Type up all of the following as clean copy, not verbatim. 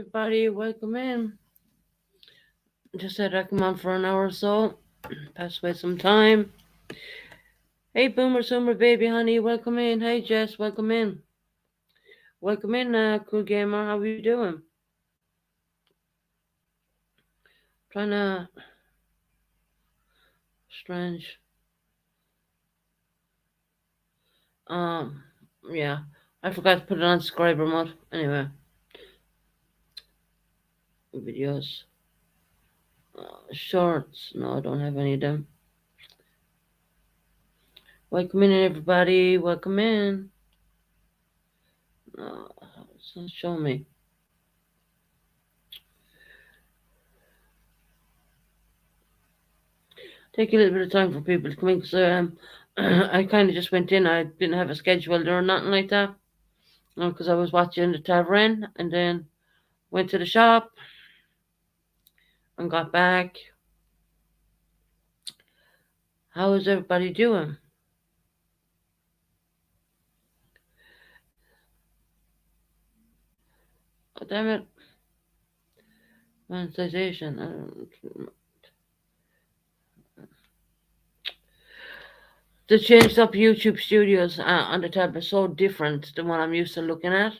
everybody, welcome in. Just said I'd come on for an hour or so, pass away some time. Hey, Boomer Soomer, baby honey, welcome in. Hey, Jess, welcome in. Welcome in, cool gamer. How you doing? Trying to strange. Um, yeah, I forgot to put it on subscriber mode. Anyway, videos, shorts. No, I don't have any of them. Welcome in, everybody. Welcome in. It's not showing me. Take a little bit of time for people to come in because I kind of just went in. I didn't have a schedule or nothing like that because I was watching the Tavern and then went to the shop and got back. How is everybody doing? Oh, damn it. Monetization. The changed up YouTube Studios on the tab is so different than what I'm used to looking at.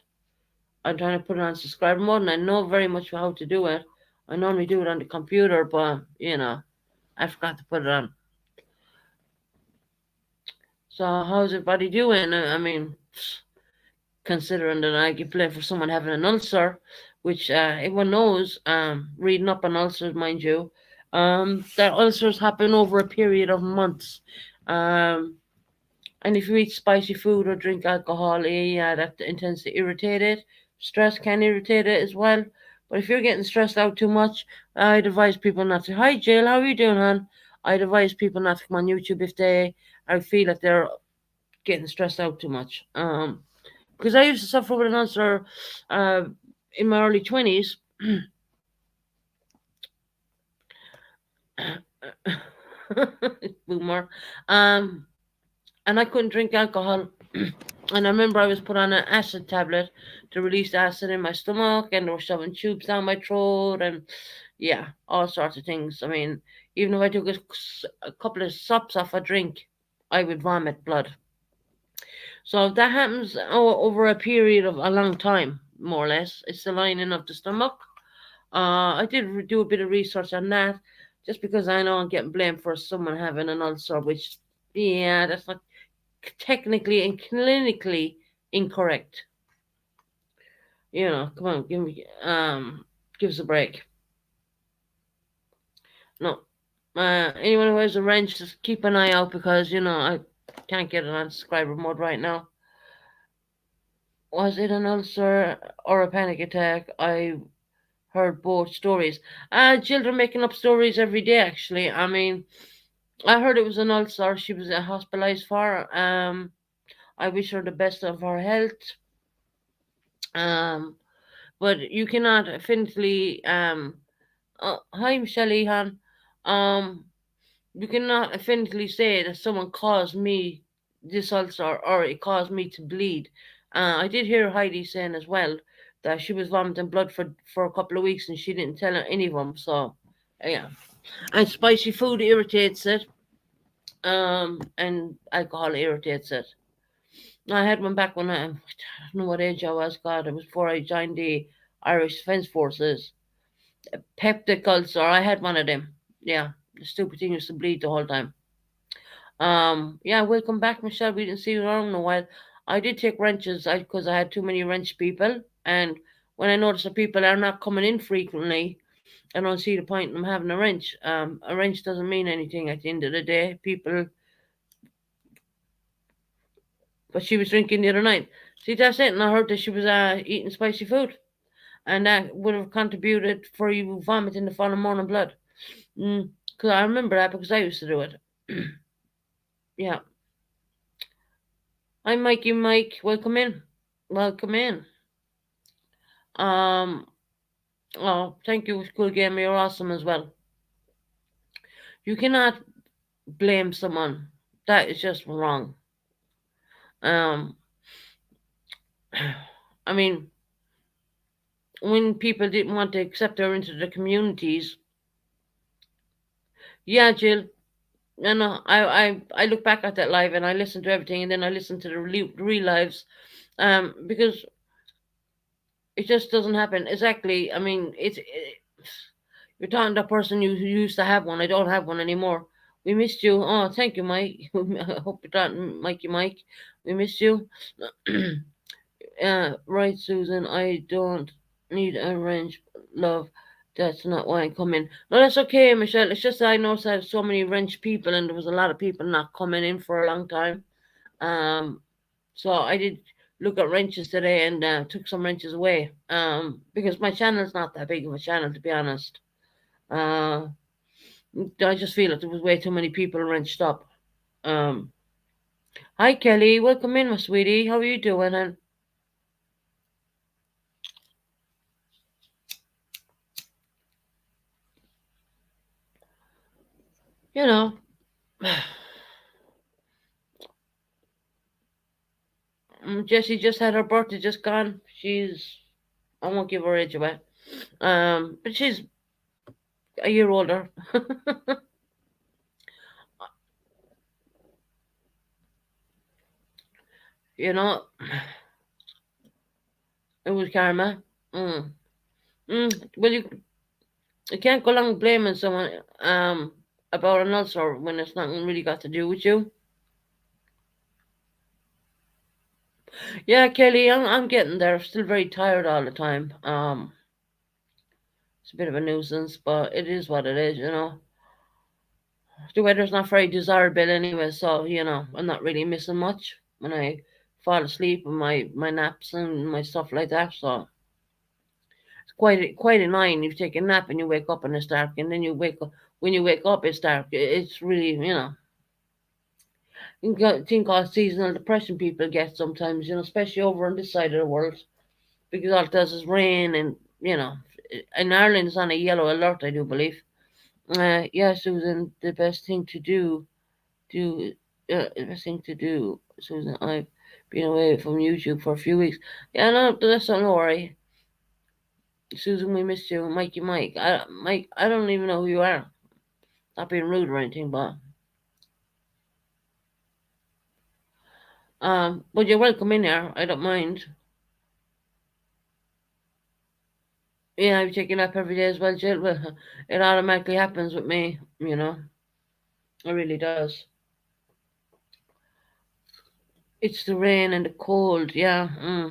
I'm trying to put it on subscriber mode and I know very much how to do it. I normally do it on the computer, but I forgot to put it on. So how's everybody doing? I mean, considering that I could play for someone having an ulcer, which everyone knows, reading up on ulcers, mind you, that ulcers happen over a period of months. Um, and if you eat spicy food or drink alcohol, yeah, that intends to irritate it. Stress can irritate it as well. But if you're getting stressed out too much, I'd advise people not to. Hi, Jill, how are you doing, hon? I'd advise people not to come on YouTube if they I feel that they're getting stressed out too much. Because I used to suffer with an ulcer uh, in my early 20s. Boomer. Um, and I couldn't drink alcohol. And I remember I was put on an acid tablet to release acid in my stomach, and they were shoving tubes down my throat, and yeah, all sorts of things. I mean, even if I took a couple of sops off a drink, I would vomit blood. So if that happens over a period of a long time, more or less, it's the lining of the stomach. I did do a bit of research on that, just because I know I'm getting blamed for someone having an ulcer, which, yeah, that's not technically and clinically incorrect. Come on, give us a break. No, anyone who has a wrench, just keep an eye out because I can't get it on subscriber mode right now. Was it an ulcer or a panic attack? I heard both stories. Children making up stories every day. Actually, I mean, I heard it was an ulcer. She was hospitalized for. I wish her the best of her health. Um, but you cannot definitively. Hi, Michelle Ehan. Um, you cannot definitively say that someone caused me this ulcer or it caused me to bleed. I did hear Heidi saying as well that she was vomiting blood for a couple of weeks and she didn't tell any of them. So, yeah. And spicy food irritates it, and alcohol irritates it. I had one back when I don't know what age I was. God, it was before I joined the Irish Defence Forces. Peptic ulcer. I had one of them. Yeah, the stupid thing used to bleed the whole time. Yeah, welcome back, Michelle. We didn't see you around in a while. I did take wrenches because I had too many wrench people, and when I notice that people are not coming in frequently, I don't see the point in them having a wrench. A wrench doesn't mean anything at the end of the day. People, but she was drinking the other night. See, that's it. And I heard that she was eating spicy food, and that would have contributed for you vomiting the following morning blood. Because I remember that because I used to do it. Yeah. Hi, Mikey Mike. Welcome in. Welcome in. Um, oh, thank you, School Game. You're awesome as well. You cannot blame someone. That is just wrong. Um, I mean, when people didn't want to accept her into the communities. Yeah, Jill. And I look back at that live and I listen to everything, and then I listen to the real lives, because it just doesn't happen. Exactly. I mean, you're talking to a person who used to have one. I don't have one anymore. We missed you. Oh, thank you, Mike. I hope you're talking, Mikey Mike. We missed you. Right, Susan. I don't need arranged love. That's not why I'm coming. No, that's okay, Michelle. It's just that I noticed I have so many wrench people, and there was a lot of people not coming in for a long time. Um, so I did look at wrenches today and took some wrenches away. Because my channel's not that big of a channel, to be honest. Uh, I just feel that there was way too many people wrenched up. Um, Hi, Kelly. Welcome in, my sweetie. How are you doing? And you know, Jessie just had her birthday just gone. I won't give her age away. But she's a year older. you know, it was karma. Mm. Well, you can't go along blaming someone about an ulcer when it's nothing really got to do with you. Yeah, Kelly, I'm getting there. Still very tired all the time. It's a bit of a nuisance, but it is what it is. The weather's not very desirable anyway, so I'm not really missing much when I fall asleep and my naps and my stuff like that. So it's quite annoying. You take a nap and you wake up and it's dark, and then you wake up when you wake up it's dark. It's really you can think all seasonal depression people get sometimes, especially over on this side of the world, because all it does is rain, and you know, in Ireland it's on a yellow alert, I do believe. Yeah, Susan, the best thing to do, the best thing to do, Susan. I've been away from YouTube for a few weeks. Yeah, no, that's not worry, Susan. We missed you, Mikey Mike. Mike, I don't even know who you are. Not being rude or anything, but you're welcome in here. I don't mind. Yeah, I'm taking up every day as well, Jill. Well, it automatically happens with me, It really does. It's the rain and the cold, yeah.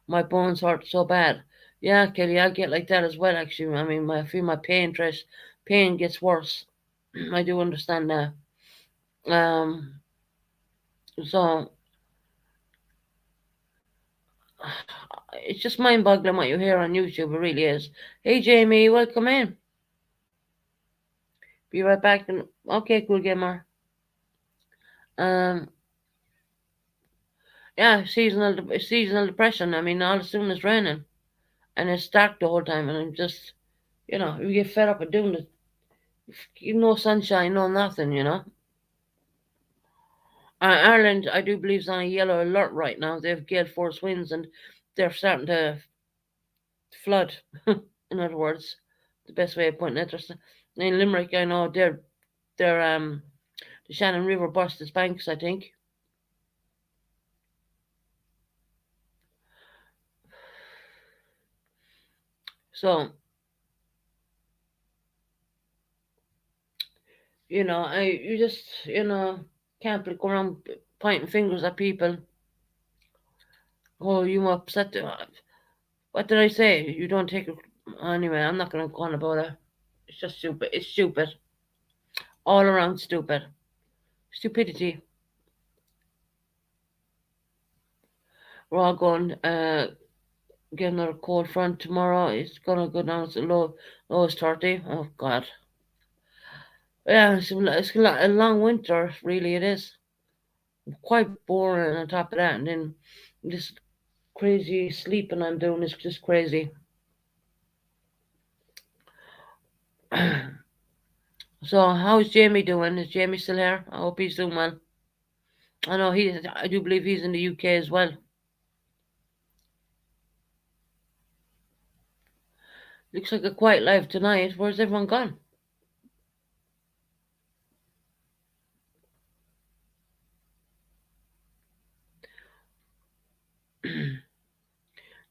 My bones hurt so bad. Yeah, Kelly, I get like that as well, actually. I mean, I feel my pain gets worse. I do understand that. Um, so it's just mind-boggling what you hear on YouTube. It really is. Hey, Jamie, welcome in. Be right back. Okay, cool gamer. Um, yeah, seasonal depression. I mean, all of a sudden it's raining and it's dark the whole time, and I'm just, you get fed up with doing it. No sunshine, no nothing. Ireland, I do believe, is on a yellow alert right now. They have gale force winds, and they're starting to flood. In other words, the best way of putting it. In Limerick, I know they're the Shannon River burst its banks, I think. So you just can't go around pointing fingers at people. Oh, you upset. What did I say? You don't take it. Anyway, I'm not going to go on about it. It's just stupid. It's stupid. All around stupid. Stupidity. We're all going get another cold front tomorrow. It's gonna go down to lowest 30. Oh God. Yeah, it's a long winter. Really, it is quite boring. On top of that, and then this crazy sleeping I'm doing is just crazy. So, how's Jamie doing? Is Jamie still here? I hope he's doing well. I know I do believe he's in the UK as well. Looks like a quiet life tonight. Where's everyone gone?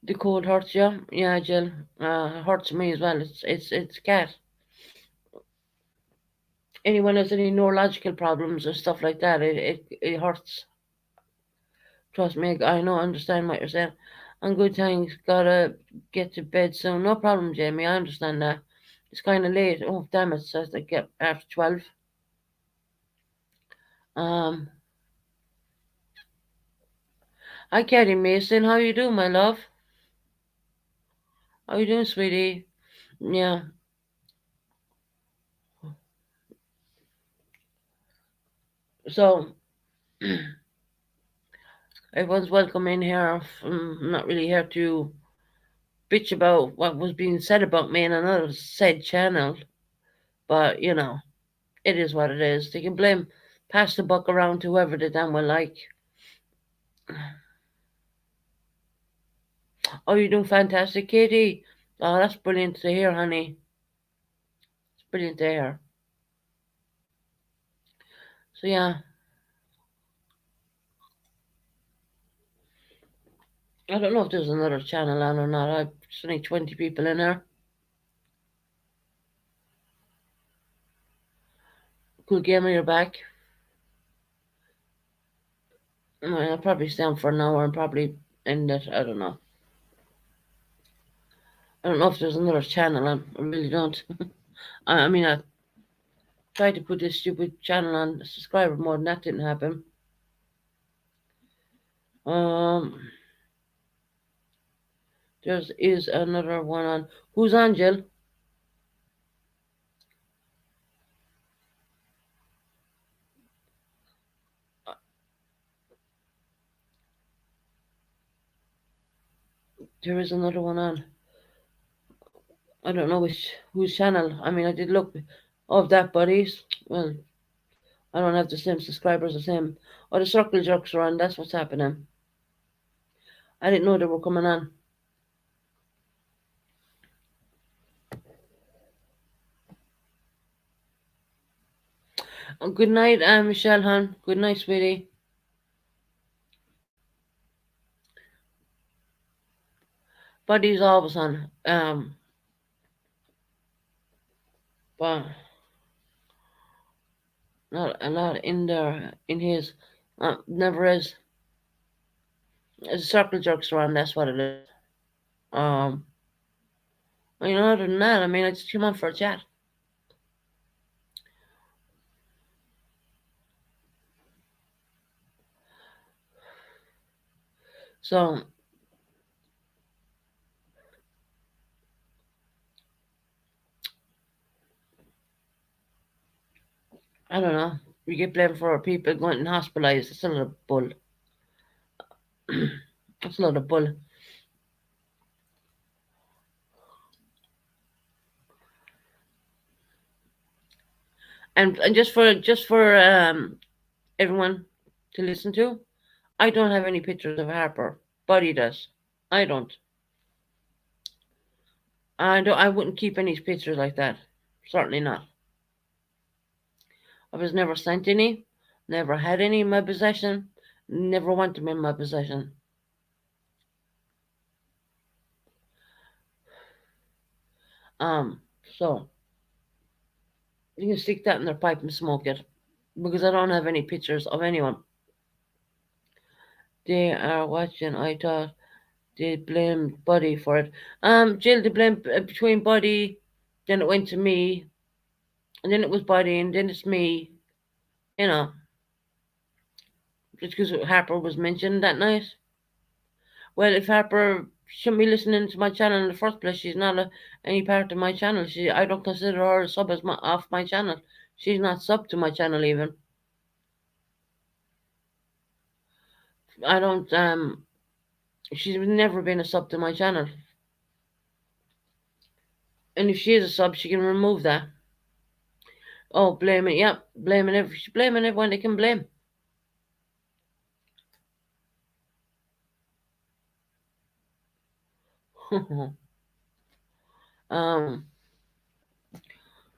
The cold hurts you? Yeah, Jill. Hurts me as well. It's cat. Anyone has any neurological problems or stuff like that, it hurts. Trust me, I know, understand what you're saying. And good things, gotta get to bed soon. No problem, Jamie, I understand that. It's kind of late. Oh, damn it, says I get after 12. Um, Hi, Katie Mason. How you doing, my love? How you doing, sweetie? Yeah, so everyone's welcome in here. I'm not really here to bitch about what was being said about me in another said channel, but it is what it is. They can pass the buck around to whoever they damn well like. Oh, you're doing fantastic, Katie. Oh, that's brilliant to hear, honey. It's brilliant to hear. So yeah, I don't know if there's another channel on or not. I've only 20 people in there. Cool gamer, you're back. I'll probably stay on for an hour and probably end it. I don't know. I don't know if there's another channel on. I really don't. I mean, I tried to put this stupid channel on subscriber mode and that didn't happen. Um, there is another one on. Who's on, Jill? There is another one on. I don't know whose channel. I mean, I did look of that, buddies. Well, I don't have the same subscribers as him. Oh, the circle jerks are on. That's what's happening. I didn't know they were coming on. Oh, good night, Michelle Hun. Good night, sweetie. Buddy's always on. But not a lot in there in his. Never is. The circle jerks are on. That's what it is. Um, other than that, I mean, I just came on for a chat. So I don't know. We get blamed for our people going hospitalized. It's a lot of bull. It's a lot of bull. And just for everyone to listen to, I don't have any pictures of Harper. Buddy does. I don't. I don't. I wouldn't keep any pictures like that. Certainly not. I was never sent any. Never had any in my possession. Never want them in my possession. Um. So you can stick that in their pipe and smoke it, because I don't have any pictures of anyone. They are watching. I thought they blamed Buddy for it. Jill, they blamed between Buddy, then it went to me, and then it was Buddy, and then it's me. You know, just because Harper was mentioned that night. Well, if Harper shouldn't be listening to my channel in the first place, she's not any part of my channel. I don't consider her a sub as off my channel. She's not sub to my channel even. I don't. She's never been a sub to my channel. And if she is a sub, she can remove that. Oh, blaming, yep, she's blaming everyone they can blame. Um,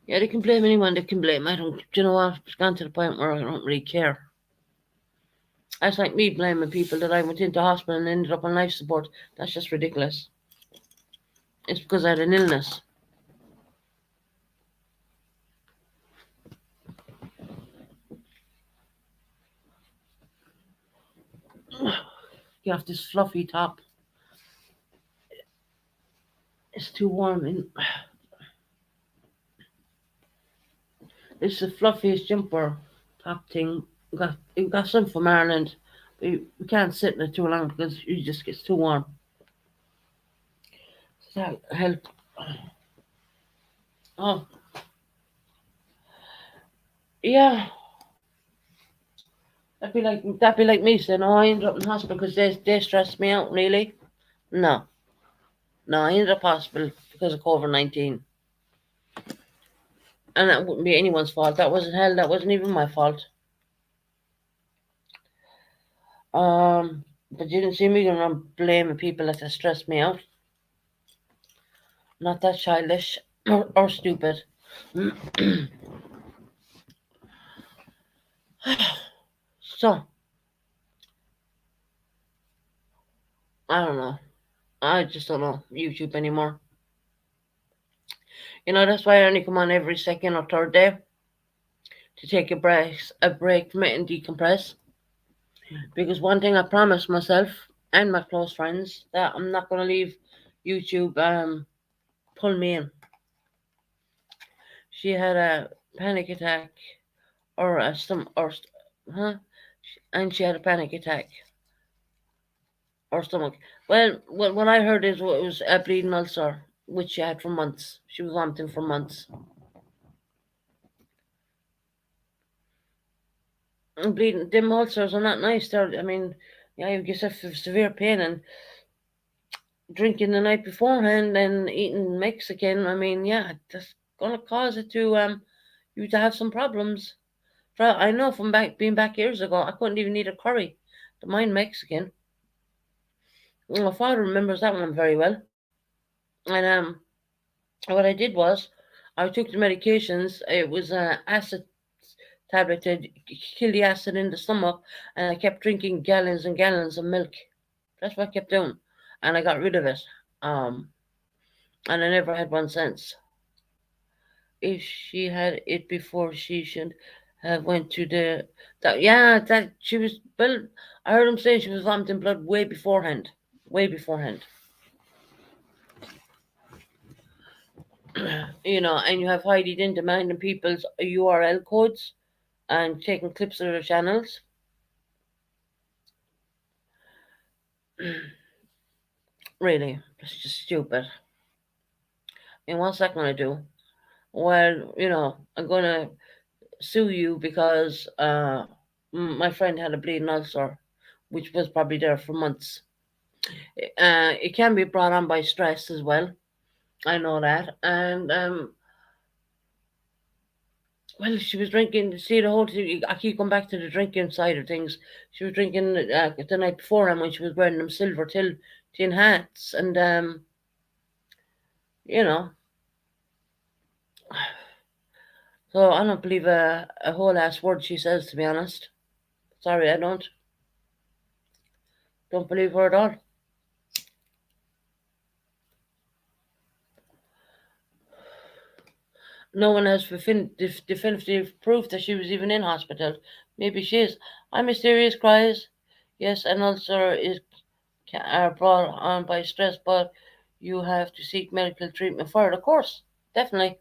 yeah, they can blame anyone they can blame. I don't, you know what? It's gone to the point where I don't really care. That's like me blaming people that I went into hospital and ended up on life support. That's just ridiculous. It's because I had an illness. You have this fluffy top. It's too warm. And it's the fluffiest jumper top thing. We got some from Ireland. But we can't sit in it too long because it just gets too warm. So that help. Oh, yeah. That'd be like me saying, "Oh, I ended up in hospital because they stressed me out." Really? No, no. I ended up hospital because of COVID-19, and that wouldn't be anyone's fault. That wasn't hell. That wasn't even my fault. But you didn't see me going around blaming people that stressed me out. Not that childish or stupid. So I don't know. I just don't know YouTube anymore. That's why I only come on every second or third day to take a break from it and decompress. Because one thing I promised myself and my close friends that I'm not gonna leave YouTube pull me in. She had a panic attack or a huh? And she had a panic attack or stomach. Well, what I heard is it was a bleeding ulcer, which she had for months. She was vomiting for months. And bleeding, them ulcers are not nice. I mean, yeah, you get severe pain and drinking the night beforehand and eating Mexican. I mean, yeah, that's gonna cause it to you to have some problems. I know from being back years ago, I couldn't even eat a curry. To mind Mexican. My father remembers that one very well. And what I did was, I took the medications. It was acid tablet to kill the acid in the stomach, and I kept drinking gallons and gallons of milk. That's what I kept doing, and I got rid of it. Um, and I never had one since. If she had it before, she should have went to that she was. Well, I heard him say she was vomiting blood way beforehand, way beforehand. And you have Heidi then demanding people's URL codes and taking clips of their channels. Really, it's just stupid. And what's that gonna do? Well, I'm gonna sue you because my friend had a bleeding ulcer, which was probably there for months. It can be brought on by stress as well. I know that. And well, she was drinking. See, the whole thing. I keep going back to the drinking side of things. She was drinking the night before, and when she was wearing them silver tin hats, and you know, so I don't believe a whole ass word she says. To be honest, sorry, I don't believe her at all. No one has definitive proof that she was even in hospital. Maybe she is. My mysterious cries. Yes, an ulcer are brought on by stress, but you have to seek medical treatment for it. Of course, definitely,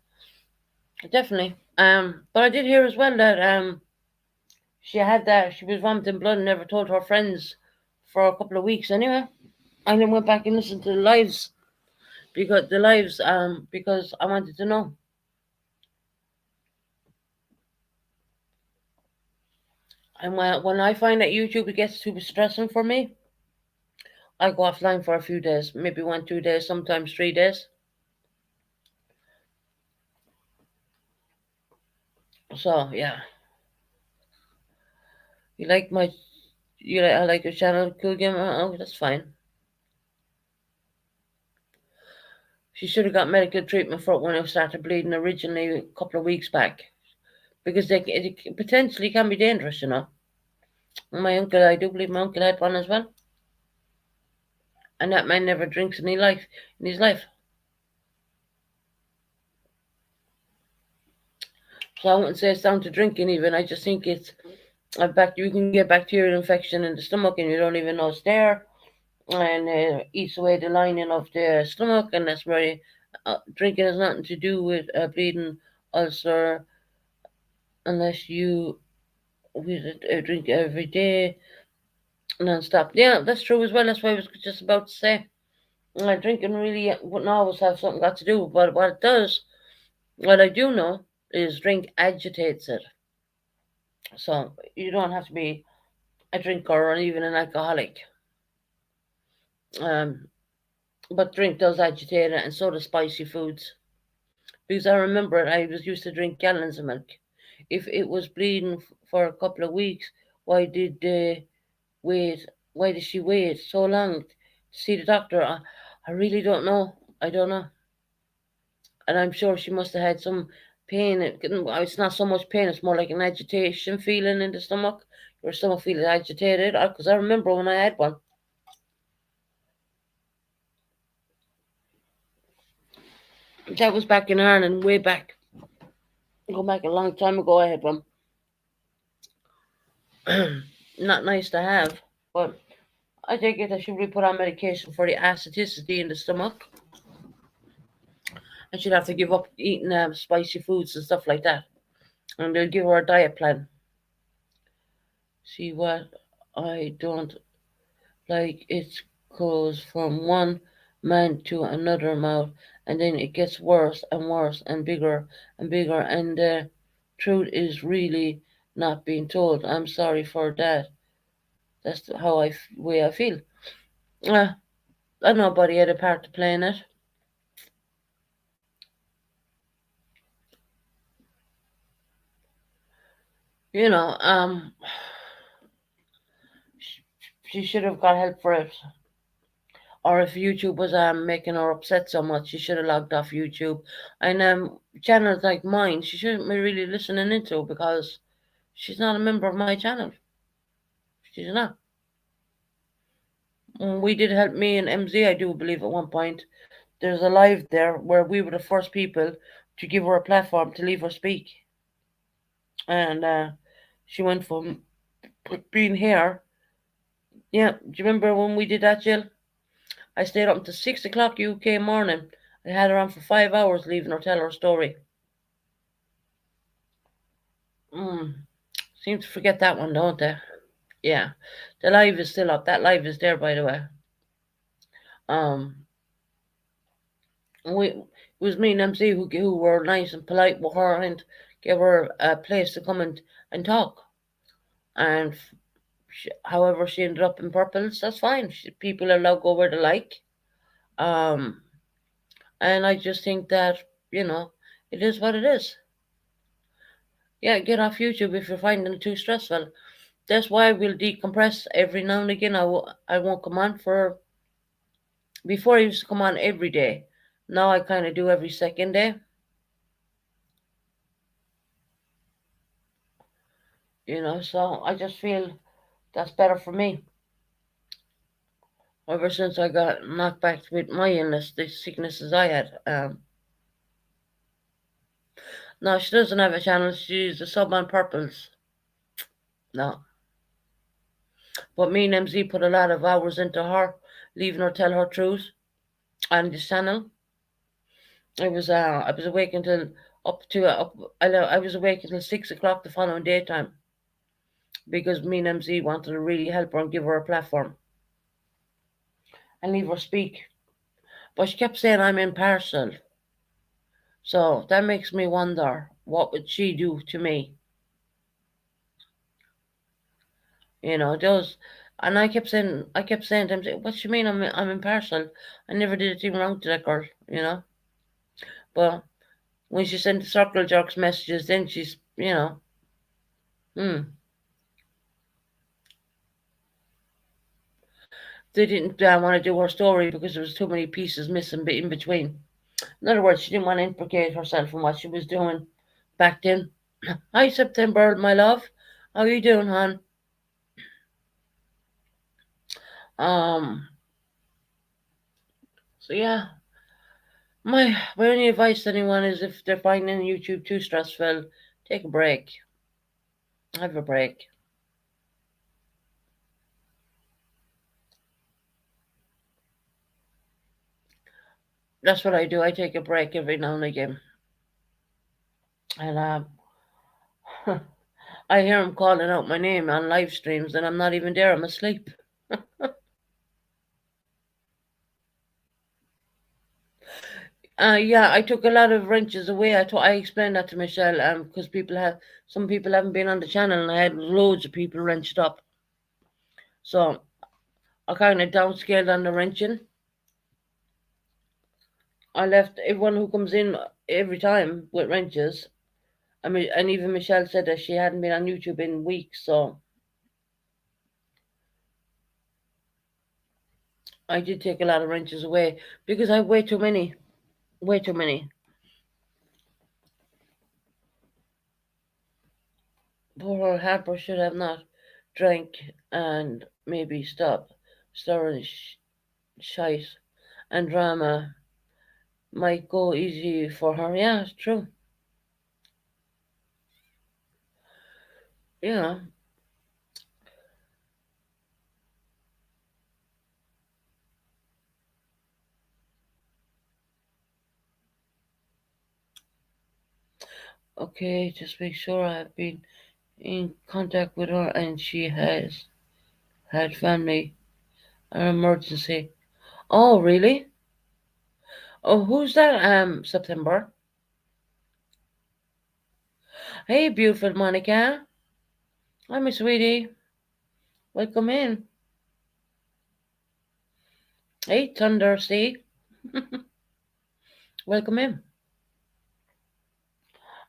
definitely. But I did hear as well that she was vomiting blood and never told her friends for a couple of weeks anyway. I then went back and listened to the lives because I wanted to know. And when I find that YouTube it gets too stressing for me, I go offline for a few days, maybe 1, 2 days, sometimes 3 days. So yeah, you like my I like your channel, Cool Game. Oh, that's fine. She should have got medical treatment for it when it started bleeding originally a couple of weeks back, because it potentially can be dangerous, you know. My uncle, I do believe my uncle had one as well, and that man never drinks in his life. So I wouldn't say it's down to drinking even. I just think it's you can get bacterial infection in the stomach and you don't even know it's there, and eats away the lining of the stomach, and that's where drinking has nothing to do with bleeding ulcer unless you drink every day non-stop. Yeah, that's true as well. That's what I was just about to say. Drinking really wouldn't always have something got to do, but what it does, what I do know, is drink agitates it. So you don't have to be a drinker or even an alcoholic. Um, but drink does agitate it, and so does spicy foods. Because I remember it, I was used to drink gallons of milk. If it was bleeding for a couple of weeks, why did wait? Why did she wait so long to see the doctor? I really don't know. I don't know. And I'm sure she must have had some pain. It's not so much pain; it's more like an agitation feeling in the stomach. Your stomach feels agitated. Because I remember when I had one. That was back in Ireland, way back. Go back a long time ago. I had one. Not nice to have, but I take it I should be put on medication for the acidity in the stomach. I should have to give up eating spicy foods and stuff like that. And they'll give her a diet plan. See what I don't like, it goes from one man to another mouth, and then it gets worse and worse and bigger, and the truth is really not being told. I'm sorry for that. That's how way I feel. Uh, Nobody had a part to play in it. You know, she should have got help for it. Or if YouTube was making her upset so much, she should have logged off YouTube. And channels like mine, she shouldn't be really listening into, because she's not a member of my channel. She's not. We did help me and MZ, I do believe, at one point. There's a live there where we were the first people to give her a platform to leave her speak. And she went from being here. Yeah, do you remember when we did that, Jill? I stayed up until 6 o'clock UK morning. I had her on for 5 hours, leaving her tell her story. Mm, seem to forget that one, don't they? Yeah, the live is still up. That live is there, by the way. Um, it was me and MC who were nice and polite with her and gave her a place to come and talk. And however she ended up in purples, that's fine. People are allowed to go where they like. Um, and I just think that, you know, it is what it is. Yeah, get off YouTube if you're finding it too stressful. That's why we'll decompress every now and again. I won't come on for. Before I used to come on every day. Now I kind of do every second day. So I just feel that's better for me. Ever since I got knocked back with my illness, the sicknesses I had. No, she doesn't have a channel. She's a sub on Purples. No. But me and MZ put a lot of hours into her, leaving her tell her truth on this channel. I was awake until up to up. I was awake until 6 o'clock the following daytime, because me and MZ wanted to really help her and give her a platform and leave her speak. But she kept saying I'm impartial. So that makes me wonder, what would she do to me? Those. And I kept saying to him, what you mean I'm impartial? I never did anything wrong to that girl, But when she sent the circle jerks messages, then she's, hmm. They didn't want to do her story because there was too many pieces missing in between. In other words, she didn't want to implicate herself in what she was doing back then. Hi, September, my love. How you doing, hon? Um, so yeah, my only advice to anyone is if they're finding YouTube too stressful, take a break. Have a break. That's what I do. I take a break every now and again, and I hear him calling out my name on live streams, and I'm not even there. I'm asleep. Yeah, I took a lot of wrenches away. I explained that to Michelle, because some people haven't been on the channel, and I had loads of people wrenched up. So I kind of downscaled on the wrenching. I left everyone who comes in every time with wrenches. I mean, and even Michelle said that she hadn't been on YouTube in weeks, so I did take a lot of wrenches away because I have way too many. Poor Harper should have not drank and maybe stop stirring shite and drama might go easy for her. Yeah, it's true. Yeah. Okay, just make sure I've been in contact with her and she has had family an emergency. Oh, really? Oh, who's that? September. Hey, beautiful Monica. Hi, my sweetie. Welcome in. Hey, Thunder C. Welcome in.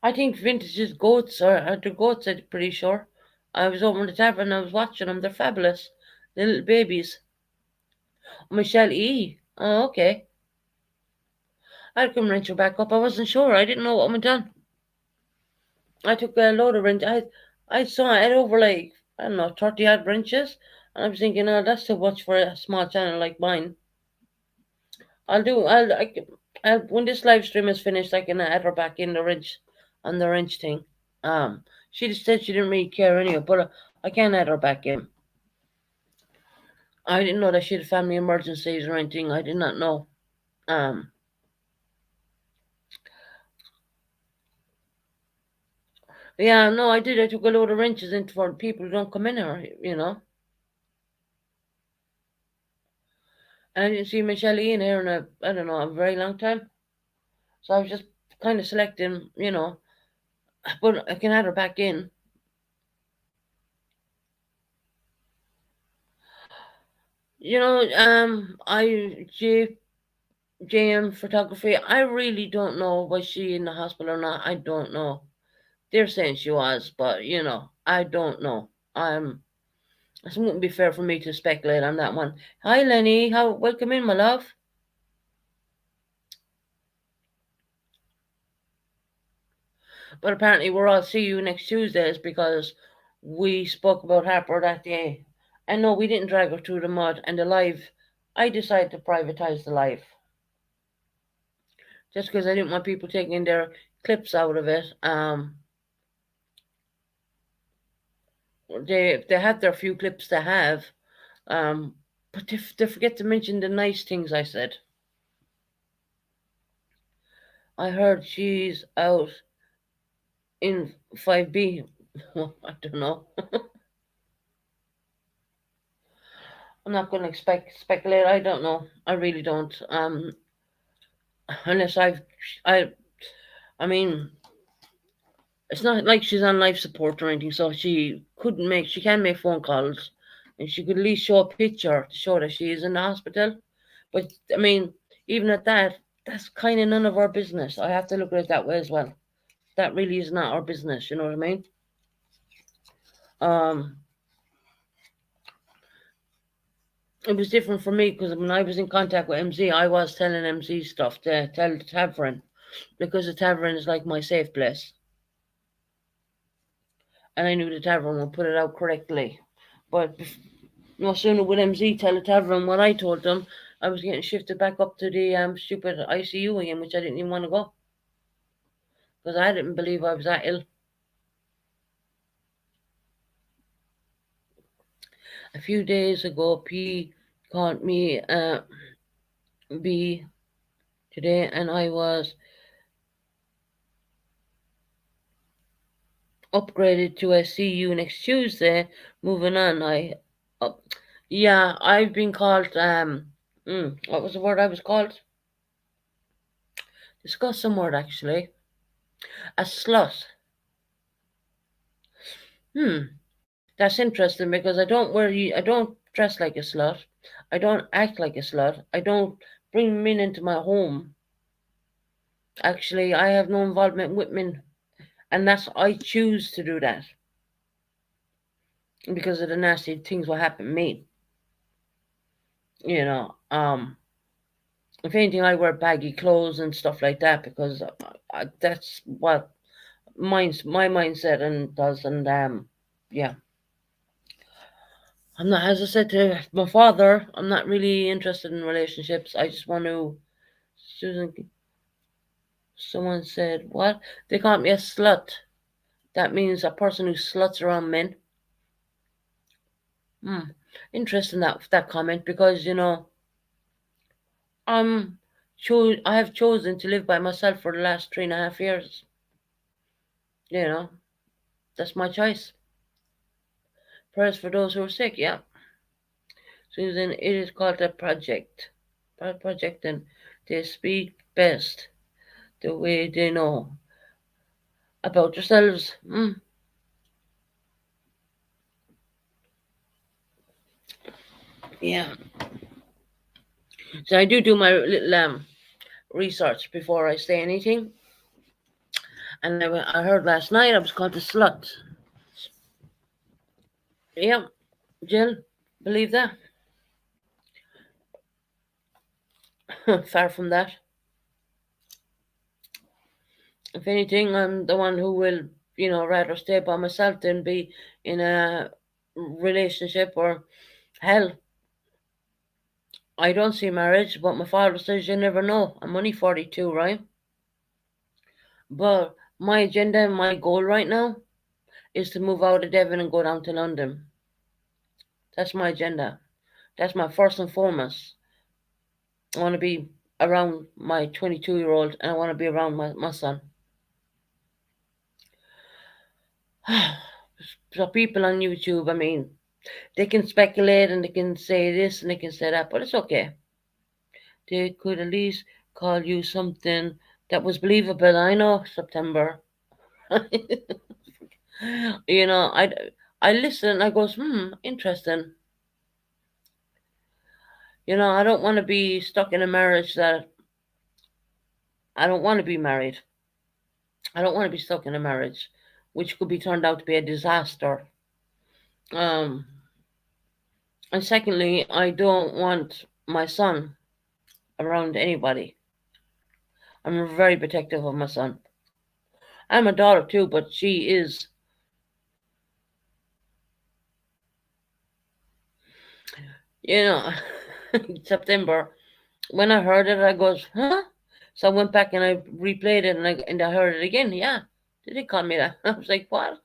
I think vintage's goats are the goats, I'm pretty sure. I was over in the tavern, I was watching them. They're fabulous. The little babies. Michelle E. Oh, okay. I'd come wrench her back up. I wasn't sure. I didn't know what went on. I took a load of wrench. I saw I had over like, I don't know, 30 odd wrenches. And I was thinking, oh, that's too much for a small channel like mine. I'll do, I'll when this live stream is finished, I can add her back in the wrench, on the wrench thing. She just said she didn't really care anyway, but I can add her back in. I didn't know that she had family emergencies or anything. I did not know. Um, yeah, no, I did. I took a load of wrenches in for people who don't come in here. And I didn't see Michelle Ian here in I don't know, a very long time. So I was just kind of selecting. But I can add her back in. JM photography. I really don't know, was she in the hospital or not. I don't know. They're saying she was, but I don't know. It wouldn't be fair for me to speculate on that one. Hi, Lenny. How welcome in, my love. But apparently, we're all see you next Tuesdays because we spoke about Harper that day. And no, we didn't drag her through the mud. And the live, I decided to privatize the live just because I didn't want people taking their clips out of it. They had their few clips to have, but they forget to mention the nice things I said. I heard she's out in 5B. Well, I don't know. I'm not going to speculate. I don't know. I really don't. Unless I, I mean, it's not like she's on life support or anything, so she can make phone calls, and she could at least show a picture to show that she is in the hospital. But I mean, even at that, that's kind of none of our business. I have to look at it that way as well. That really is not our business. You know what I mean? Um, It was different for me because when I was in contact with MZ, I was telling MZ stuff to tell the tavern because the tavern is like my safe place, and I knew the tavern would put it out correctly. But no sooner would MZ tell the tavern what I told them, I was getting shifted back up to the stupid ICU again, which I didn't even want to go because I didn't believe I was that ill. A few days ago, P called me B today, and I was upgraded to a CU next Tuesday. Moving on, uh, yeah, I've been called what was the word I was called? Discuss some word actually. A slut. Hmm, that's interesting because I don't dress like a slut. I don't act like a slut. I don't bring men into my home. Actually, I have no involvement with men, and that's I choose to do that because of the nasty things what happened to me. You know, if anything, I wear baggy clothes and stuff like that because that's what my mindset and does. And yeah, I'm not. As I said to my father, I'm not really interested in relationships. I just want to. Susan, someone said what? They called me a slut. That means a person who sluts around men. Hmm. Interesting that comment because I'm I have chosen to live by myself for the last 3.5 years. You know, that's my choice. Prayers for those who are sick. Yeah, Susan, it is called a project. Project, and they speak best the way they know about yourselves. Yeah. So I do my little research before I say anything. And I heard last night I was called a slut. Yeah, Jill, believe that? Far from that. If anything, I'm the one who will, rather stay by myself than be in a relationship or hell. I don't see marriage, but my father says you never know. I'm only 42, right? But my agenda and my goal right now is to move out of Devon and go down to London. That's my agenda. That's my first and foremost. I want to be around my 22-year-old and I want to be around my son. So people on YouTube, I mean, they can speculate and they can say this and they can say that, but it's okay. They could at least call you something that was believable. I know September. you know, I I listen. I goes, interesting. I don't want to be stuck in a marriage that I don't want to be married. I don't want to be stuck in a marriage, which could be turned out to be a disaster. Um, and secondly, I don't want my son around anybody. I'm very protective of my son. I'm a daughter too, but she is, you know, September. When I heard it, I goes, huh? So I went back and I replayed it and I heard it again. Yeah, did they call me that? I was like, what?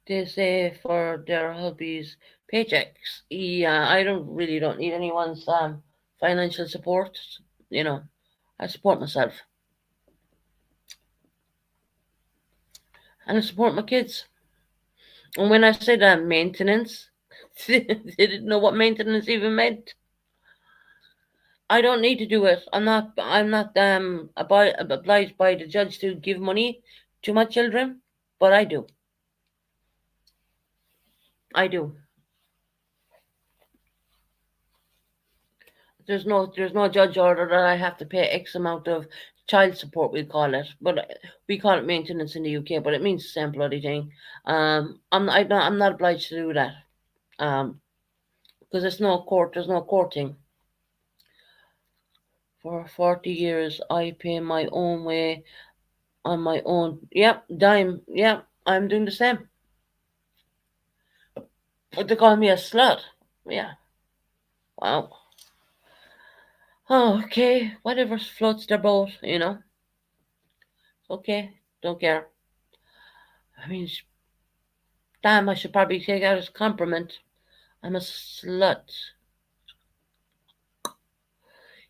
They say for their hobbies, paychecks. Yeah, I don't need anyone's financial support. You know, I support myself and I support my kids. And when I said maintenance, they didn't know what maintenance even meant. I don't need to do it. I'm not obliged by the judge to give money to my children, but I do. I do. There's no judge order that I have to pay X amount of child support. We call it, but we call it maintenance in the UK. But it means the same bloody thing. I'm not obliged to do that. Because it's no court. There's no courting. For 40 years, I pay my own way on my own. Yep, dime. Yep, I'm doing the same. But they call me a slut. Yeah. Wow. Oh, okay. Whatever floats their boat. Okay. Don't care. I mean, damn, I should probably take that as a compliment. I'm a slut.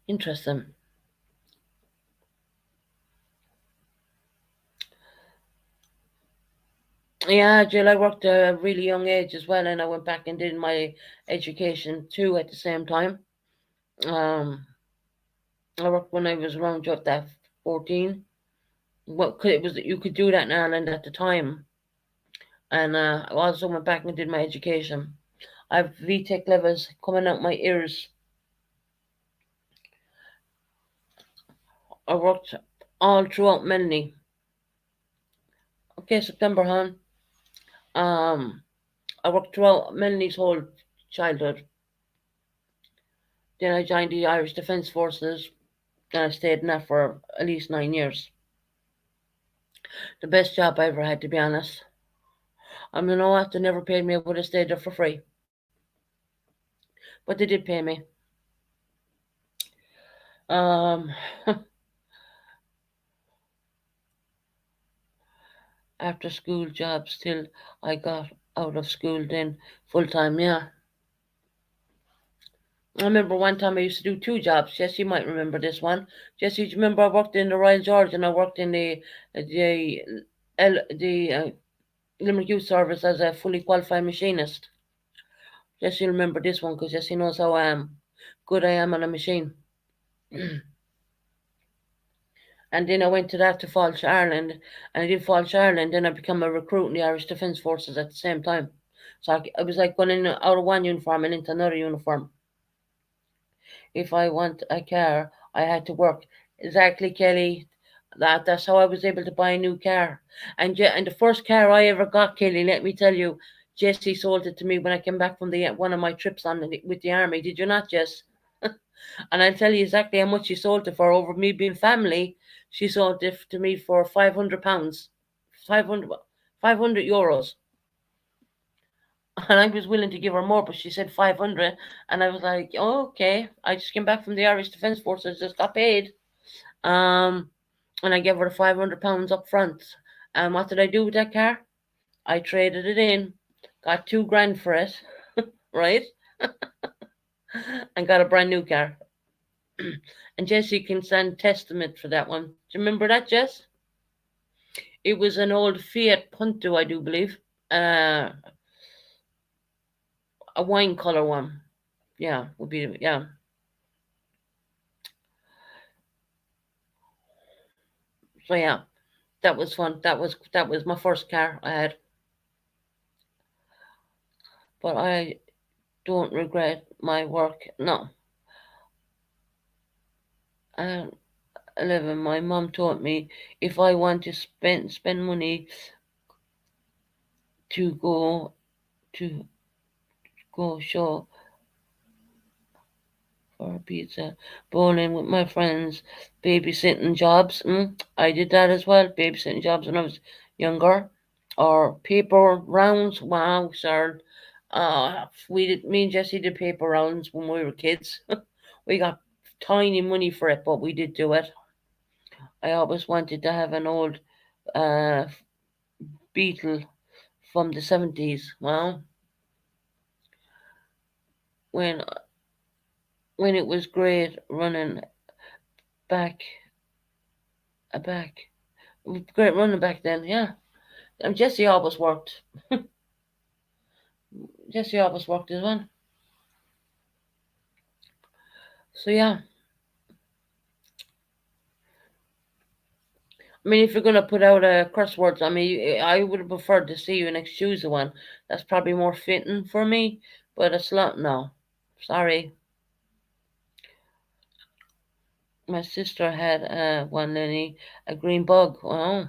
Interesting. Yeah, Jill, I worked at a really young age as well, and I went back and did my education too at the same time. Um, I worked when I was around just that 14. Well, 'cause it was you could do that in Ireland at the time, and I also went back and did my education. I have VTech levels coming out my ears. I worked all throughout Melanie. Okay, September, hon. I worked throughout Melanie's whole childhood. Then I joined the Irish Defence Forces, and I stayed in that for at least 9 years. The best job I ever had, to be honest. You know what? They never paid me. I would have stayed there for free, but they did pay me. Um, After school jobs till I got out of school, then full time. Yeah, I remember one time I used to do two jobs. Jesse, you might remember this one. Jesse, do you remember I worked in the Royal George and I worked in the Limerick Youth Service as a fully qualified machinist. Jesse, remember this one because Jesse knows how good I am on a machine. And then I went to that to Falch, Ireland, and I did Falch, Ireland. Then I became a recruit in the Irish Defence Forces at the same time. So I was like going in out of one uniform and into another uniform. If I want a car, I had to work. Exactly, Kelly. That's how I was able to buy a new car. And the first car I ever got, Kelly, let me tell you, Jesse sold it to me when I came back from the one of my trips with the army. Did you not, Jess? And I'll tell you exactly how much she sold it for. Over me being family, she sold it to me for £500, 500, 500 euros. And I was willing to give her more, but she said 500, and I was like, oh, okay. I just came back from the Irish Defence Forces, just got paid. Um, and I gave her the £500 up front. And what did I do with that car? I traded it in, got 2 grand for it, right? And got a brand new car. And Jesse can stand testament for that one. Do you remember that, Jess? It was an old Fiat Punto, I do believe. Uh, a wine color one. Yeah, would be yeah. So yeah, that was fun. That was my first car I had, but I don't regret my work. No, 11. My mom taught me if I want to spend money to to go show for pizza, bowling with my friends, babysitting jobs. I did that as well. Babysitting jobs when I was younger, or paper rounds. Wow, sir. Me and Jesse did paper rounds when we were kids. We got tiny money for it, but we did do it. I always wanted to have an old uh, Beetle from the 70s. Well, when when it was great running back, back, great running back then. Yeah, and Jesse always worked. Jesse always worked as well. So yeah, I mean, if you're gonna put out a curse words, I mean, I would have preferred to see you next Tuesday one. That's probably more fitting for me. But a slut, no. Sorry. My sister had one, Lenny, a green bug. Oh,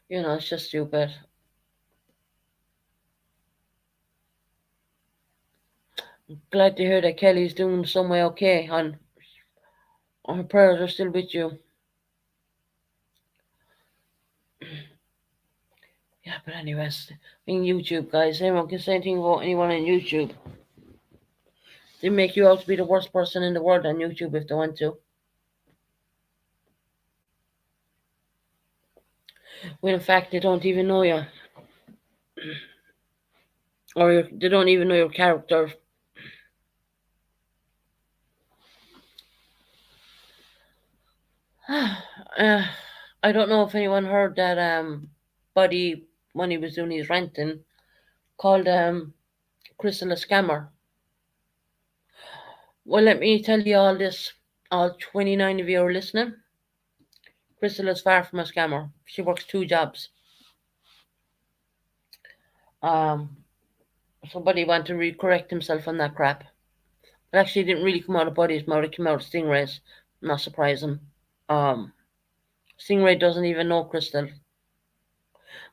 it's just stupid. Glad to hear that Kelly's doing some way okay, and her prayers are still with you. Yeah, but anyways, in YouTube, guys, anyone can say anything about anyone on YouTube. They make you out to be the worst person in the world on YouTube if they want to. When in fact they don't even know you, or they don't even know your character. uh, I don't know if anyone heard that Buddy, when he was doing his ranting, called Crystal a scammer. Well, let me tell you all this. All 29 of you are listening. Crystal is far from a scammer. She works two jobs. Um, Somebody want to correct himself on that crap. It actually didn't really come out of Buddy's mouth. It came out of Stingray's. Not surprising. Um, Stingray doesn't even know Crystal.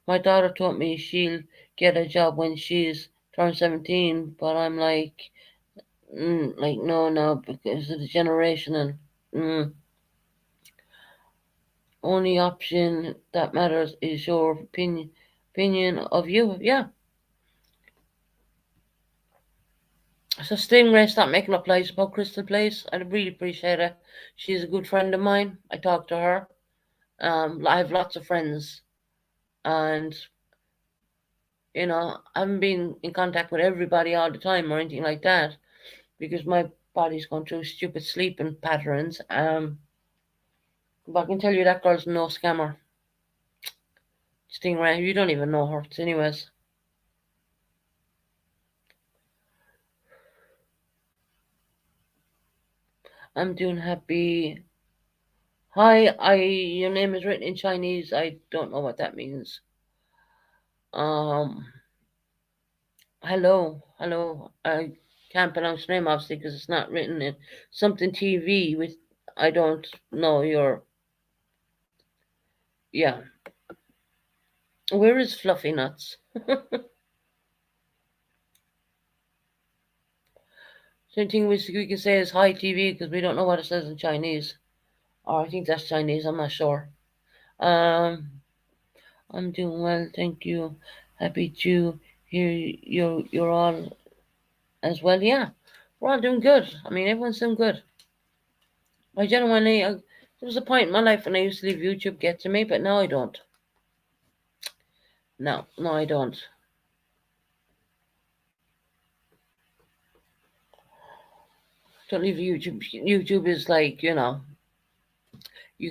My daughter told me she'll get a job when she's turned 17, but I'm like, no, no, because of the generation and mm, only option that matters is your opinion of you. Yeah. So Stingray, stop making up lies about Crystal Place. I really appreciate it. She's a good friend of mine. I talk to her. I have lots of friends, and I haven't been in contact with everybody all the time or anything like that because my body's gone through stupid sleeping patterns. But I can tell you that girl's no scammer. Stingray, you don't even know her. Anyways, I'm doing happy. Hi, your name is written in Chinese. I don't know what that means. Um, hello. I can't pronounce your name obviously because it's not written in something TV with. I don't know your. Yeah. Where is Fluffy Nuts? Same thing we can say is hi TV because we don't know what it says in Chinese. Or I think that's Chinese. I'm not sure. Um, I'm doing well, thank you. Happy to hear you're all as well. Yeah, we're all doing good. I mean, everyone's doing good. I genuinely, there was a point in my life when I used to leave YouTube get to me, but now I don't. No, I don't. Don't leave YouTube. YouTube is like, you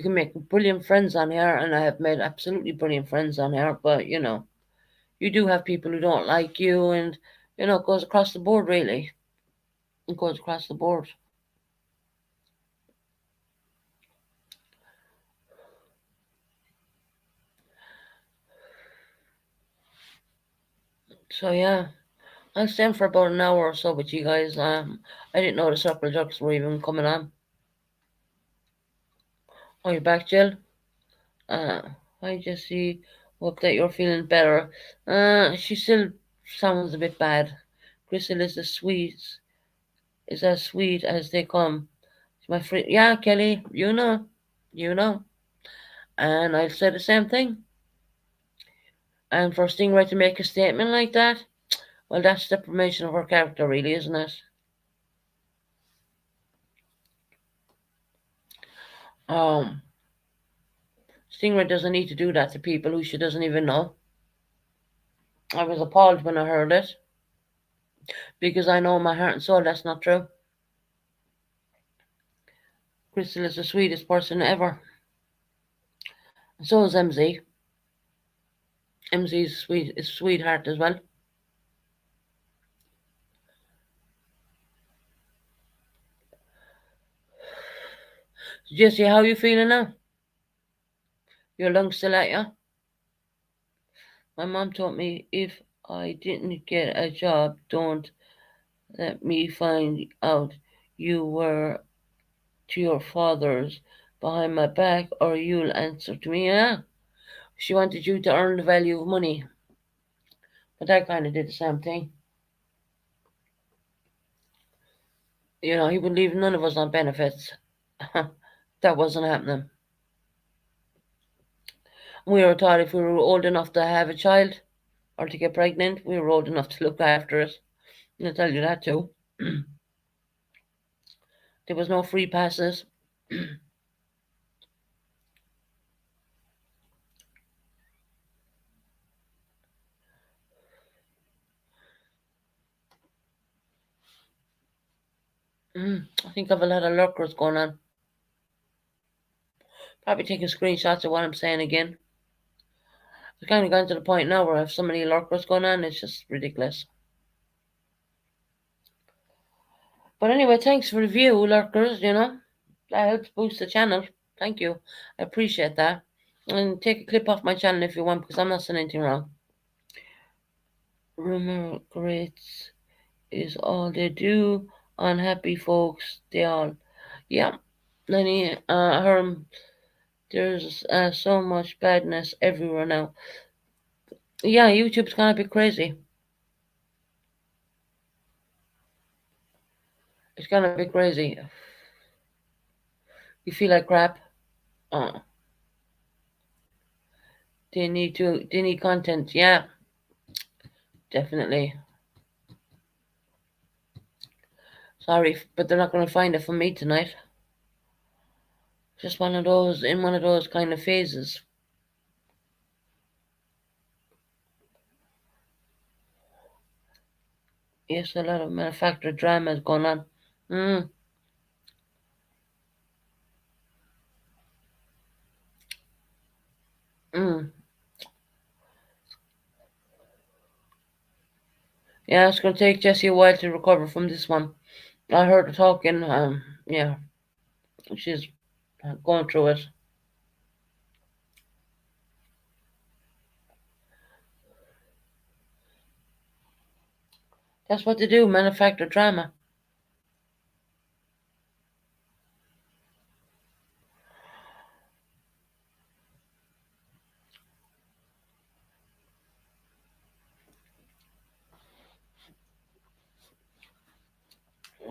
can make brilliant friends on here, and I have made absolutely brilliant friends on here, but you do have people who don't like you, and it goes across the board, really. It goes across the board. So, yeah. I'll stand for about an hour or so with you guys. I didn't know the circle jerks were even coming on. Oh, you're back, Jill? Uh, Hi, Jesse. Hope that you're feeling better. She still sounds a bit bad. Crystal is as sweet as they come. My friend, yeah, Kelly, you know. And I'll say the same thing. And for Stingray to make a statement like that, well, that's deprivation of her character, really, isn't it? Um, Stingray doesn't need to do that to people who she doesn't even know. I was appalled when I heard it because I know in my heart and soul that's not true. Crystal is the sweetest person ever. And so is MZ. MZ's sweet is sweetheart as well. Jesse, how you feeling now? Your lungs still at you? My mom told me if I didn't get a job. Don't let me find out you were to your father's behind my back, or you'll answer to me. Yeah, she wanted you to earn the value of money, but I kind of did the same thing. You know, he would leave none of us on benefits. That wasn't happening. We were taught if we were old enough to have a child or to get pregnant, we were old enough to look after it. I'll tell you that too. There was no free passes. I think I've a lot of lurkers going on. Probably taking screenshots of what I'm saying again. It's kind of gone to the point now where I have so many lurkers going on, it's just ridiculous. But anyway, thanks for the view, lurkers, you know. That helps boost the channel. Thank you. I appreciate that. And take a clip off my channel if you want, because I'm not saying anything wrong. Rumor grates is all they do. Unhappy folks, they all. Yeah, Lenny, there's so much badness everywhere now. Yeah, YouTube's gonna be crazy. It's gonna be crazy. You feel like crap? Uh, they need content. Yeah, definitely. Sorry, but they're not gonna find it for me tonight. Just one of those kind of phases. Yes, a lot of manufactured drama is going on. Mm, mm. Yeah, it's gonna take Jessie a while to recover from this one. I heard her talking. Yeah, she's going through it. That's what they do, manufacture drama.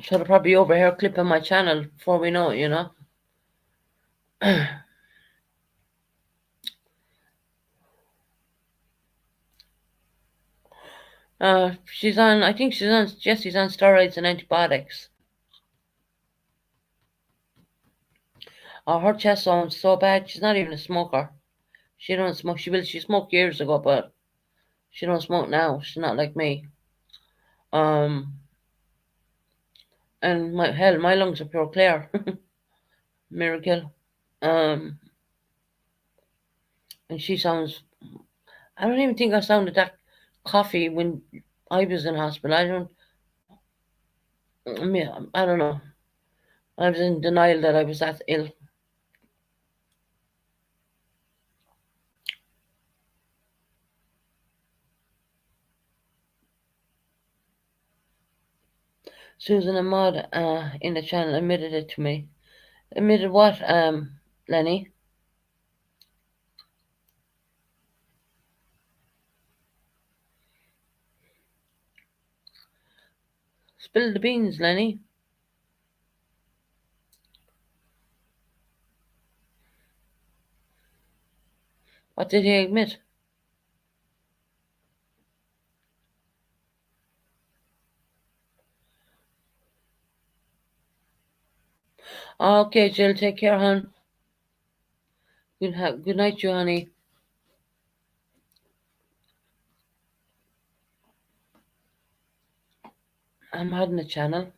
So they're probably over here clipping my channel before we know it, you know. She's on. I think she's on. Jesse's on steroids and antibiotics. Her chest sounds so bad. She's not even a smoker. She don't smoke. She smoked years ago, but she don't smoke now. She's not like me. Um, and my lungs are pure clear. Miracle. Um, and she sounds. I don't even think I sounded that coffee when I was in hospital. I don't. I mean, I don't know. I was in denial that I was that ill. Susan Ahmad in the channel admitted it to me. Admitted what, Lenny? Spill the beans, Lenny. What did he admit? Okay, Jill, take care, hon. Good night, you honey. I'm hiding the channel.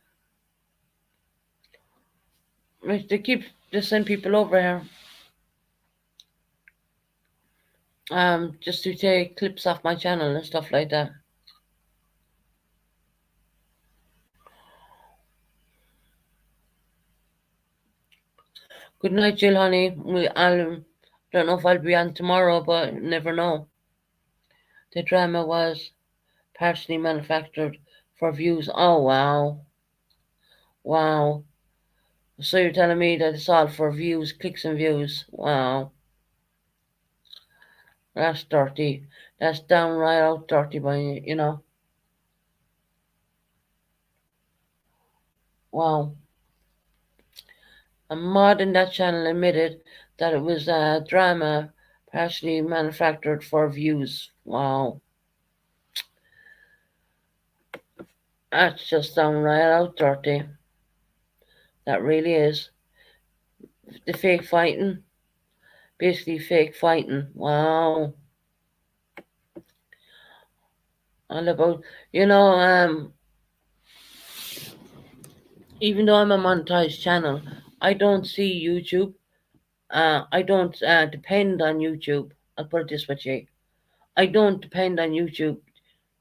Right, they keep just send people over here. Just to take clips off my channel and stuff like that. Good night, Jill, honey. I'll don't know if I'll be on tomorrow, but never know. The drama was partially manufactured for views. Oh wow, wow. So you're telling me that it's all for views, clicks and views? Wow, that's dirty. That's downright out dirty by you. Wow. A mod in that channel admitted that it was a drama partially manufactured for views. Wow. That's just downright out dirty. That really is. The fake fighting. Basically fake fighting. Wow. All about, you know, even though I'm a monetized channel, I don't see YouTube. I don't depend on YouTube. I'll put it this way, Jay. I don't depend on YouTube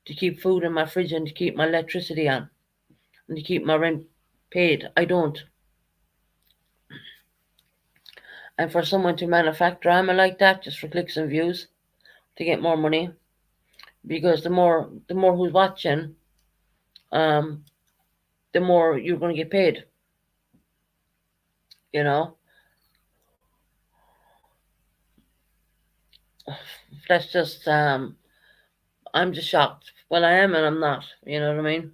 to keep food in my fridge and to keep my electricity on and to keep my rent paid. I don't. And for someone to manufacture drama like that just for clicks and views to get more money, because the more who's watching, um, the more you're going to get paid. You know, that's just I'm just shocked. Well, I am and I'm not. You know what I mean?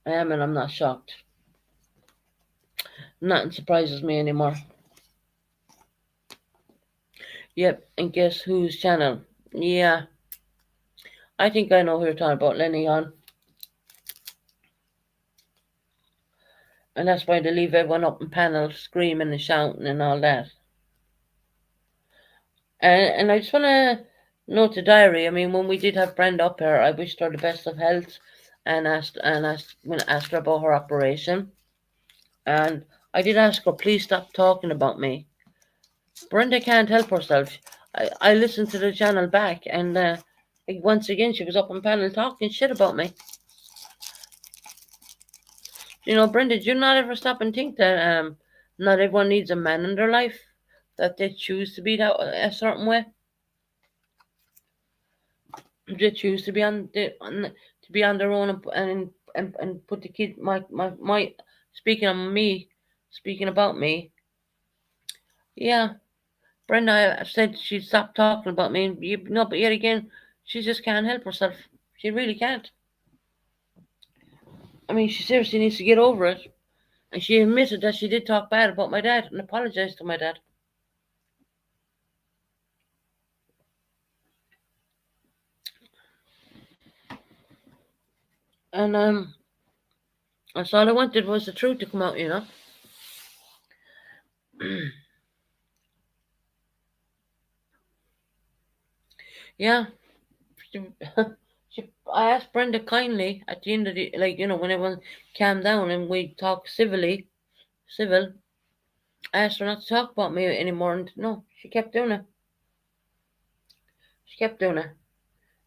I am and I'm not shocked. Nothing surprises me anymore. Yep, and guess whose channel? Yeah, I think I know who you're talking about, Lenny on. And that's why they leave everyone up in panels screaming and shouting and all that. And I just want to note the diary. I mean, when we did have Brenda up here, I wished her the best of health and asked her about her operation. And I did ask her, please stop talking about me. Brenda can't help herself. I listened to the channel back, and once again, she was up on panel talking shit about me. You know, Brenda, do you not ever stop and think that not everyone needs a man in their life, that they choose to be that a certain way? They choose to be to be on their own and put the kid my speaking on me, speaking about me. Yeah, Brenda I said she'd stop talking about me, and no, but yet again, she just can't help herself. She really can't. I mean, she seriously needs to get over it. And she admitted that she did talk bad about my dad and apologized to my dad. And that's all I wanted was the truth to come out, you know. Yeah, she, I asked Brenda kindly at the end of the, like, you know, when everyone calmed down and we talked civil. I asked her not to talk about me anymore, and no, she kept doing it. She kept doing it.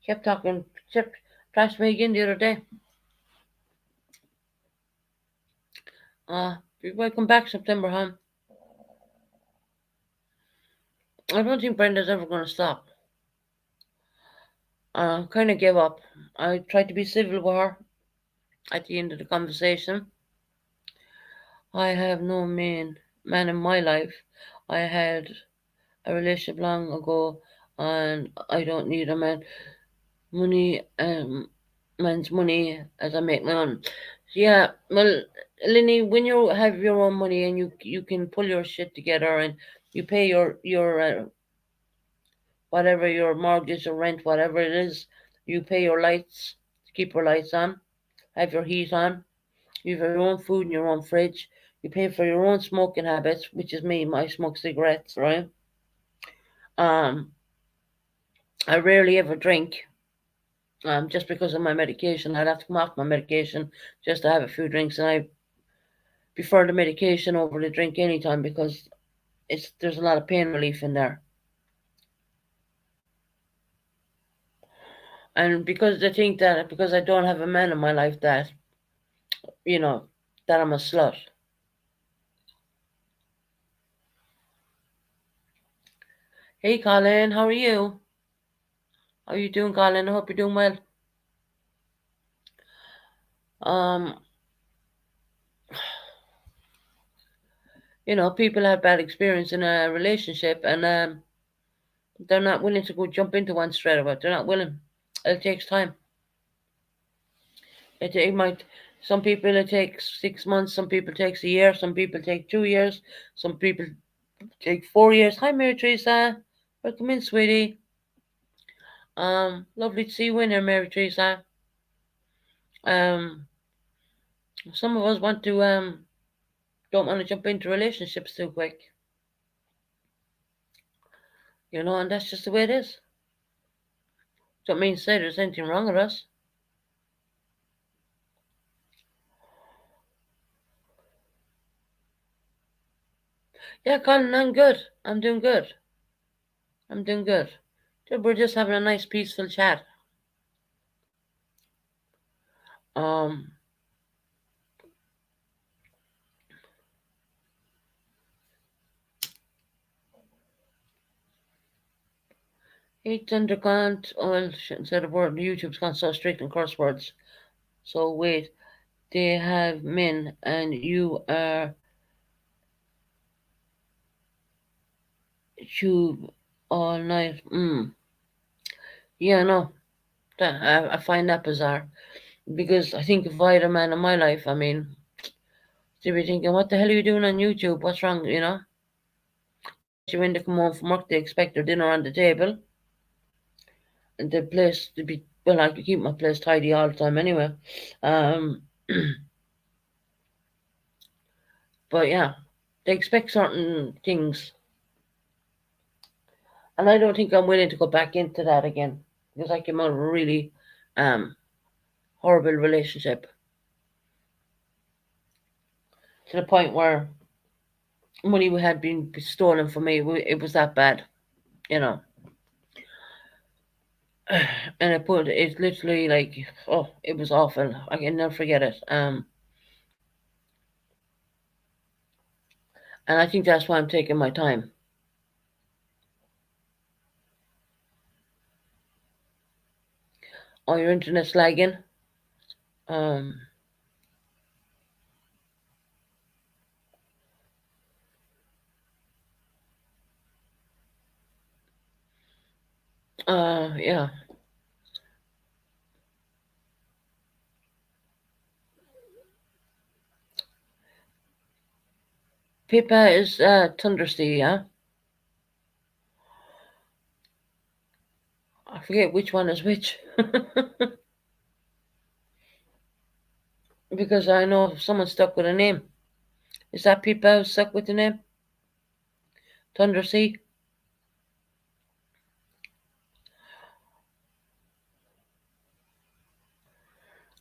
Kept talking. Kept trashed me again the other day. Welcome back, September, huh? I don't think Brenda's ever going to stop. Kind of gave up. I tried to be civil with her at the end of the conversation. I have no man in my life. I had a relationship long ago, and I don't need a money man's money as I make my own. Yeah, well, Linny, when you have your own money and you can pull your shit together and you pay your whatever your mortgage or rent, whatever it is, you pay your lights to keep your lights on, have your heat on, you have your own food in your own fridge, you pay for your own smoking habits, which is me, I smoke cigarettes, right? Um, I rarely ever drink. Just because of my medication, I'd have to come off my medication just to have a few drinks, and I prefer the medication over the drink anytime because there's a lot of pain relief in there, and because they think that because I don't have a man in my life that you know that I'm a slut. Hey, Colin, how are you? How you doing, Colin? I hope you're doing well. Um, people have bad experience in a relationship, and they're not willing to go jump into one straight away. They're not willing. It takes time. It might. Some people it takes 6 months. Some people takes a year. Some people take 2 years. Some people take 4 years. Hi, Mary Teresa. Welcome in, sweetie. Lovely to see you in here, Mary Teresa. Um, some of us want to don't want to jump into relationships too quick, and that's just the way it is. Don't mean to say there's anything wrong with us. Yeah, Colin, I'm good. I'm doing good. I'm doing good. We're just having a nice, peaceful chat. Um, 800 can't. Well, shouldn't say the word. YouTube's gone so strict on curse words. So wait, they have men, and you are tube all night. Yeah, no, I find that bizarre because I think if I had a man in my life, I mean, they'd be thinking, "What the hell are you doing on YouTube? What's wrong?" When they come home from work, they expect their dinner on the table, and the place to be. Well, I keep my place tidy all the time anyway. Um, but yeah, they expect certain things, and I don't think I'm willing to go back into that again because I came out of a really um, horrible relationship to the point where money had been stolen from me. It was that bad, you know. And it's literally like, oh, it was awful. I can never forget it. And I think that's why I'm taking my time. Oh, your internet's lagging. Um, yeah. Pippa is Thundersea, yeah. I forget which one is which because I know someone stuck with a name. Is that Pippa who's stuck with the name Thundersea?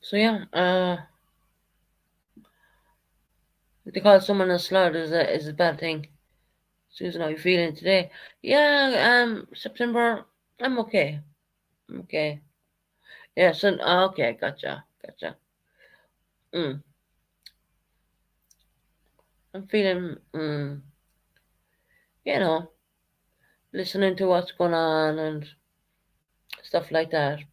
So yeah, they call someone a slut is a bad thing. Susan, how you feeling today? Yeah, September. I'm okay. I'm okay. Yeah, so okay, gotcha. Mm, I'm feeling, you know, listening to what's going on and stuff like that. I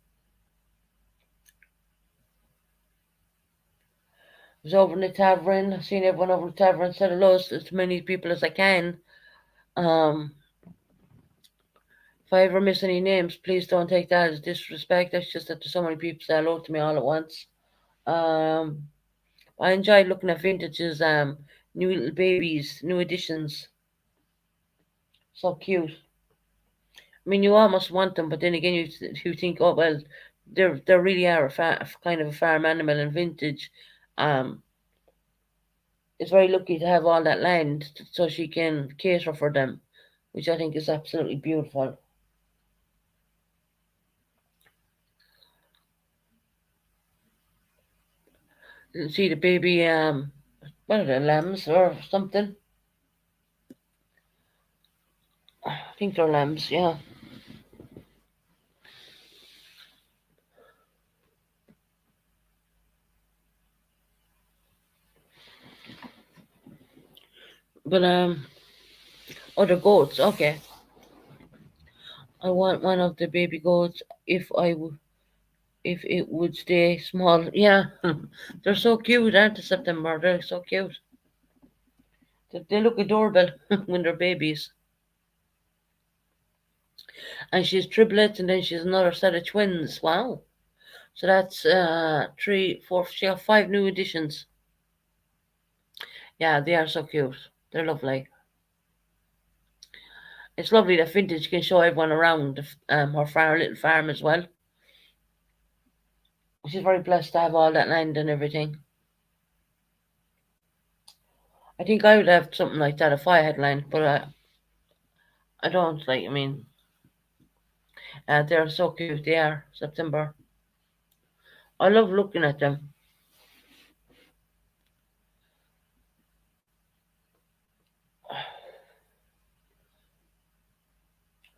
was over in the tavern. I seen everyone over in the tavern. Said hello to as many people as I can. Um, if I ever miss any names, please don't take that as disrespect. That's just that there's so many people say hello to me all at once. Um, I enjoyed looking at vintages, new little babies, new additions. So cute. I mean, you almost want them, but then again, you think, oh well, they really are kind of a farm animal and vintage. Um, is very lucky to have all that land so she can cater for them, which I think is absolutely beautiful. You see the baby, what are they, lambs or something? I think they're lambs, yeah. But other goats, okay. I want one of the baby goats if it would stay small. Yeah, they're so cute, aren't they, September? They're so cute. They look adorable when they're babies. And she's triplets, and then she's another set of twins. Wow. So that's three, four. She have five new additions. Yeah, they are so cute. They're lovely. It's lovely that Vintage can show everyone around her farm, little farm as well. She's very blessed to have all that land and everything. I think I would have something like that if I had land, but I don't. Like, I mean, they're so cute. They are September. I love looking at them.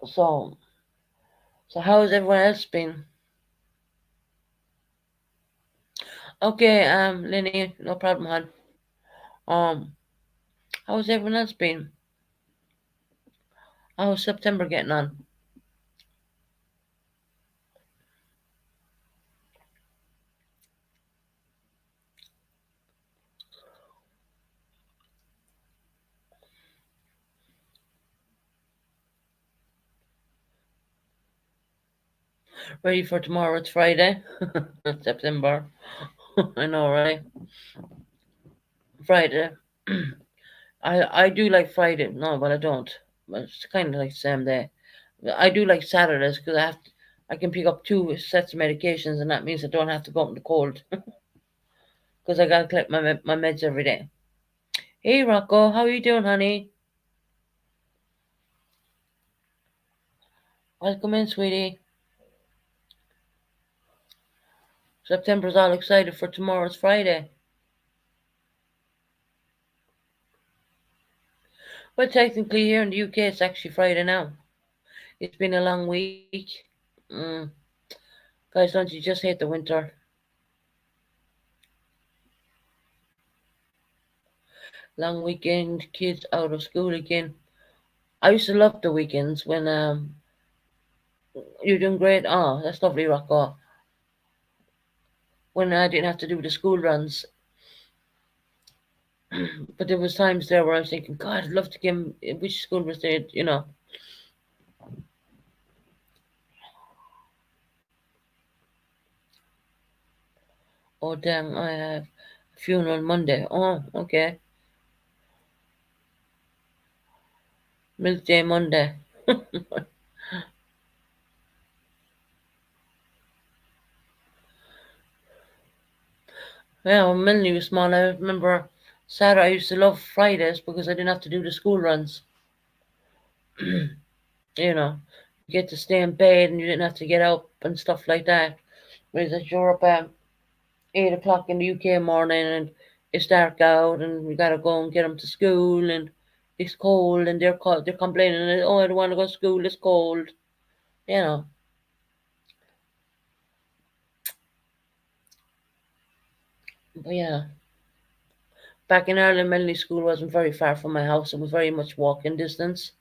So, so how has everyone else been? Okay, Lenny, no problem, hon. Um, how's everyone else been? How's September getting on? Ready for tomorrow? It's Friday, September. I know, right? Friday. I do like Friday. No, but I don't. But it's kind of like the same day. I do like Saturdays because I can pick up two sets of medications, and that means I don't have to go out in the cold because I gotta collect my meds every day. Hey Rocco, how you doing, honey? Welcome in, sweetie. September's all excited for tomorrow's Friday. Well, technically here in the UK, it's actually Friday now. It's been a long week. Mm, guys, don't you just hate the winter? Long weekend, kids out of school again. I used to love the weekends when you're doing great. Oh, that's lovely, Rocco. When I didn't have to do the school runs, but there was times there where I was thinking, God, I'd love to get which school was there, you know. Oh damn, I have a funeral Monday. Oh, okay. Milk Day Monday. Yeah, when Melanie was small, I remember Saturday I used to love Fridays because I didn't have to do the school runs. You know, you get to stay in bed and you didn't have to get up and stuff like that. Whereas if you're up at 8 o'clock in the UK morning and it's dark out and we gotta go and get them to school and it's cold and they're complaining that, oh, I don't want to go to school, it's cold. You know, but yeah. Back in Ireland, Melanie School wasn't very far from my house. It was very much walking distance.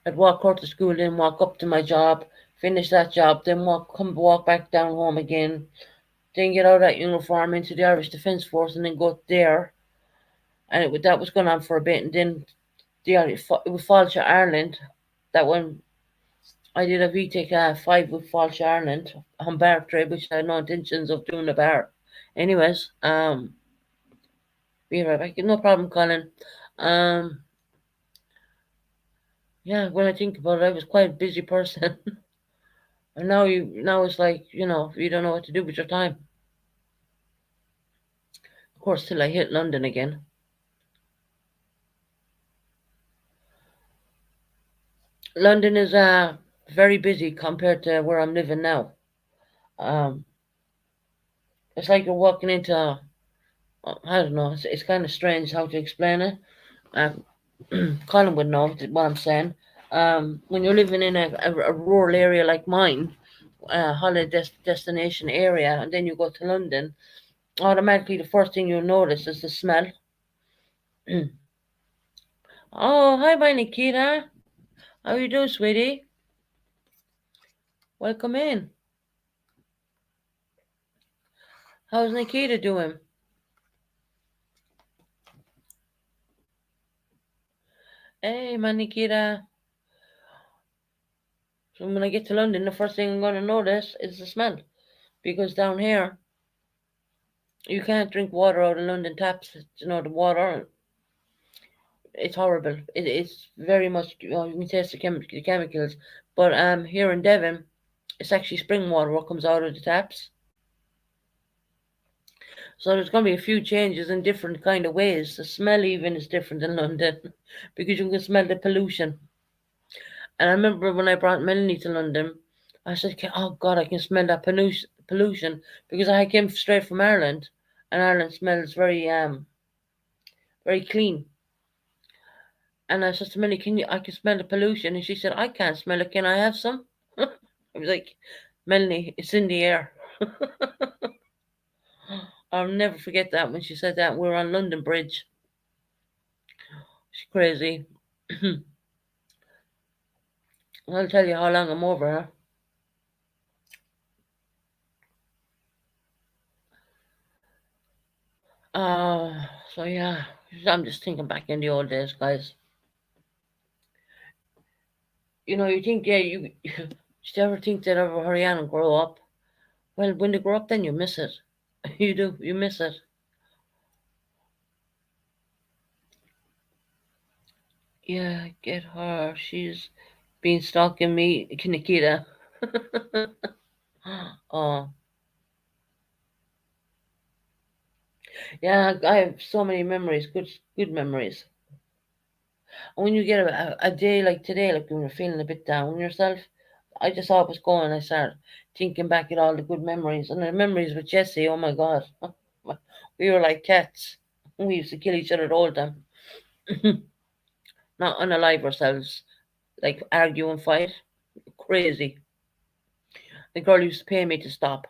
I'd walk out to school, then walk up to my job, finish that job, then walk back down home again, then get out of that uniform into the Irish Defence Force, and then go there. And that was going on for a bit, and then it was Fáilte Ireland. That one I did a VTech 5 with Fáilte Ireland on bar trade, which I had no intentions of doing a bar. Anyways, be right back. No problem, Colin. Um, yeah, when I think about it, I was quite a busy person. And now it's like, you don't know what to do with your time. Of course, till I hit London again. London is very busy compared to where I'm living now. Um, it's like you're walking into I don't know. It's kind of strange how to explain it. Uh, Colin would know what I'm saying. When you're living in a rural area like mine, holiday destination area, and then you go to London, automatically the first thing you'll notice is the smell. Oh, hi, bye, Nikita. How you doing, sweetie? Welcome in. How's Nikita doing? Hey, my Nikita. So when I get to London, the first thing I'm going to notice is the smell. Because down here, you can't drink water out of London taps. The water, it's horrible. It's very much, you can taste the chemicals. But here in Devon, it's actually spring water what comes out of the taps. So there's going to be a few changes in different kind of ways. The smell even is different in London because you can smell the pollution. And I remember when I brought Melanie to London, I said, "Oh God, I can smell that pollution because I came straight from Ireland, and Ireland smells very clean." And I said to Melanie, I can smell the pollution," and she said, "I can't smell it. Can I have some?" I was like, "Melanie, it's in the air." I'll never forget that when she said that. We were on London Bridge. She's crazy. I'll tell you how long I'm over her. So yeah, I'm just thinking back in the old days, guys. You think, yeah, you you ever think they'd ever hurry on and grow up? Well, when they grow up, then you miss it. You do, you miss it. Yeah, get her. She's been stalking me, Nikita. Oh, yeah, I have so many memories, good memories. And when you get a day like today, like when you're feeling a bit down on yourself, I just always go and I start thinking back at all the good memories. And the memories with Jesse, oh my God. We were like cats. We used to kill each other all the time. Not unalive ourselves, like argue and fight. Crazy. The girl used to pay me to stop.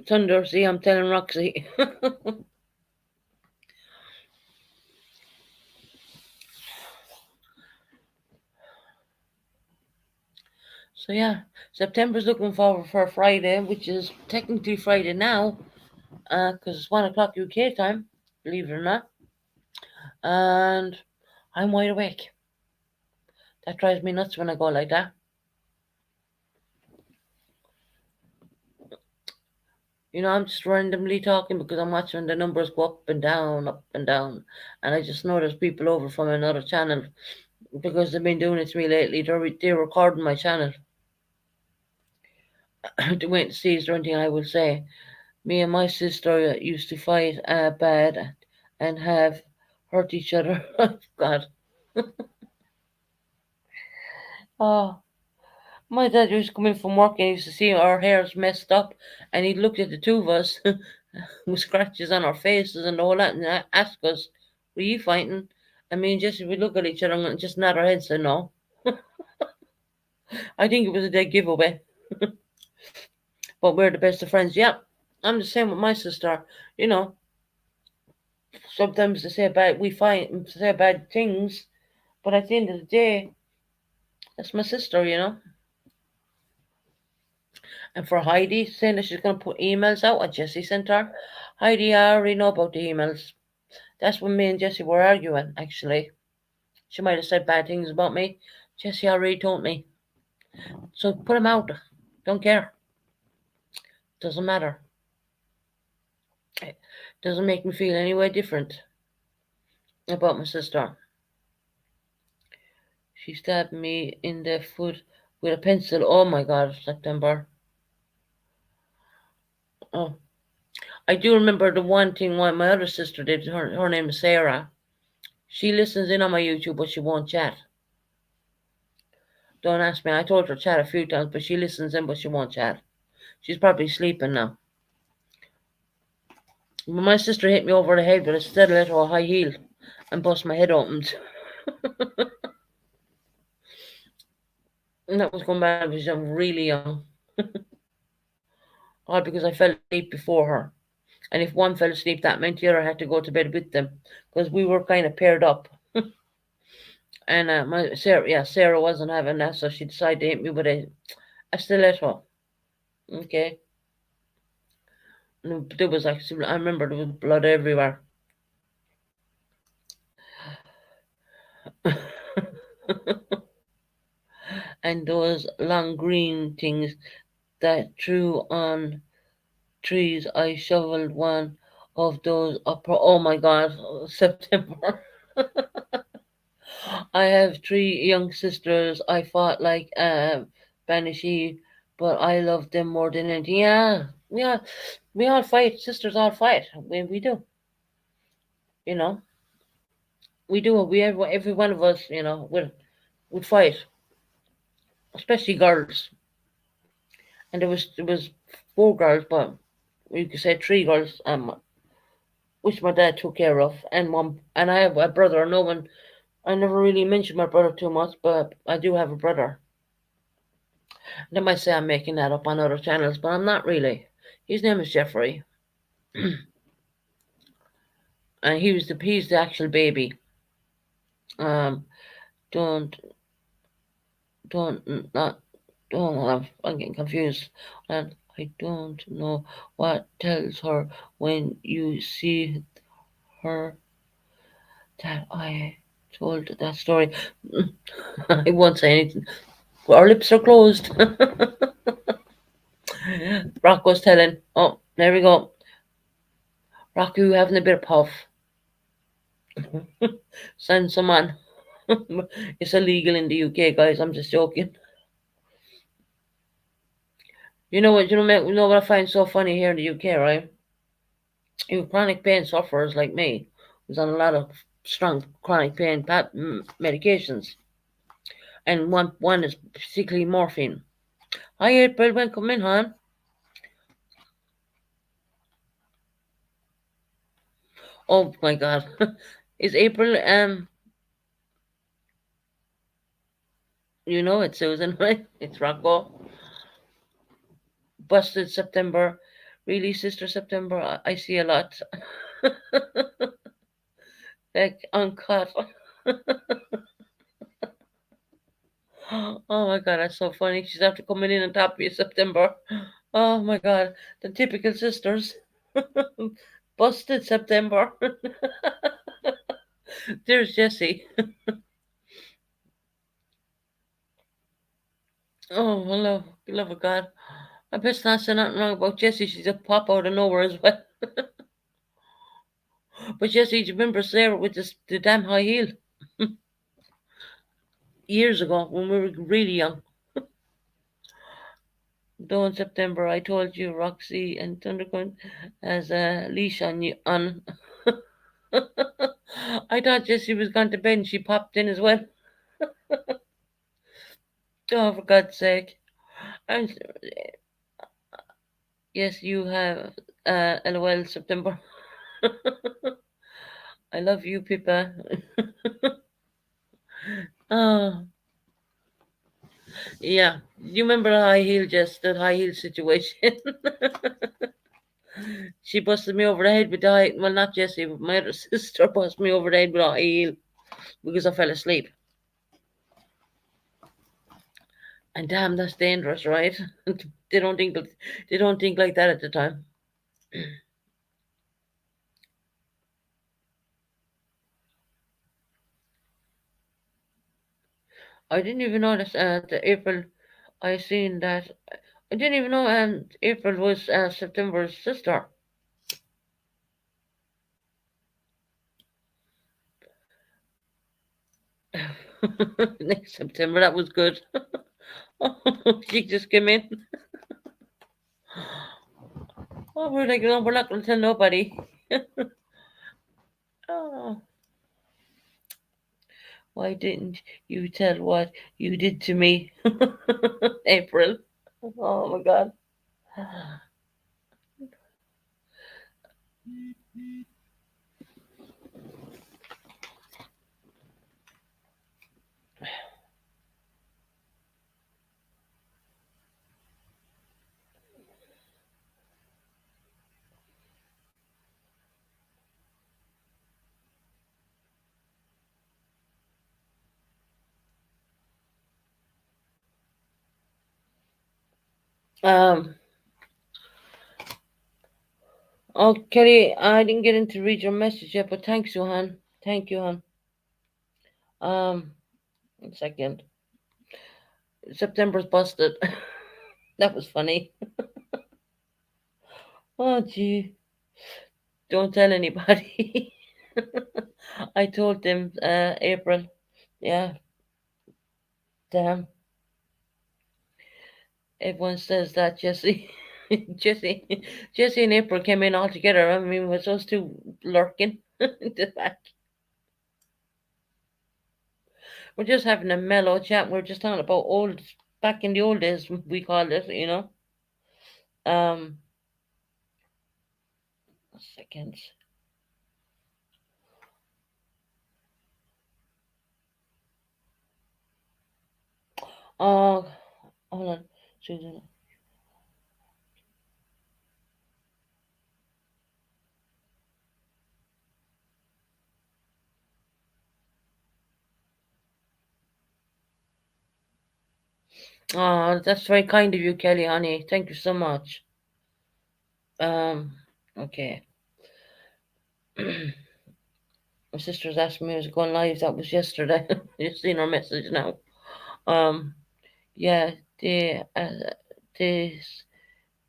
Thunder, see, I'm telling Roxy. So yeah, September's looking forward for Friday, which is technically Friday now, because it's 1 o'clock UK time, believe it or not. And I'm wide awake. That drives me nuts when I go like that. I'm just randomly talking because I'm watching the numbers go up and down. And I just know there's people over from another channel because they've been doing it to me lately. They're recording my channel to wait to see is there anything I will say. Me and my sister used to fight bad and have hurt each other. God. Oh, my dad used to come in from work and he used to see our hair's messed up and he'd look at the two of us with scratches on our faces and all that and ask us, "Were you fighting?" And me and Jesse would look at each other and just nod our heads and no. I think it was a dead giveaway. But we're the best of friends. Yeah, I'm the same with my sister. You know, sometimes we fight and say bad things, but at the end of the day, that's my sister. And for Heidi saying that she's going to put emails out at Jesse sent her, Heidi, I already know about the emails. That's when me and Jesse were arguing, actually. She might have said bad things about me. Jesse already told me. So put them out. Don't care. Doesn't matter. It doesn't make me feel any way different about my sister. She stabbed me in the foot with a pencil. Oh my God, September. Oh, I do remember the one thing my other sister did. Her name is Sarah. She listens in on my YouTube, but she won't chat. Don't ask me. I told her to chat a few times, but she listens in, but she won't chat. She's probably sleeping now. But my sister hit me over the head with a stiletto or high heel and bust my head open. And that was going back when I was young, really young. All because I fell asleep before her. And if one fell asleep, that meant the other had to go to bed with them because we were kind of paired up. And my Sarah, yeah, Sarah wasn't having that, so she decided to hit me with a stiletto. Okay, and there was actually, I remember there was blood everywhere. And those long green things that threw on trees. I shoveled one of those up. Oh my God, September. I have three young sisters. I fought like Banshee, but I love them more than anything. Yeah, we all fight. Sisters all fight. We do. You know, we do. Every one of us. Would fight, especially girls. And there was four girls, but you could say three girls. Which my dad took care of, and one, and I have a brother. No one. I never really mentioned my brother too much, but I do have a brother. They might say I'm making that up on other channels, but I'm not really. His name is Jeffrey, and he's the actual baby. Um, don't don't not don't. I'm getting confused, and I don't know what tells her when you see her that I told that story. I won't say anything. Our lips are closed. Rock was telling. Oh, there we go. Rock, you having a bit of puff. Send some on. It's illegal in the UK, guys. I'm just joking. You know what? You know what I find so funny here in the UK, right? You chronic pain sufferers like me, who's on a lot of strong chronic pain medications, and one is particularly morphine. Hi, April. Welcome in, hon. Oh my God, is April? You know it's Susan, right? It's Rocco. Busted September. Really, Sister September? I see a lot. Like uncut. Oh my God, that's so funny. She's after coming in on top of you, September. Oh my God, the typical sisters. Busted September. There's Jessie. Oh, hello, love of God. I best not say nothing wrong about Jessie. She's a pop out of nowhere as well. But Jessie, do you remember Sarah with the damn high heel years ago when we were really young? Though in September, I told you Roxy and Thundercon has a leash on you. On, I thought Jessie was gone to bed and she popped in as well. Oh, for God's sake! I'm, yes, you have. LOL September. I love you, Pippa. Oh, yeah. You remember the high heel, just that high heel situation? She busted me over the head with the high. Well, not Jessie, but my other sister busted me over the head with a high heel because I fell asleep. And damn, that's dangerous, right? they don't think they don't think like that at the time. I didn't even notice the April. I seen that. I didn't even know April was September's sister. Next September, that was good. She just came in. Oh, we're like, no, we're not going to tell nobody. Oh, why didn't you tell what you did to me, April? Oh my God. Um, oh, Kelly, I didn't get into read your message yet, but thanks, Johan. Thank you, hon. Um, 1 second. September's busted. That was funny. Oh, gee. Don't tell anybody. I told them, April. Yeah, damn. Everyone says that, Jesse. Jesse, Jesse and April came in all together. I mean, was those two lurking in the back? We're just having a mellow chat. We're just talking about old, back in the old days, we called it. Um, Seconds. Oh, hold on. Susan. Oh, that's very kind of you, Kelly, honey. Thank you so much. Um, okay. My sister's asking me was going live. That was yesterday. You seen her message now. Um, yeah, they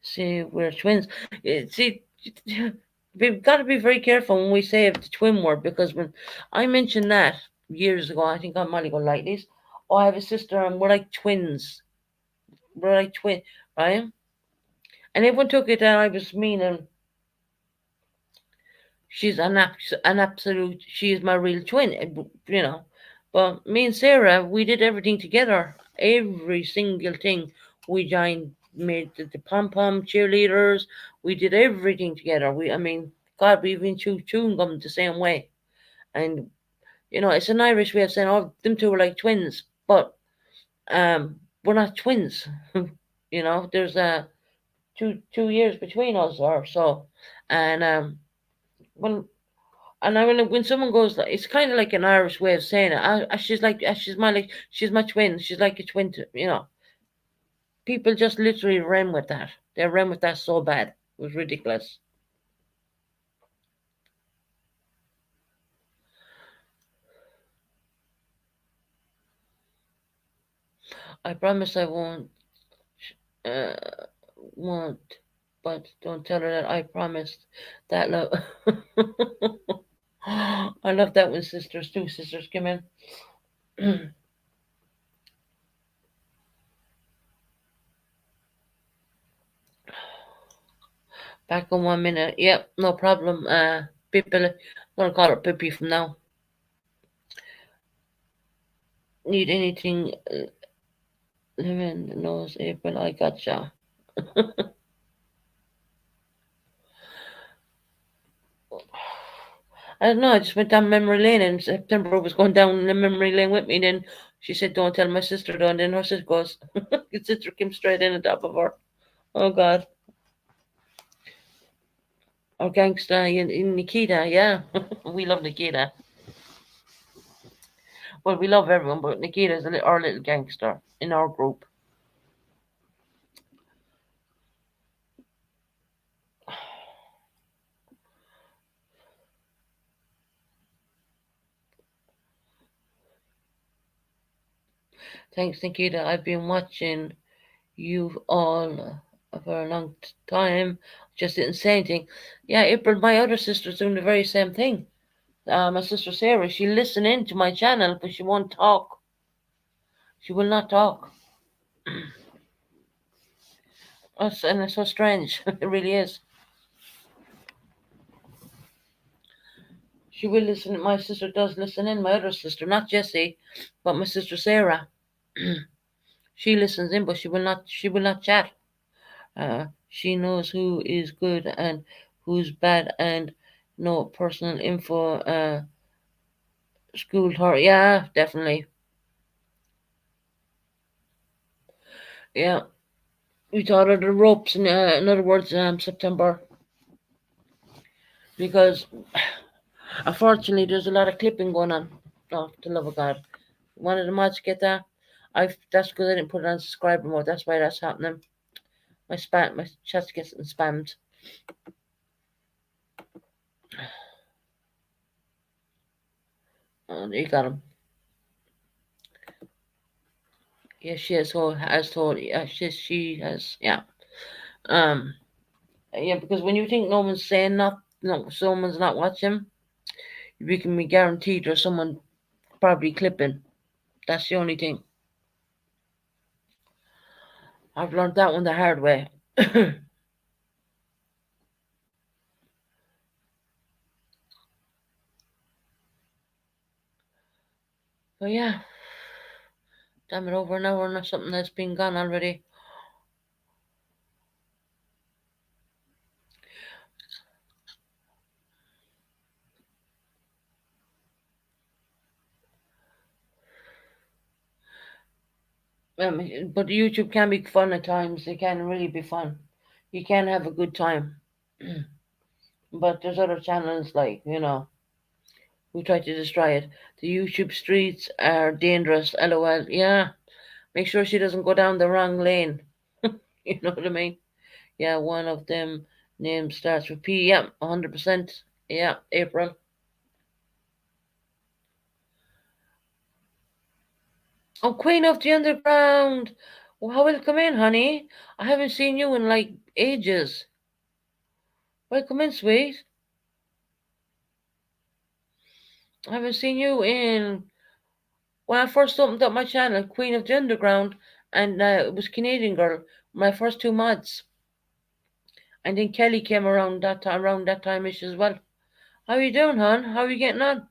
say we're twins. See, we've got to be very careful when we say the twin word because when I mentioned that years ago, I think on Molly Go Lightly's. Oh, I have a sister and we're like twins. We're like twin, right? And everyone took it that I was meaning she's an absolute. She is my real twin, you know. But me and Sarah, we did everything together. Every single thing. We joined, made the pom pom cheerleaders. We did everything together. I mean, God, we even chewing gum the same way. And it's an Irish way of saying, "Oh, them two are like twins," but um, we're not twins. There's 2 years between us or so, and when and I when someone goes like it's kind of like an Irish way of saying it. She's like she's my twin. She's like a twin. People just literally ran with that. They ran with that so bad. It was ridiculous. I promise I uh, won't. But don't tell her that I promised that love. I love that when two sisters come in. Back in 1 minute. Yep, no problem. Pippi, I'm gonna call her Pippi from now. Need anything? Lemon nose April. I gotcha. I don't know. I just went down memory lane, and September was going down the memory lane with me. Then she said, "Don't tell my sister." Though, and then her sister goes, "Your sister came straight in on top of her." Oh God, our gangster in Nikita. Yeah, we love Nikita. Well, we love everyone, but Nikita's our little gangster in our group. Thanks, Nikita. I've been watching you all for a long time. Just didn't say anything. Yeah, April, my other sister's doing the very same thing. My sister Sarah, she listen in to my channel, but she won't talk. She will not talk. And it's so strange. It really is. She will listen. My sister does listen in. My other sister, not Jessie, but my sister Sarah. She listens in, but she will not. She will not chat. She knows who is good and who's bad, and no personal info. Schooled her. Yeah, definitely. Yeah, we taught her the ropes. In other words, September, because unfortunately there's a lot of clipping going on. Oh, the love of God! One of the mods get that. That's because I didn't put it on subscriber mode. That's why that's happening. My chest gets spammed. Oh, you got him. Yeah, she has told. Yeah, she has. Yeah. Um. Yeah, because when you think no one's saying not, no, someone's not watching, you can be guaranteed there's someone probably clipping. That's the only thing. I've learned that one the hard way. But yeah, damn it, over an hour and something that's been gone already. But YouTube can be fun at times. It can really be fun. You can have a good time. But there's other channels like, who try to destroy it. The YouTube streets are dangerous, lol. Yeah, make sure she doesn't go down the wrong lane. You know what I mean? Yeah, one of them names starts with P. Yeah, 100%. Yeah, April. Oh, Queen of the Underground. Well, welcome in, honey. I haven't seen you in like ages. Welcome in, sweet. I haven't seen you in. When I first opened up my channel, Queen of the Underground, and it was Canadian Girl, my first two mods. And then Kelly came around that time-ish as well. How you doing, hon? How are you getting on?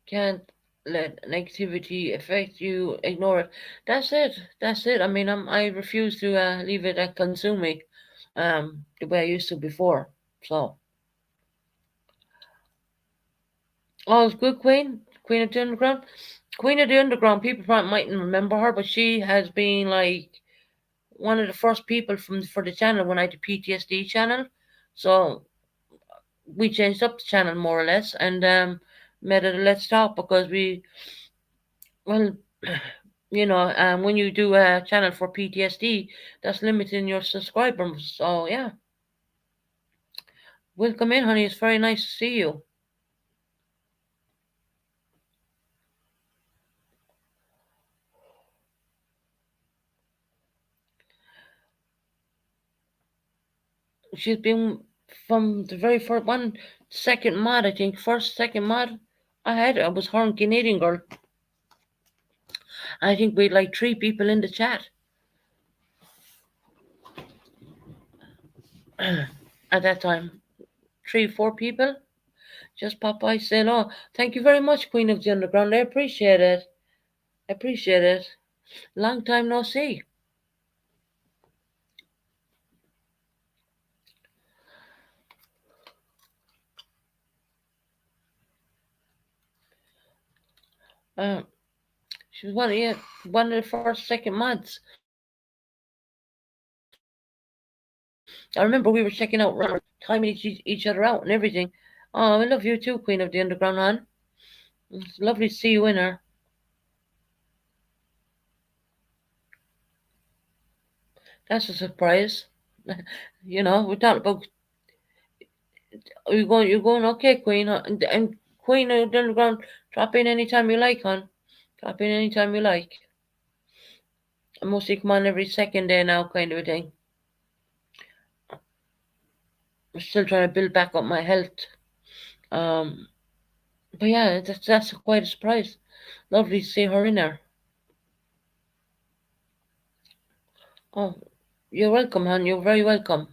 Can't let negativity affect you. Ignore it. That's it. That's it. I mean, I refuse to leave it consume me, the way I used to before. So, oh, it's good, Queen, Queen of the Underground, Queen of the Underground. People probably mightn't remember her, but she has been like one of the first people for the channel when I had the PTSD channel. So we changed up the channel more or less and made it a Let's Talk because well, when you do a channel for PTSD, that's limiting your subscribers. So yeah, welcome in, honey. It's very nice to see you. She's been from the very first one, second mod, I think, first, second mod I was her and Canadian Girl. I think we had like three people in the chat at that time. Three, four people. Just pop by saying, "Oh, thank you very much, Queen of the Underground. I appreciate it. I appreciate it. Long time no see." Um, she was one of the first, second mods. I remember we were checking out, timing each other out and everything. Oh, I love you too, Queen of the Underground, hon. It's lovely to see you in her. That's a surprise. We're talking about you're going okay, Queen, and Queen of the Underground. Drop in anytime you like, hon. Drop in anytime you like. I mostly come on every second day now, kind of a thing. I'm still trying to build back up my health. Um, but yeah, that's quite a surprise. Lovely to see her in there. Oh, you're welcome, hon. You're very welcome.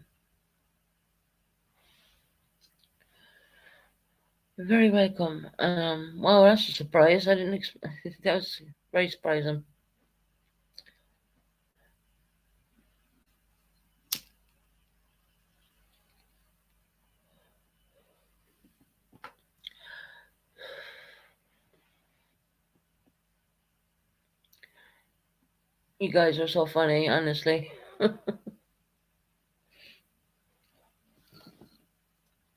You're very welcome. Wow, that's a surprise. I didn't expect that was very surprising. You guys are so funny, honestly.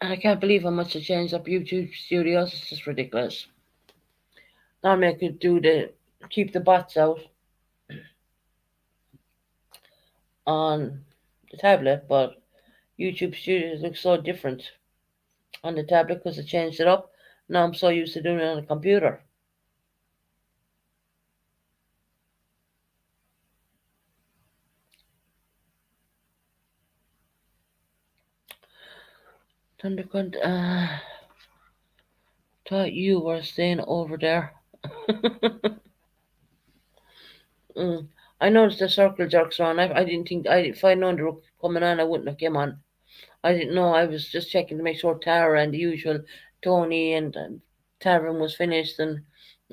And I can't believe how much it changed up YouTube Studios. It's just ridiculous. Normally I could do the keep the bots out on the tablet, but YouTube Studios looks so different on the tablet because I changed it up. Now I'm so used to doing it on a computer. Thundercunt, thought you were staying over there. mm. I noticed the circle jerks on. I didn't think if I'd known they were coming on, I wouldn't have came on. I didn't know. I was just checking to make sure Tara and the usual Tony and Tavern was finished, and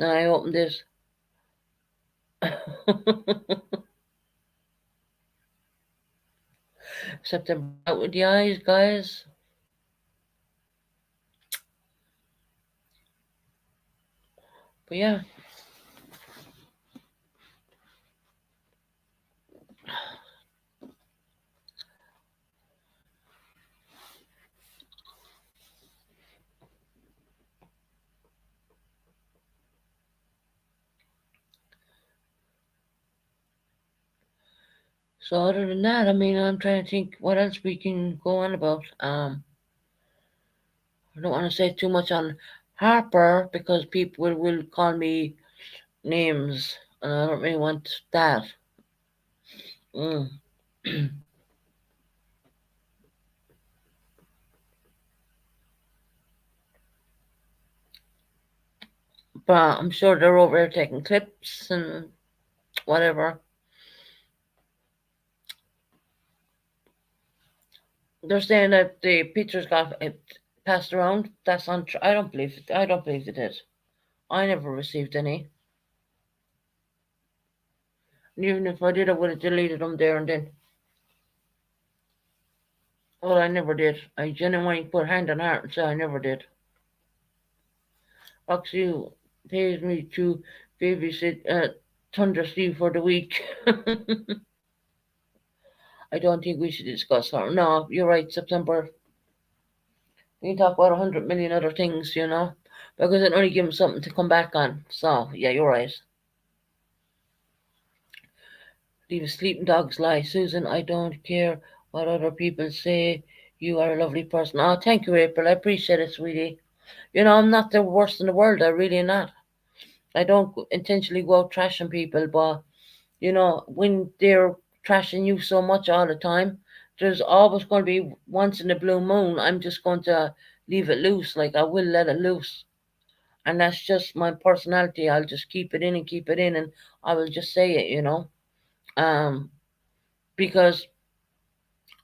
I opened this. September out with the eyes, guys. But yeah, so other than that, I mean, I'm trying to think what else we can go on about. I don't want to say too much on Harper because people will call me names, and I don't really want that. Mm. But I'm sure they're over there taking clips and whatever. They're saying that the pictures got passed around. That's untrue. I don't believe it. I don't believe it did. I never received any. And even if I did, I would have deleted them there and then. Well, I never did. I genuinely put hand on heart and say I never did. Oxy pays me to babysit Thunder Steve for the week. I don't think we should discuss her. No, you're right, September. We can talk about 100 million other things, because it only gives them something to come back on. So, yeah, you're right. Leave a sleeping dog's lie. Susan, I don't care what other people say. You are a lovely person. Oh, thank you, April. I appreciate it, sweetie. I'm not the worst in the world. I really am not. I don't intentionally go out trashing people, but when they're trashing you so much all the time, there's always going to be once in a blue moon. I'm just going to leave it loose. Like I will let it loose, and that's just my personality. I'll just keep it in and keep it in, and I will just say it. Um, because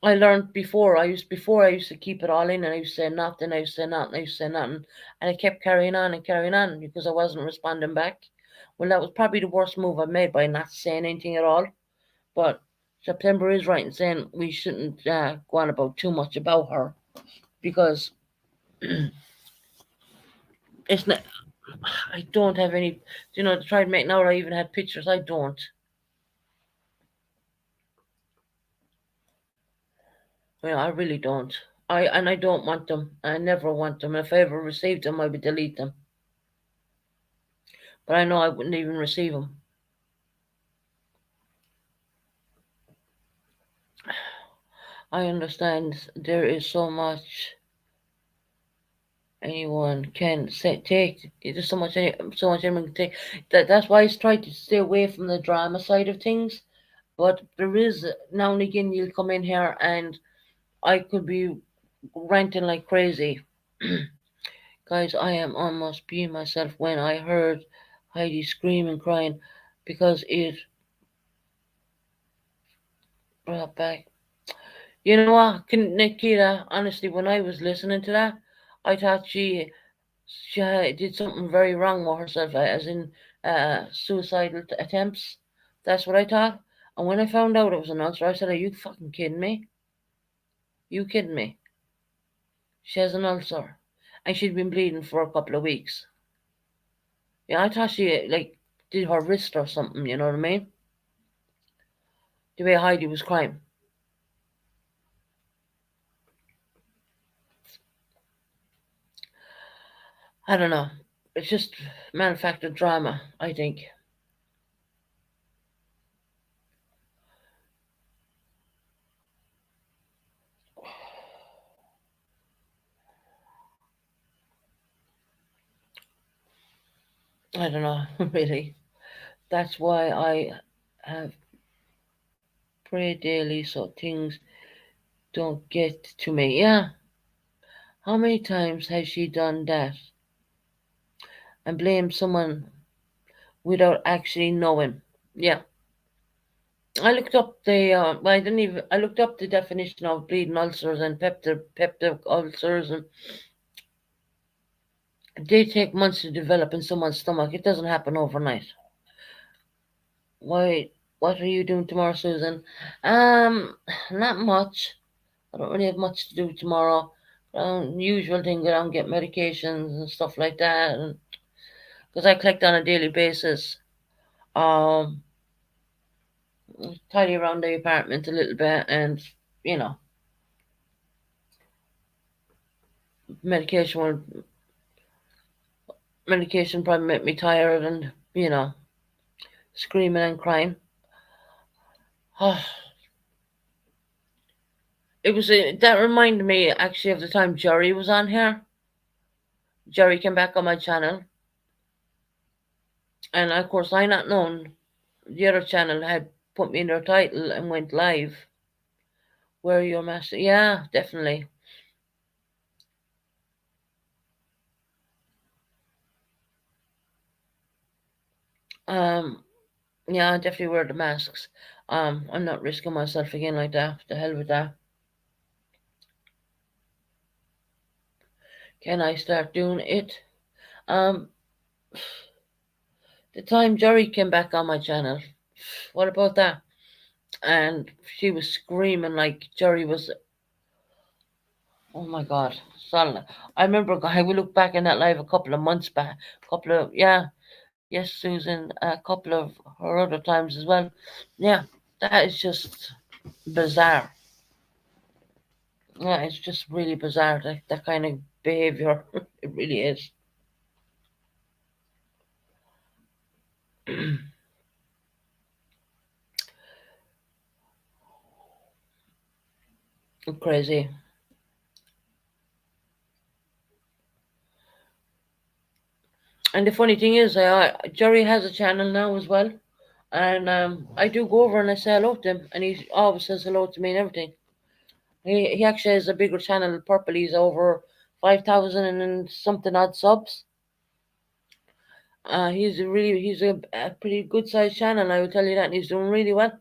I learned before I used to keep it all in, and I used to say nothing. I used to say nothing. I used to say nothing, and I kept carrying on and carrying on because I wasn't responding back. Well, that was probably the worst move I made by not saying anything at all. But September is right in saying we shouldn't go on about too much about her because it's not. I don't have any. To try to make now. I even had pictures. I don't. I really don't. I don't want them. I never want them. If I ever received them, I would delete them. But I know I wouldn't even receive them. I understand there is so much anyone can take. There's so much anyone can take. That's why I try to stay away from the drama side of things. But there is now and again you'll come in here and I could be ranting like crazy. Guys, I am almost being myself when I heard Heidi screaming, crying because it brought back. You know what, Nikita? Honestly, when I was listening to that, I thought she did something very wrong with herself, as in suicidal attempts. That's what I thought. And when I found out it was an ulcer, I said, "Are you fucking kidding me? You kidding me?" She has an ulcer, and she'd been bleeding for a couple of weeks. Yeah, I thought she like did her wrist or something. You know what I mean? The way Heidi was crying. I don't know. It's just manufactured drama, I think. I don't know, really. That's why I have prayed daily so things don't get to me. Yeah, how many times has she done that and blamed someone without actually knowing? Yeah, I looked up well, I didn't even, I looked up the definition of bleeding ulcers and peptic ulcers, and they take months to develop in someone's stomach. It doesn't happen overnight. Why? What are you doing tomorrow, Susan? Um, Not much. I don't really have much to do tomorrow. Usual thing, go down and get medications and stuff like that, and because I collect on a daily basis. Um, Tidy around the apartment a little bit, and you know, medication will medication probably make me tired, and screaming and crying. It was that reminded me actually of the time Jerry was on here. Jerry came back on my channel, and of course I not known the other channel had put me in their title and went live. Where are your master? Yeah, definitely. Um, yeah, I definitely wear the masks. I'm not risking myself again like that. The hell with that. Can I start doing it? Um, the time Jerry came back on my channel. What about that? And she was screaming like Jerry was. Oh my God, solid. I remember I we look back in that live a couple of months back, couple of yeah, yes, Susan, a couple of her other times as well. Yeah, that is just bizarre. Yeah, it's just really bizarre that kind of behavior. It really is. Crazy. And the funny thing is, Jerry has a channel now as well, and I do go over and I say hello to him, and he always says hello to me and everything. He actually has a bigger channel. Purple, he's over 5,000 and something odd subs. He's a pretty good sized channel. I will tell you that, and he's doing really well.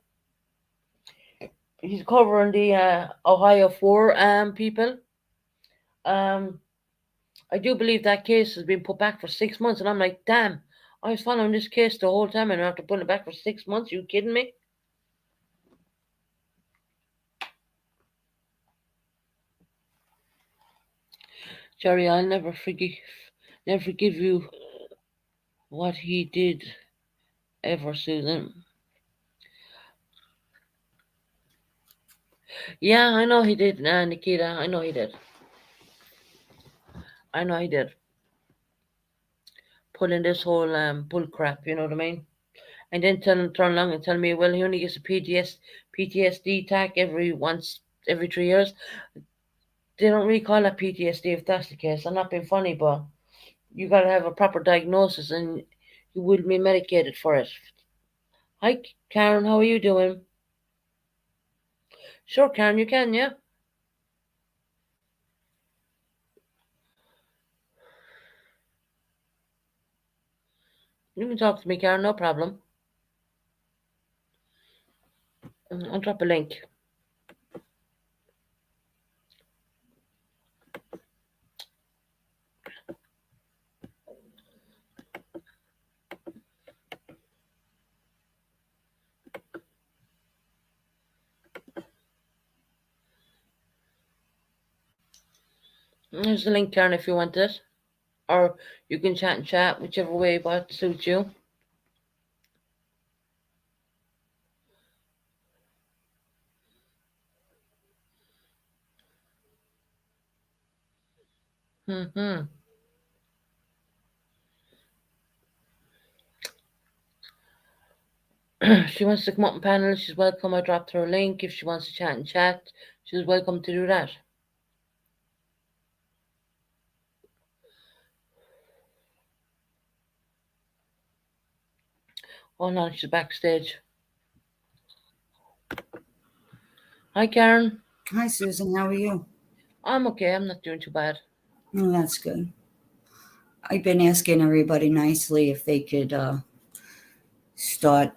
He's covering the Ohio 4 people. Um, I do believe that case has been put back for 6 months, and I'm like, damn, I was following this case the whole time, and I have to put it back for 6 months. You kidding me? Jerry, I'll never forgive you what he did ever, Susan. Yeah, I know he did, Nikita. I know he did. I know he did. Pulling this whole bull crap, you know what I mean? And then turn along and tell me, well, he only gets a PTSD attack every 3 years. They don't really call that PTSD if that's the case. I'm not being funny, but you gotta have a proper diagnosis, and you will be medicated for it. Hi, Karen. How are you doing? Sure, Karen, you can, yeah. You can talk to me, Karen. No problem. I'll drop a link. There's the link, Karen, if you want it. Or you can chat and chat, whichever way what suits you. Hmm. She wants to come up and panel. She's welcome. I dropped her a link. If she wants to chat and chat, she's welcome to do that. Oh no, she's backstage. Hi, Karen. Hi, Susan. How are you? I'm okay. I'm not doing too bad. Oh, that's good. I've been asking everybody nicely if they could start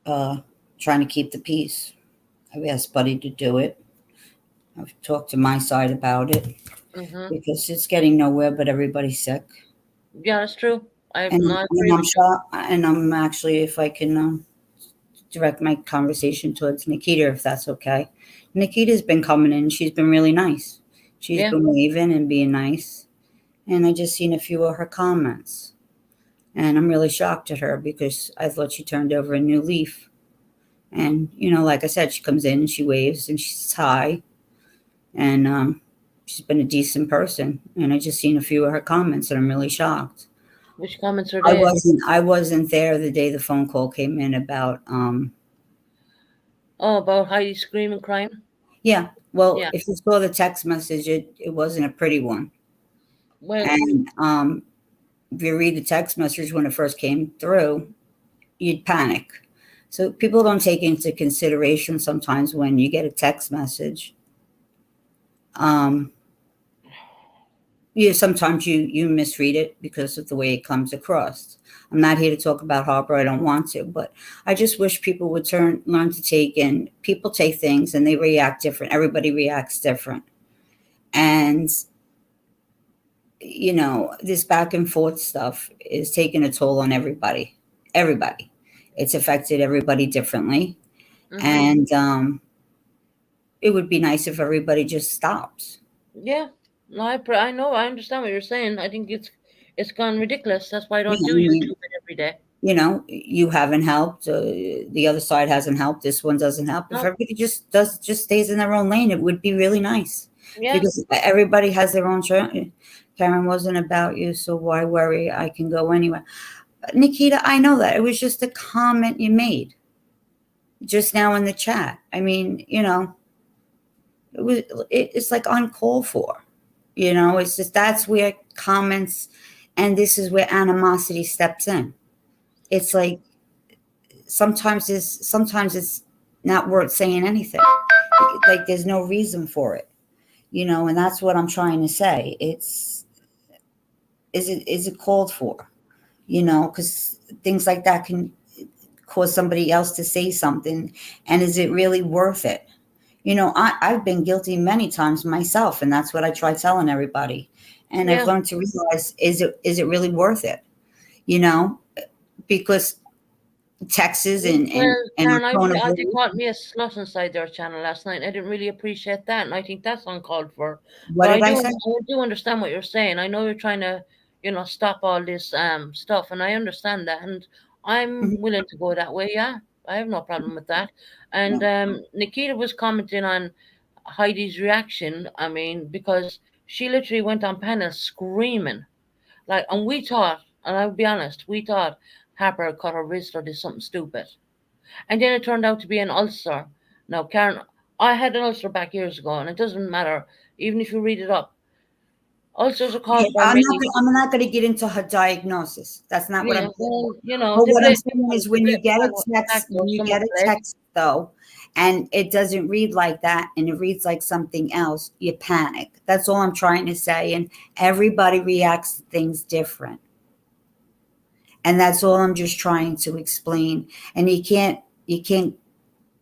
uh, trying to keep the peace. I've asked Buddy to do it. I've talked to my side about it Mhm. because it's getting nowhere, but everybody's sick. Yeah, that's true. I And, no, I and agree I'm with you. sure, and I'm actually, if I can direct my conversation towards Nikita, if that's okay. Nikita's been coming in. She's been really nice. She's Yeah. been waving and being nice. And I just seen a few of her comments. And I'm really shocked at her because I thought she turned over a new leaf. And, like I said, she comes in and she waves and she's hi. And she's been a decent person. And I just seen a few of her comments and I'm really shocked. Which comments are I they? wasn't I wasn't there the day the phone call came in about Oh, about Heidi screaming, crying. yeah. Well, Yeah. if you saw the text message, it wasn't a pretty one. Well, And if you read the text message when it first came through, you'd panic. So people don't take into consideration sometimes when you get a text message. Um, sometimes you misread it because of the way it comes across. I'm not here to talk about Harper. I don't want to, but I just wish people would learn to take in. People take things and they react different. Everybody reacts different, and this back and forth stuff is taking a toll on everybody. Everybody, it's affected everybody differently, mhm. and it would be nice if everybody just stops. Yeah. No, I know. I understand what you're saying. I think it's gone ridiculous. That's why I Yeah, don't do I mean, YouTube every day. you haven't helped. The other side hasn't helped. This one doesn't help. If No. everybody just stays in their own lane, it would be really nice Yeah. because everybody has their own. Karen wasn't about you, so why worry? I can go anywhere. Nikita, I know that it was just a comment you made just now in the chat. I mean, it was. It's like uncalled for. It's just that's where comments, and this is where animosity steps in. It's like sometimes it's not worth saying anything. Like there's no reason for it, and that's what I'm trying to say. Is it called for? Because things like that can cause somebody else to say something, and is it really worth it? I've been guilty many times myself, and that's what I try telling everybody. And I've Yeah. learned to realize, is it really worth it? You know, because Texas Yeah. and Well, and our Karen, tone of I they voice. caught me a slut inside their channel last night. I didn't really appreciate that, and I think that's uncalled for. What But did I say? I do understand what you're saying. I know you're trying to, stop all this stuff, and I understand that, and I'm Mhm. willing to go that way. Yeah, I have no problem with that. And Yeah. Nikita was commenting on Heidi's reaction. I mean, because she literally went on panel screaming. Like, and we thought, and I'll be honest, we thought Harper cut her wrist or did something stupid. And then it turned out to be an ulcer. Now, Karen, I had an ulcer back years ago, and it doesn't matter, even if you read it up. Ulcers are Okay, caused by many, I'm not gonna get into her diagnosis. That's not what yeah, I'm saying. well, But what I'm saying different, is they when play you get a different text, factors. Some though, and it doesn't read like that and it reads like something else, you panic. That's all I'm trying to say. And everybody reacts to things different. And that's all I'm just trying to explain. And you can't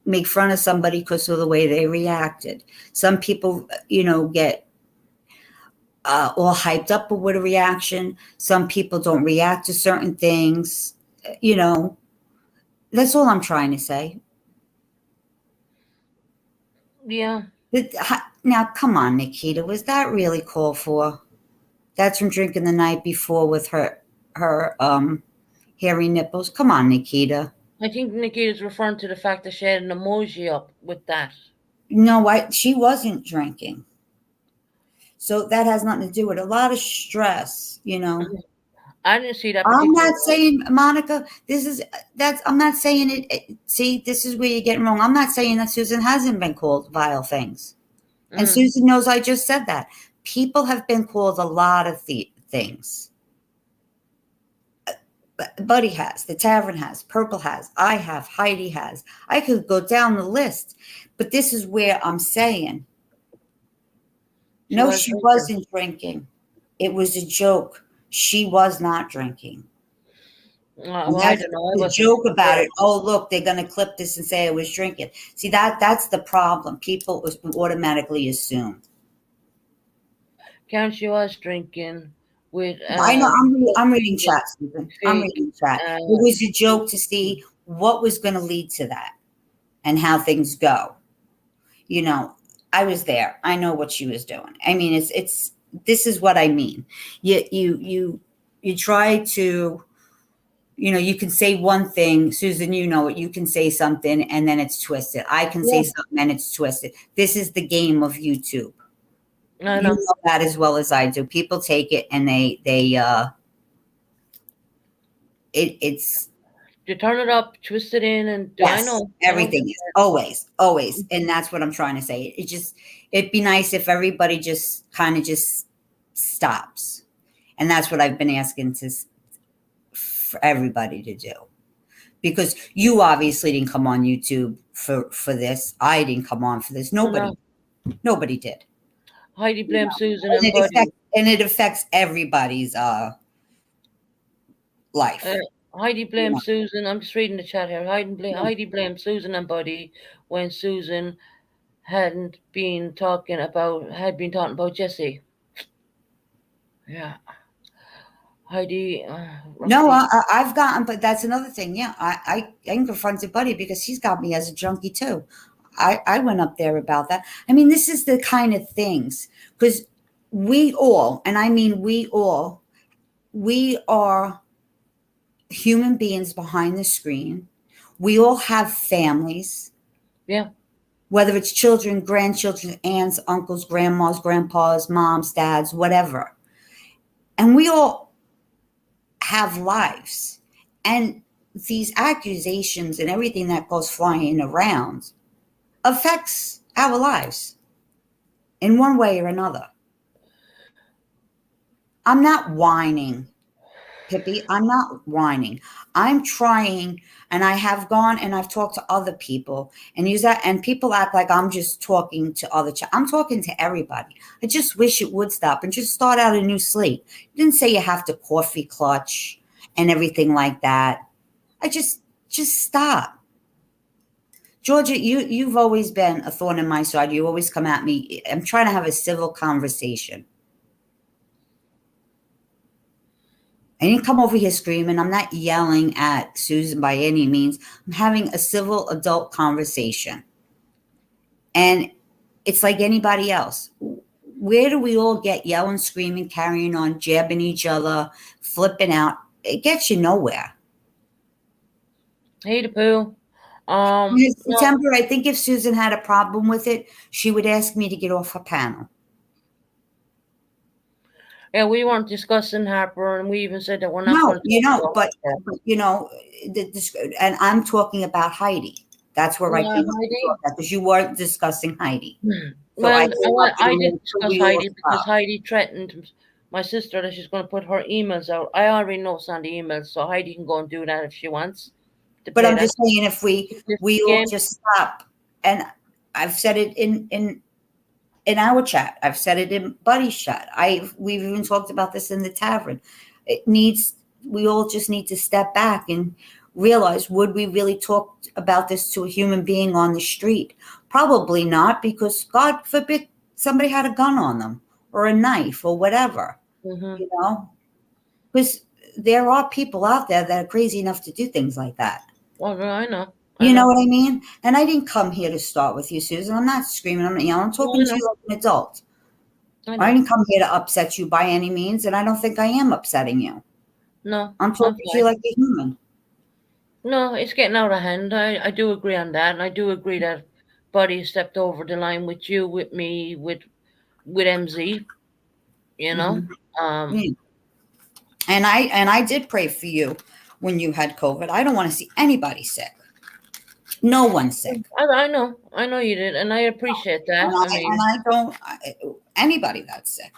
make fun of somebody because of the way they reacted. Some people, get all hyped up with a reaction. Some people don't react to certain things. You know, that's all I'm trying to say. Yeah, Now, come on, Nikita, was that really called for? That's from drinking the night before with her hairy nipples. Come on, Nikita. I think Nikita's referring to the fact that she had an emoji up with that. No, she wasn't drinking, so that has nothing to do with a lot of stress. I didn't see that I'm particular not one. saying, Monica, I'm not saying it. See, this is where you're getting wrong. I'm not saying that Susan hasn't been called vile things. And Mm, Susan knows I just said that. People have been called a lot of things. Buddy has, the tavern has, Purple has, I have, Heidi has. I could go down the list, but this is where I'm saying, She no, was she drinking. wasn't drinking. It was a joke. She was not drinking. And Well, I that's don't know. I the wasn't joke about there. it. Oh, look, they're going to clip this and say I was drinking. See, that's the problem. People automatically assume. Karen, she was drinking with I know. I'm reading with chat, Susan. I'm fig. reading chat. Uh, It was a joke to see what was going to lead to that and how things go. You know, I was there. I know what she was doing. I mean, it's this is what I mean. You try to, you can say one thing, Susan, you know it. You can say something and then it's twisted. I can say yeah, something and it's twisted. This is the game of YouTube. I You know. know that as well as I do. People take it and it's You turn it up, twist it in, and I yes, know. I know. everything is always, and that's what I'm trying to say. It'd be nice if everybody just kind of just stops, and that's what I've been asking for everybody to do. Because you obviously didn't come on YouTube for this. I didn't come on for this. I know. Nobody did. Heidi You blames know, Susan and Buddy. and it affects everybody's Uh, life. Heidi You know. blames Susan. I'm just reading the chat here. Heidi blames Susan and Buddy when Susan had been talking about Jesse. Yeah, Heidi, No, Roxy. I've gotten, but that's another thing. Yeah, I confronted Buddy because he's got me as a junkie too. I went up there about that. I mean, this is the kind of things because we all, and I mean we all, we are human beings behind the screen. We all have families, Yeah. whether it's children, grandchildren, aunts, uncles, grandmas, grandpas, moms, dads, whatever. And we all have lives. And these accusations and everything that goes flying around affects our lives in one way or another. I'm not whining, Pippi. I'm not whining. I'm trying, and I have gone and I've talked to other people and use that. And people act like I'm just talking to I'm talking to everybody. I just wish it would stop and just start out a new slate. You didn't say you have to coffee clutch and everything like that. I just stop. Georgia, you've always been a thorn in my side. You always come at me. I'm trying to have a civil conversation. I didn't come over here screaming. I'm not yelling at Susan by any means. I'm having a civil adult conversation. And it's like anybody else. Where do we all get yelling, screaming, carrying on, jabbing each other, flipping out? It gets you nowhere. Hey, the poo. In No. September, I think if Susan had a problem with it, she would ask me to get off her panel. Yeah, we weren't discussing Harper, and we even said that we're not No, going to talk about but that. and I'm talking about Heidi. That's where I Yeah, came up Heidi. with that because you weren't discussing Heidi. So I Well, came up I to didn't make sure discuss we all Heidi because stop. Heidi threatened my sister that she's going to put her emails out. I already know some of the emails, so Heidi can go and do that if she wants to But play I'm that just saying, if we all game. just stop, and I've said it in our chat, I've said it in Buddy's chat. We've even talked about this in the tavern. We all just need to step back and realize, would we really talk about this to a human being on the street? Probably not, because God forbid somebody had a gun on them or a knife or whatever, Mm-hmm. because there are people out there that are crazy enough to do things like that. Well, I know. I You know know. what I mean? And I didn't come here to start with you, Susan. I'm not screaming. I'm not yelling. I'm talking I to know. you like an adult. I I know. didn't come here to upset you by any means, and I don't think I am upsetting you. No, I'm I'm talking to you fine. like a human. No, it's getting out of hand. I do agree on that, and I do agree that Buddy stepped over the line with you, with me, with MZ. You know. Hmm. Um. Yeah. And I did pray for you when you had COVID. I don't want to see anybody sick. No one sick. I know you did, and I appreciate And that. I mean, I don't anybody that's sick.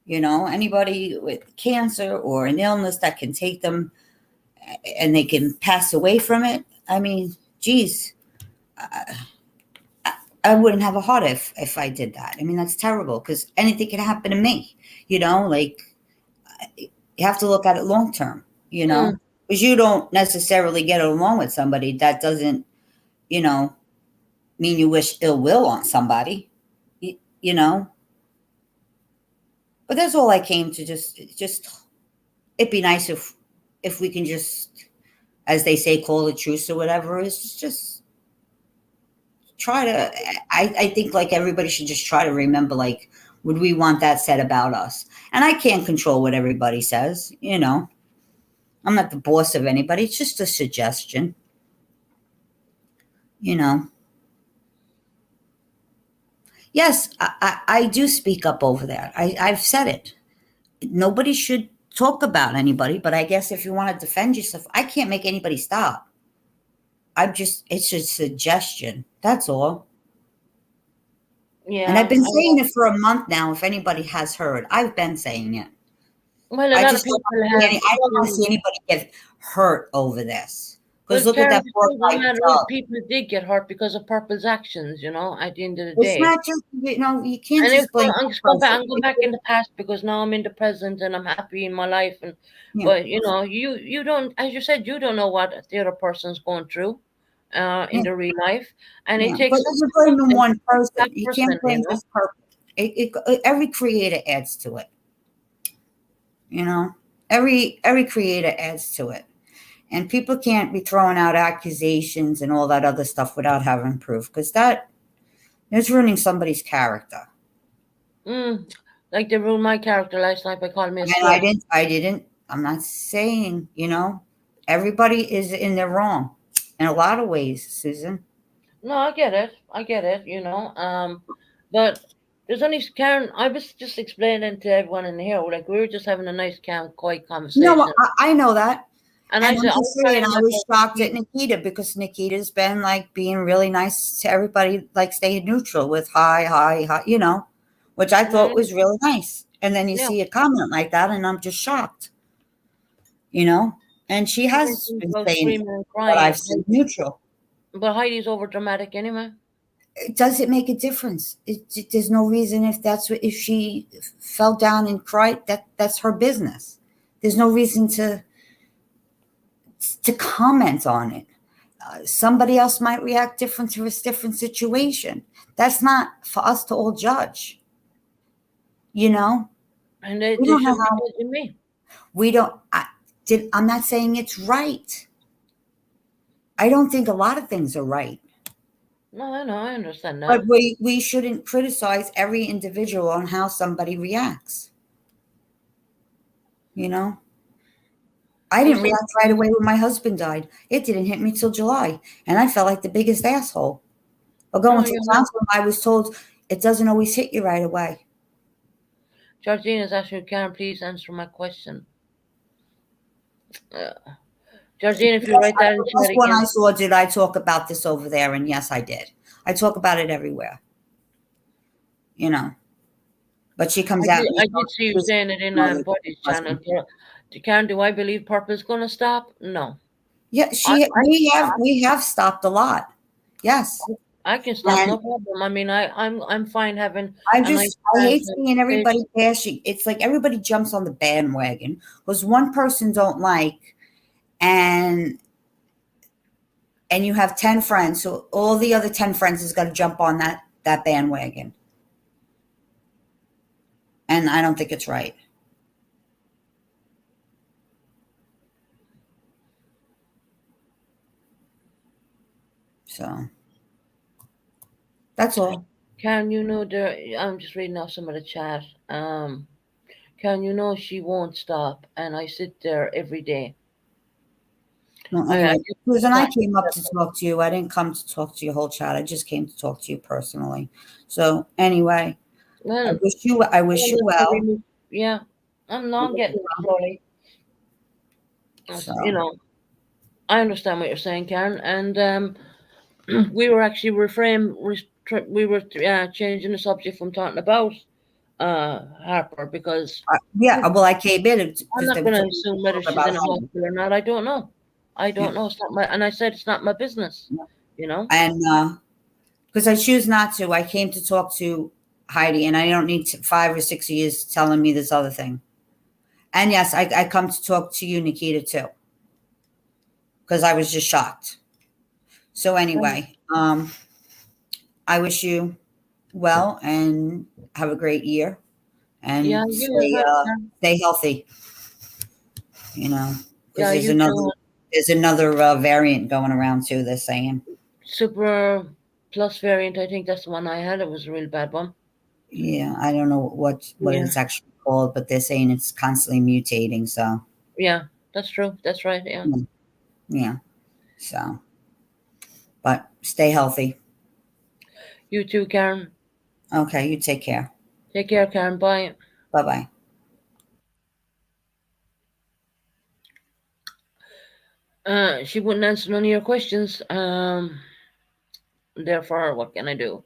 Anybody with cancer or an illness that can take them. and they can pass away from it. I mean, geez, I wouldn't have a heart if I did that. I mean, that's terrible because anything can happen to me. Like you have to look at it long term. Mm. Because you don't necessarily get along with somebody. That doesn't, you know, mean you wish ill will on somebody. You know. But that's all I came to. Just it'd be nice if we can just, as they say, call it truce or whatever. Is just try to. I think like everybody should just try to remember, like, would we want that said about us? And I can't control what everybody says. I'm not the boss of anybody. It's just a suggestion. You know. Yes, I do speak up over there. I've said it. Nobody should talk about anybody, but I guess if you want to defend yourself, I can't make anybody stop. It's a suggestion. That's all. And Yeah. I've been saying it for a month now. If anybody has heard, I've been saying it. Well, a I lot of just people don't have. I don't want to see anybody get hurt over this. Well, Because look at Karen, that the poor truth of the guy. matter is people did get hurt because of Purple's actions, at the end of the It's day. not just, you can't And just blame I'm just going back, I'm going back in the past because now I'm in the present and I'm happy in my life. Yeah. But you don't, as you said, you don't know what the other person's going through, in the real life, and it takes. But you're blaming one person. that You person, can't blame just Purple. Every creator adds to it. Every creator adds to it. And people can't be throwing out accusations and all that other stuff without having proof, because that is ruining somebody's character. Like they ruined my character last night by calling me a And slut. I'm not saying, everybody is in the wrong in a lot of ways, Susan. No, I get it. But there's only Karen. I was just explaining to everyone in here, like we were just having a nice, calm, quiet conversation. I know that. And And I I'm said, just saying, I was shocked at Nikita because Nikita's been like being really nice to everybody, like staying neutral with hi, which I thought was really nice. And then you Yeah. see a comment like that, and I'm just shocked, And she has been saying screaming and that crying. I've stayed neutral. But Heidi's over dramatic anyway. Does it make a difference? There's no reason if she fell down and cried, that's her business. There's no reason to comment on it. Somebody else might react different to a different situation. That's not for us to all judge. And they should be judging me. We don't. I'm not saying it's right. I don't think a lot of things are right. No, I know, I understand that. But we shouldn't criticize every individual on how somebody reacts. I didn't react right away when my husband died. It didn't hit me till July, and I felt like the biggest asshole. But going to counseling, I was told it doesn't always hit you right away. Georgina is asking, Karen, please answer my question. Georgina, if you write that in chat again. When I saw, did I talk about this over there? And yes, I did. I talk about it everywhere. But she comes out. I did see you saying it in Buddy's channel. Karen, do I believe Purple's going to stop? No. Yeah, we have stopped a lot. Yes. I can stop, no problem. I mean, I'm fine having. I hate seeing everybody bashing. It's like everybody jumps on the bandwagon because one person don't like, and you have 10 friends, so all the other 10 friends is going to jump on that bandwagon, and I don't think it's right. So that's all. Karen, I'm just reading off some of the chat. Karen, she won't stop, and I sit there every day. No, anyway, Susan, I came up to talk to you. I didn't come to talk to your whole chat. I just came to talk to you personally. So anyway, I wish you well. Yeah, I'm getting slowly. So. I understand what you're saying, Karen, and we were actually we were changing the subject from talking about Harper because well, I came in. I'm not going to assume whether she's in a hospital or not. I don't know. I Yeah. don't know. It's not my, and I said it's not my business. Yeah. You know. And because I choose not to, I came to talk to Heidi, and I don't need 5 or 6 years telling me this other thing. And yes, I come to talk to you, Nikita, too, because I was just shocked. So Um, anyway, I wish you well and have a great year yeah, and you as well. Karen. stay healthy. You know, because Yeah, you too. there's another variant going around too. They're saying, Super plus variant. I think that's the one I had. It was a real bad one. yeah, I don't know what Yeah, it's actually called, but they're saying it's constantly mutating. So yeah, that's true. That's right. Yeah. yeah, yeah. So, but stay healthy. You too, Karen. Okay, you take care. Take care, Karen. Bye. Bye bye. She wouldn't answer none of your questions. Therefore, what can I do?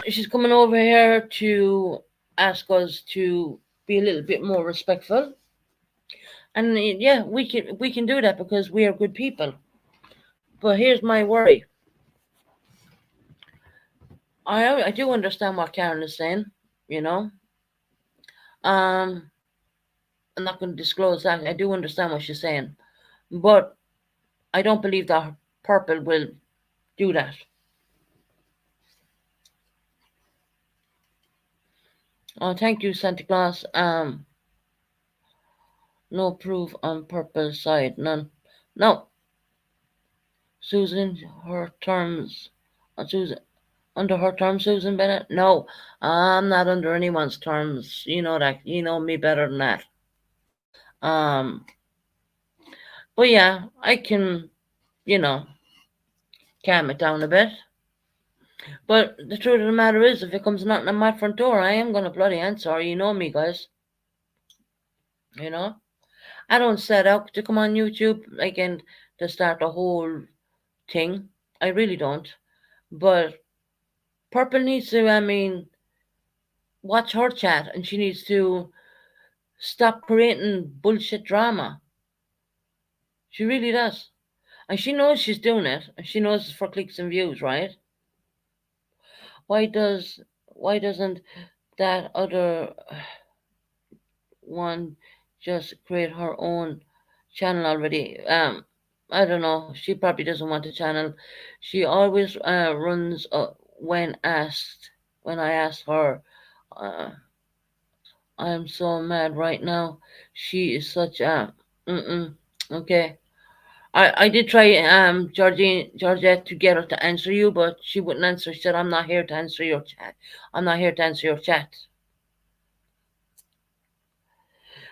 She's coming over here to ask us to be a little bit more respectful, and yeah, we can do that because we are good people. But here's my worry. I do understand what Karen is saying. You know, um, I'm not going to disclose that. I do understand what she's saying, but I don't believe that purple will do that. Oh, thank you, Santa Claus. No proof on purple side. None. No, Susan. Her terms. Susan. Under her terms, Susan Bennett. No, I'm not under anyone's terms. You know that. You know me better than that. Um. But yeah, I can. You know, calm it down a bit. But the truth of the matter is, if it comes knocking on my front door, I am gonna bloody answer. You know me, guys. You know. I don't set out to come on YouTube like and to start a whole thing. I really don't. But Purple needs to, I mean, watch her chat and she needs to stop creating bullshit drama. She really does. And she knows she's doing it. And she knows it's for clicks and views, right? Why does why doesn't that other one just create her own channel already? I don't know. She probably doesn't want a channel. She always runs when asked. When I ask her, uh, I'm so mad right now. She is such a mm-mm. Okay. I did try Georgette to get her to answer you, but she wouldn't answer. She said, "I'm not here to answer your chat. I'm not here to answer your chat."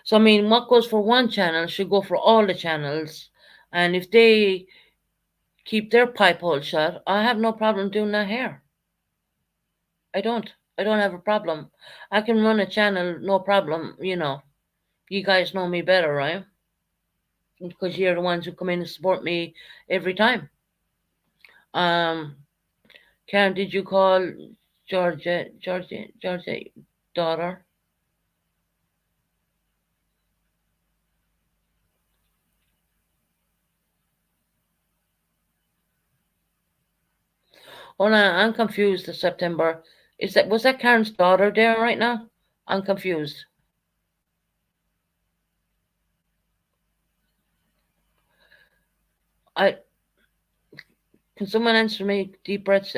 So I mean, what goes for one channel should go for all the channels, and if they keep their pipe hole shut, I have no problem doing that here. I don't. I don't have a problem. I can run a channel, no problem. You know, you guys know me better, right? Because you're the ones who come in and support me every time. Um, Karen, did you call Georgia daughter? Oh no, I'm confused. The September was that Karen's daughter there right now? I'm confused. I can someone answer me? Deep breaths.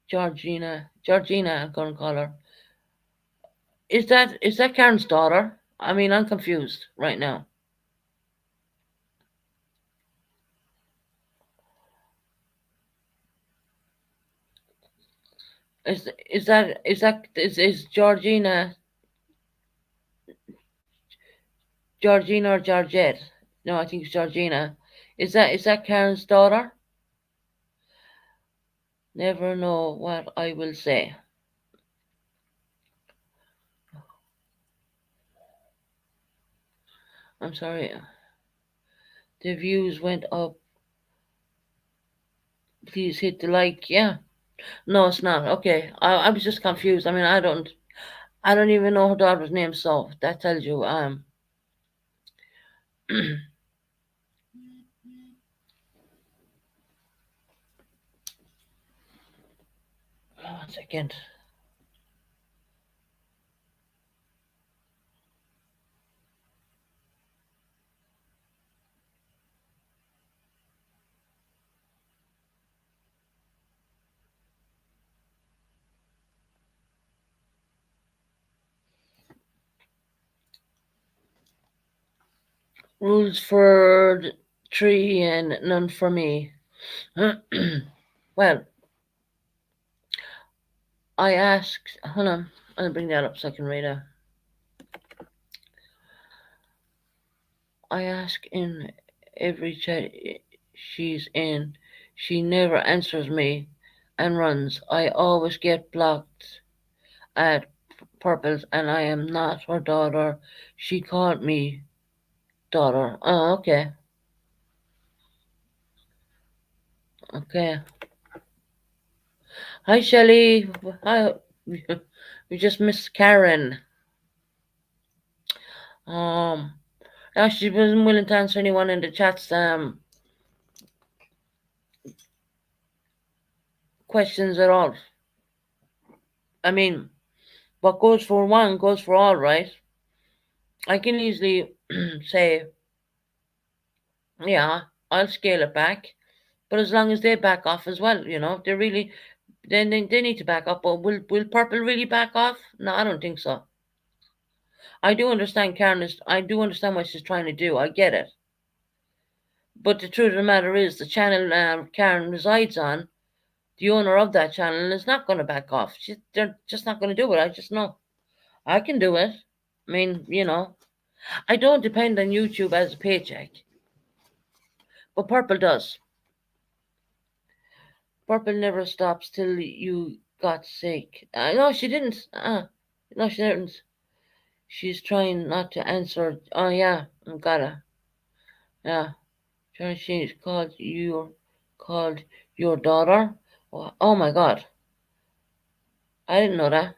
Georgina. I'm gonna call her. Is that Karen's daughter? I mean, I'm confused right now. Is Georgina or Georgette? No, I think it's Georgina. Is that Karen's daughter? Never know what I will say. I'm sorry. The views went up. Please hit the like. Yeah. No, it's not. Okay. I was just confused. I mean, I don't even know her daughter's name, so that tells you. One second. Rules for three and none for me. Well, I asked. Hold on. I'll bring that up so I can read it. I ask in every chat she's in. She never answers me and runs. I always get blocked at Purples, and I am not her daughter. She called me daughter. Oh, okay. Okay. Hi, Shelly. Hi. We just missed Karen. Um, now she wasn't willing to answer anyone in the chat's questions at all. I mean, what goes for one goes for all, right? I can easily say, yeah, I'll scale it back, but as long as they back off as well, they really, then they need to back up. But will Purple really back off? No, I don't think so. I do understand Karen is. I do understand what she's trying to do. I get it. But the truth of the matter is, the channel Karen resides on, the owner of that channel is not going to back off. They're just not going to do it. I just know. I can do it. I mean, I don't depend on YouTube as a paycheck, but Purple does. Purple never stops till you got sick. No, she didn't. No, she didn't. She's trying not to answer. Oh yeah, gotta. Yeah, she's called your daughter. Oh my God, I didn't know that.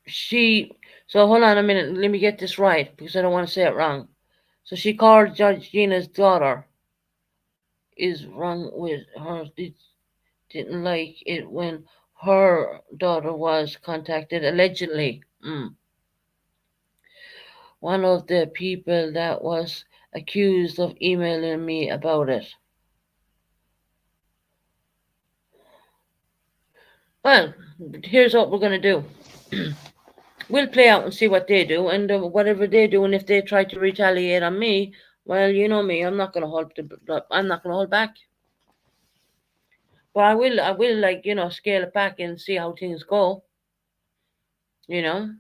She. So hold on a minute. Let me get this right because I don't want to say it wrong. So she called Georgina's daughter. Is wrong with her. Didn't like it when her daughter was contacted allegedly. One of the people that was accused of emailing me about it. Well, here's what we're going to do. We'll play out and see what they do, and whatever they do, and if they try to retaliate on me, well, you know me, I'm not going to I'm not going to hold back. But I will, like, scale it back and see how things go. You know,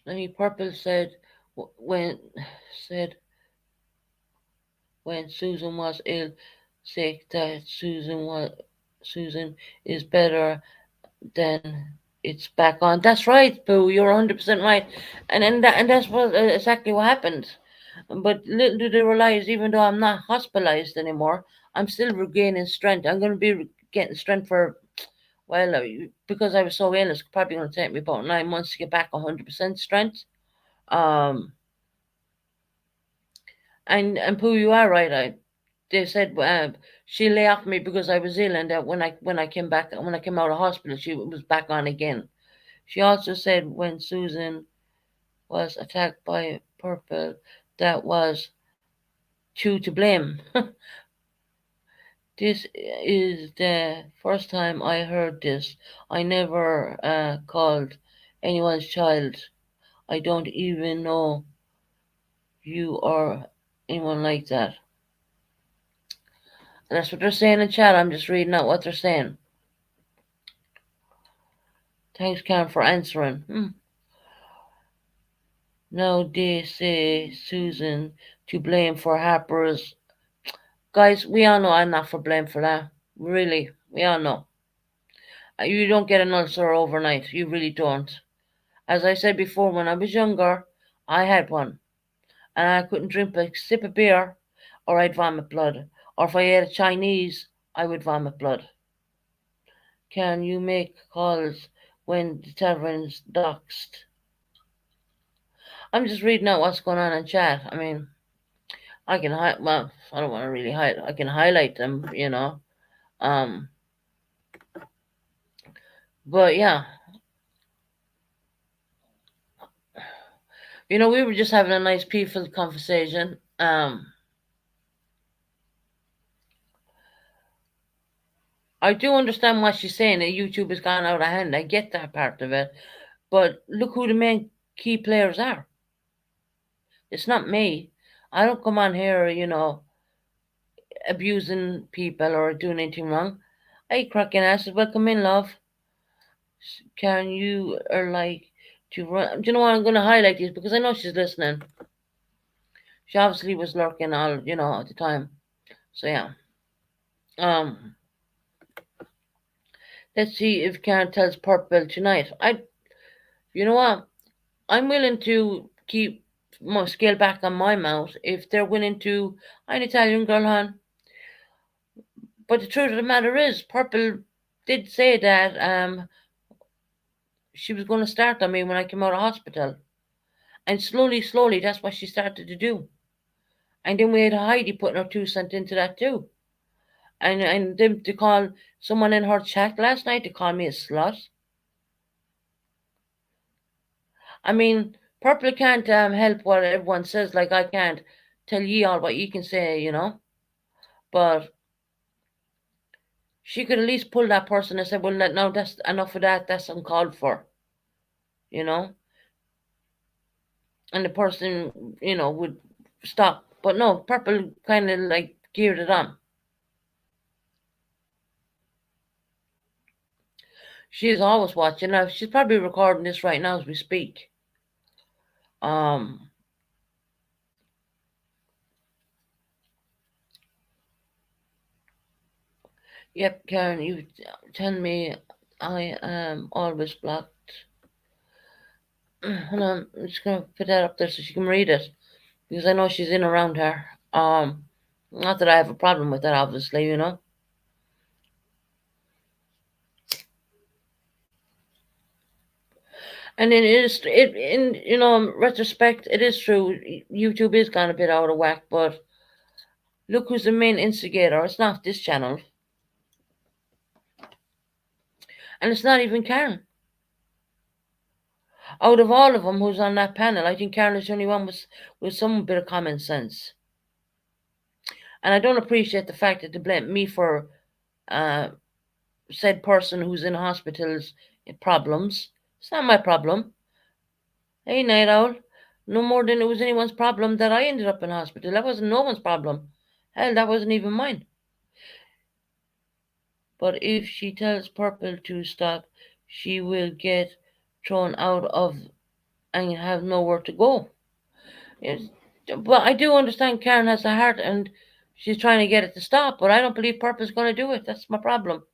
Lenny Purple when said when Susan was ill, sick, that Susan is better than it's back on. That's right, Boo. You're 100% right, and that's what exactly what happened. But little do they realize, even though I'm not hospitalized anymore, I'm still regaining strength. I'm going to be getting strength for, well, because I was so ill, it's probably going to take me about 9 months to get back 100% strength. Um, and Pooh, you are right. They said she lay off me because I was ill, and that when I came out of hospital, she was back on again. She also said when Susan was attacked by Purple, that was Chew to blame. This is the first time I heard this. I never called anyone's child. I don't even know you or anyone like that. And that's what they're saying in chat. I'm just reading out what they're saying. Thanks, Cam, for answering. Now they say Susan to blame for Harper's. Guys, we all know I'm not for blame for that. Really, we all know. You don't get an ulcer overnight. You really don't. As I said before, when I was younger, I had one. And I couldn't drink a sip of beer or I'd vomit blood. Or if I ate a Chinese, I would vomit blood. Can you make calls when the tavern's doxed? I'm just reading out what's going on in chat. I mean, I can well, I don't want to really hide. I can highlight them, Um, but yeah, we were just having a nice, peaceful conversation. I do understand what she's saying. That YouTube has gone out of hand. I get that part of it, but look who the main key players are. It's not me. I don't come on here, abusing people or doing anything wrong. I cracking asses. Welcome in, love. Can you are like to run? Do you know what I'm going to highlight these because I know she's listening. She obviously was lurking all, at the time. So yeah. Um, let's see if Karen tells Purple tonight. You know what? I'm willing to keep my scale back on my mouth if they're willing to. I'm an Italian girl, hon. But the truth of the matter is, Purple did say that she was going to start on me when I came out of hospital. And slowly, slowly, that's what she started to do. And then we had Heidi putting her 2 cents into that too. And them to call someone in her chat last night to call me a slut. I mean, Purple can't help what everyone says. Like I can't tell ye all what you can say, But she could at least pull that person and say, "Well, no, that's enough of that. That's uncalled for," you know. And the person, would stop. But no, Purple kind of like geared it on. She is always watching. Now she's probably recording this right now as we speak. Um, yep, Karen, you tell me I am always blocked. Hold on, I'm just gonna put that up there so she can read it because I know she's in around her. Not that I have a problem with that, obviously. And then in retrospect, it is true. YouTube is gone a bit out of whack, but look who's the main instigator. It's not this channel, and it's not even Karen. Out of all of them who's on that panel, I think Karen is the only one with some bit of common sense. And I don't appreciate the fact that they blame me for said person who's in hospitals problems. It's not my problem. Hey, Night Owl. No more than it was anyone's problem that I ended up in hospital. That wasn't no one's problem. Hell, that wasn't even mine. But if she tells Purple to stop, she will get thrown out of and have nowhere to go. Yes. But I do understand Karen has a heart and she's trying to get it to stop, but I don't believe Purple's going to do it. That's my problem.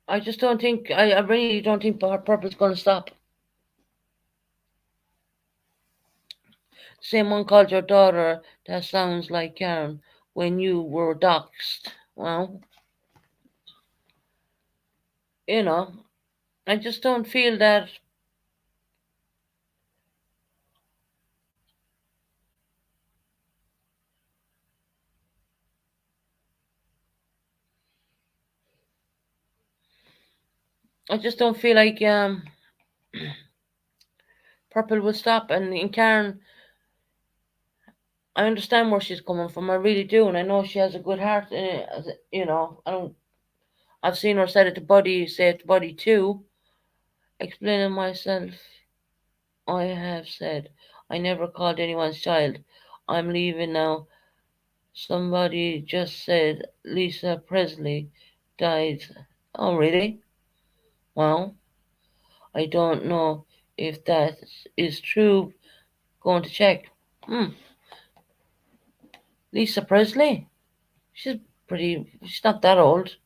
I just don't think, I really don't think Purple's going to stop. Same one called your daughter, that sounds like Karen, when you were doxxed. Well, you know, I just don't feel that. I just don't feel like Purple will stop. And in Karen, I understand where she's coming from. I really do, and I know she has a good heart. I don't. I've seen her say it to Buddy too. Explaining myself, I have said I never called anyone's child. I'm leaving now. Somebody just said Lisa Presley died. Oh, really? Well, I don't know if that is true. Going to check. Lisa Presley? She's pretty. She's not that old.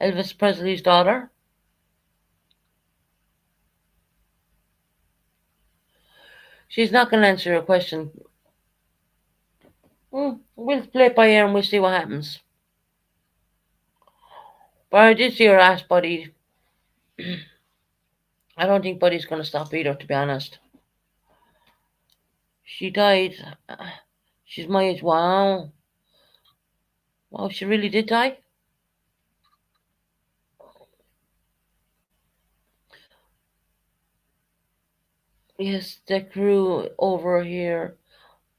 Elvis Presley's daughter. She's not going to answer your question. We'll play it by ear and we'll see what happens. But I did see her ask Buddy I don't think Buddy's going to stop either, to be honest. She died. uh, She's my age. Wow. Wow, she really did die? Yes, the crew over here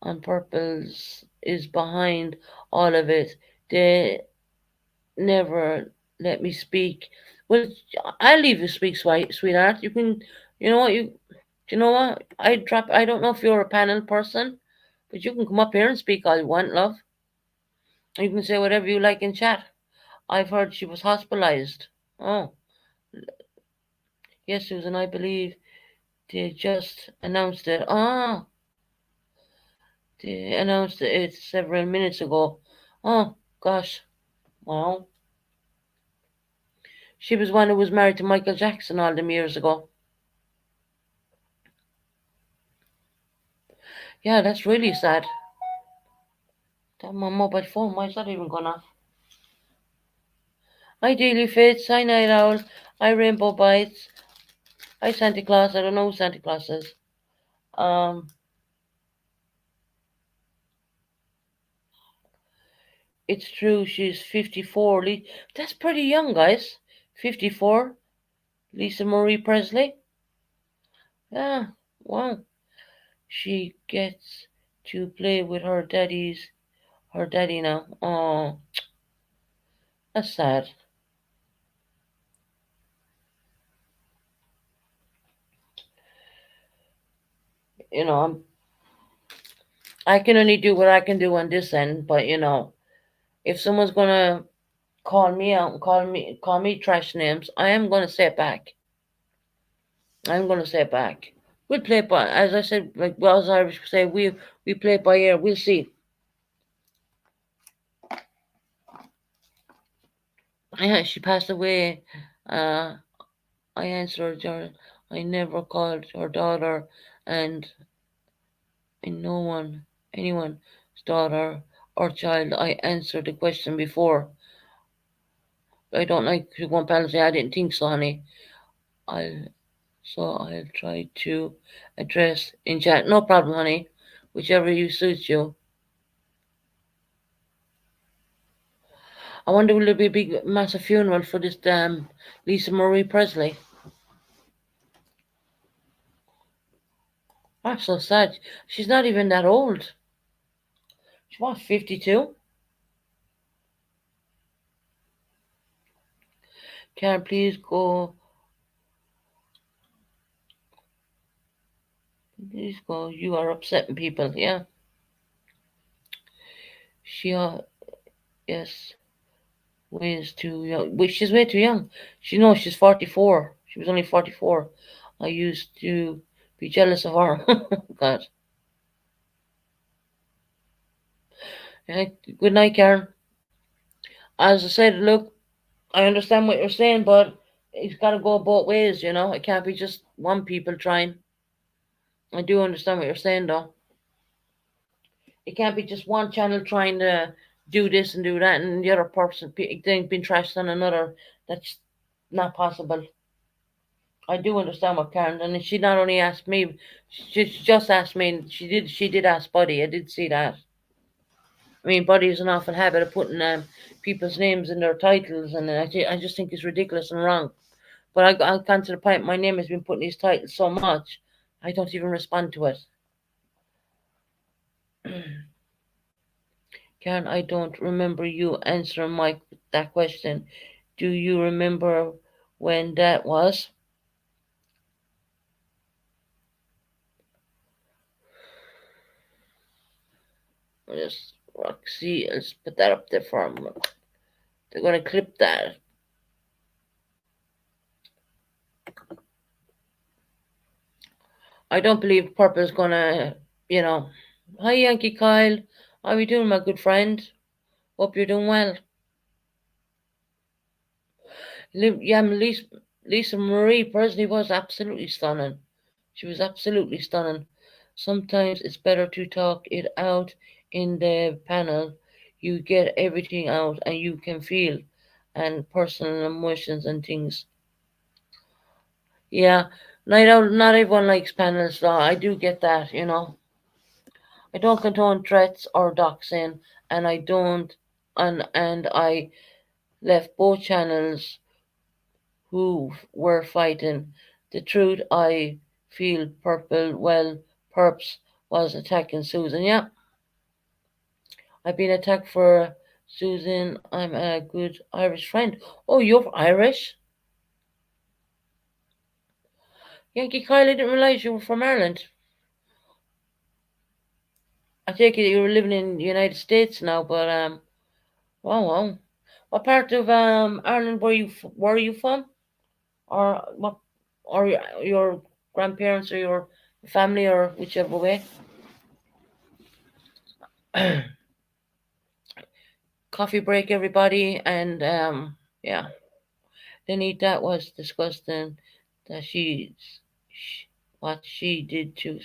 on Purples is behind all of it. They never let me speak. Well, I'll leave you speak, sweetheart. You can, you know what, you know what? I don't know if you're a panel person, but you can come up here and speak all you want, love. You can say whatever you like in chat. I've heard she was hospitalized. Oh, yes, Susan, I believe they just announced it. Ah, they announced it several minutes ago. Oh, gosh. Wow. She was one who was married to Michael Jackson all them years ago. Yeah, that's really sad. That my mobile phone, why is that even gone off? Hi, Daily Fits. Hi, Night Owl. Hi, Rainbow Bites. Hi, Santa Claus. I don't know who Santa Claus is. Um, it's true. She's 54. That's pretty young, guys. 54. Lisa Marie Presley. Yeah. Wow. She gets to play with her daddy now. Oh, that's sad. You know, I can only do what I can do on this end, but if someone's gonna call me out and call me trash names, I am gonna say it back. I'm gonna say it back. We'll play it by, as I said, like Wells Irish say, we play it by ear. We'll see. Yeah, she passed away. Uh, I answered her. I never called her daughter, and no anyone's daughter or child. I answered the question before. I don't like to go on panel and say I didn't think so, honey. I'll I'll try to address in chat. No problem, honey. Whichever you suits you. I wonder will there be a big massive funeral for this Lisa Marie Presley? That's so sad. She's not even that old. She was 52. Can please go? Please go. You are upsetting people. Yeah. She yes, way too young. But she's way too young. She knows she's 44. She was only 44. I used to be jealous of her. God. Yeah, good night, Karen. As I said, look, I understand what you're saying, but it's got to go both ways, you know. It can't be just one people trying. I do understand what you're saying, though. It can't be just one channel trying to do this and do that, and the other person being trashed on another. That's not possible. I do understand what Karen, and she not only asked me, she just asked me, and she did ask Buddy. I did see that. I mean, Buddy has an awful habit of putting people's names in their titles, and I just think it's ridiculous and wrong. But I've gone to the point my name has been put in these titles so much, I don't even respond to it. Karen, I don't remember you answering that question. Do you remember when that was? Just Roxy, let's put that up there for a moment. They're gonna clip that. I don't believe Purple's gonna, you know. Hi, Yankee Kyle. How are you doing, my good friend? Hope you're doing well. Yeah, Lisa Marie Presley was absolutely stunning. She was absolutely stunning. Sometimes it's better to talk it out in the panel. You get everything out and you can feel and personal emotions and things. Yeah, not everyone likes panels, though. I do get that. I don't condone threats or doxing, and I don't, and I left both channels who were fighting. The truth, I feel Perps was attacking Susan. Yeah, I've been attacked for Susan. I'm a good Irish friend. Oh, you're Irish? Yankee Kyle, I didn't realize you were from Ireland. I take it you're living in the United States now, but wow, wow. What part of Ireland were you from, or what, or your grandparents or your family or whichever way? Coffee break, everybody, and yeah, Denita was disgusting that she what she did to.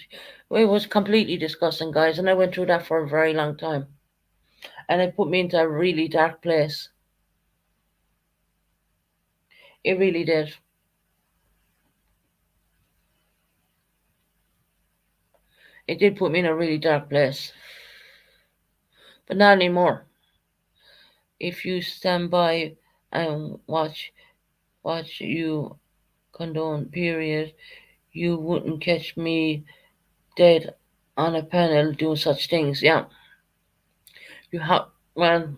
Well, it was completely disgusting, guys, and I went through that for a very long time, and it put me into a really dark place. It really did. It did put me in a really dark place, but not anymore. If you stand by and watch you condone. Period. You wouldn't catch me dead on a panel doing such things. Yeah, you have. Well,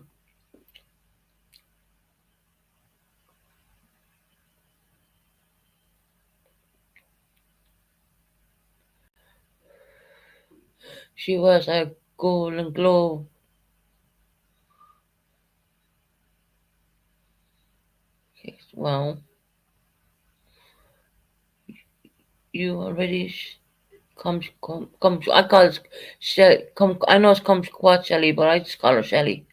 she was a Golden Globe. Well, you already come. I call it Come. I know it's come Quad Shelly, but I just call her Shelly.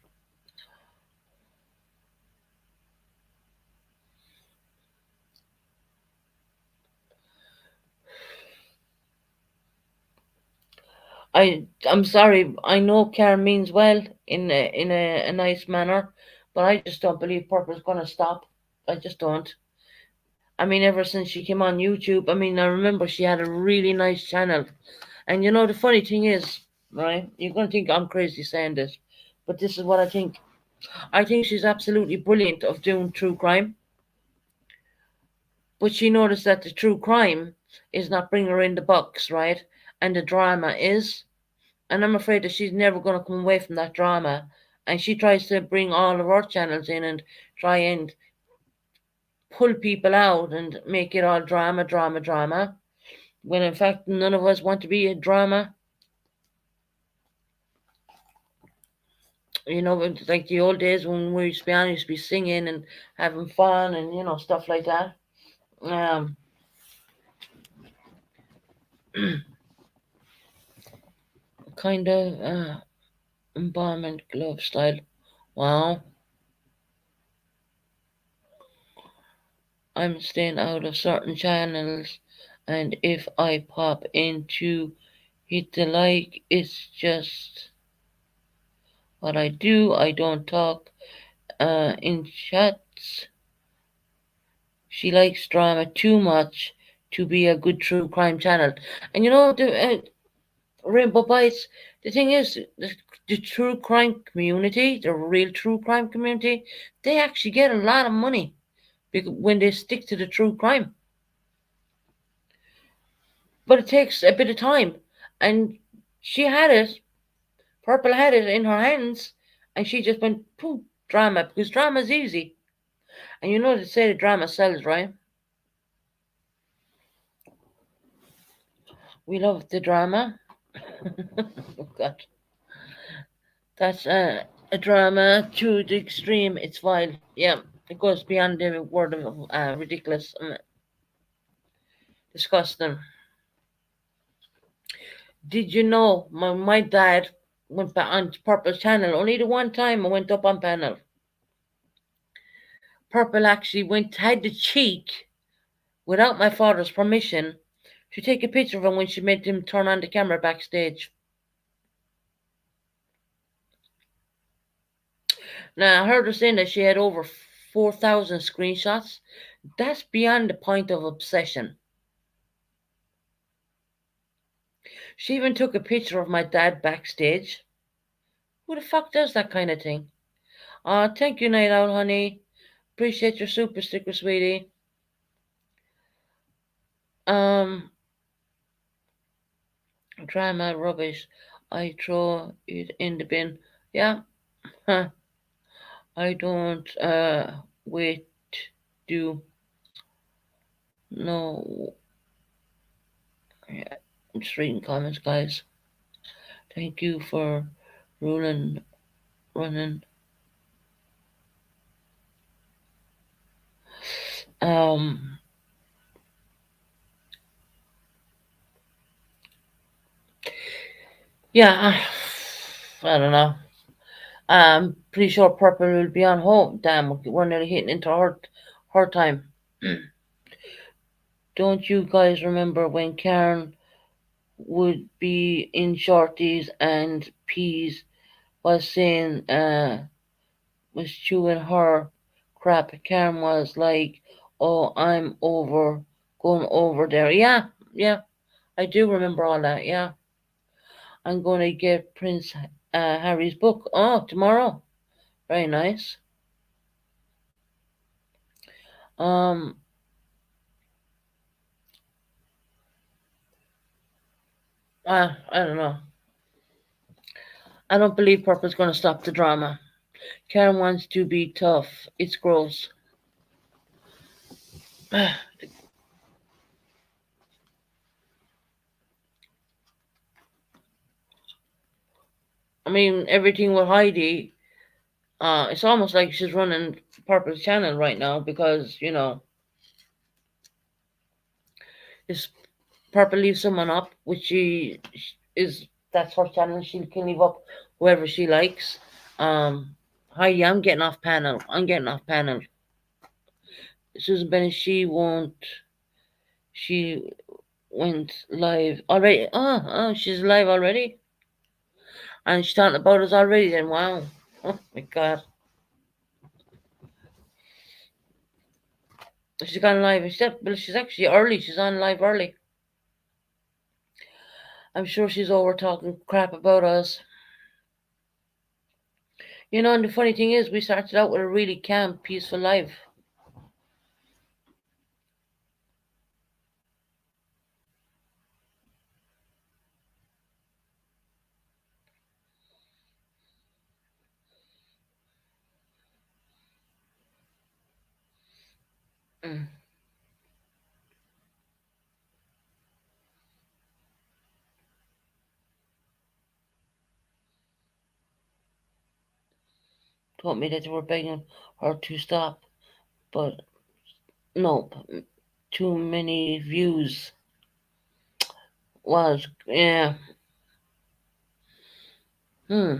I'm sorry. I know Karen means well in a nice manner, but I just don't believe Purple's gonna stop. I just don't. I mean, ever since she came on YouTube, I mean, I remember she had a really nice channel. And the funny thing is, right? You're gonna think I'm crazy saying this, but this is what I think. I think she's absolutely brilliant of doing true crime, but she noticed that the true crime is not bringing her in the box, right? And the drama is. And I'm afraid that she's never going to come away from that drama. And she tries to bring all of our channels in and try and pull people out and make it all drama, drama, drama. When in fact, none of us want to be a drama. It's like the old days when we used to be singing and having fun and stuff like that. Um, kind of embalmment glove style. Wow, I'm staying out of certain channels, and if I pop into hit the like, it's just what I do. I don't talk in chats. She likes drama too much to be a good true crime channel. And Rainbow Bites, the thing is, the true crime community, the real true crime community, they actually get a lot of money when they stick to the true crime. But it takes a bit of time. And she had it, Purple had it in her hands, and she just went, poof, drama, because drama's easy. And they say the drama sells, right? We love the drama. Oh, God. That's a drama to the extreme. It's vile. Yeah, it goes beyond the word of ridiculous and disgusting. Did you know my dad went back on Purple Channel only the one time I went up on panel? Purple actually had the cheek, without my father's permission, to take a picture of him when she made him turn on the camera backstage. Now, I heard her saying that she had over 4,000 screenshots. That's beyond the point of obsession. She even took a picture of my dad backstage. Who the fuck does that kind of thing? Thank you, Night Owl, honey. Appreciate your super sticker, sweetie. Um, Drama rubbish. I throw it in the bin. Yeah, huh. I don't wait do no. Yeah, I'm just reading comments, guys. Thank you for ruling running. Um, yeah, I don't know. I'm pretty sure Purple will be on home. Damn, we're nearly hitting into her time. Don't you guys remember when Karen would be in shorties and peas was saying was chewing her crap? Karen was like, "Oh, I'm over going over there." Yeah, yeah, I do remember all that. Yeah, I'm going to get Prince Harry's book. Oh, tomorrow. Very nice. Um, I don't know. I don't believe Purple's going to stop the drama. Karen wants to be tough. It's gross. I mean, everything with Heidi. It's almost like she's running Purple's channel right now because if Purple leaves someone up, which she is, that's her channel. She can leave up whoever she likes. Um, Heidi, I'm getting off panel. I'm getting off panel. Susan Bennett, she won't. She went live already. Oh, she's live already, and she's talking about us already. Then wow, oh my god, she's gone live. She's actually early. She's on live early. I'm sure she's over talking crap about us. And the funny thing is, we started out with a really calm, peaceful life. Mm. Told me that they were begging her to stop, but no, too many views was yeah. Hmm.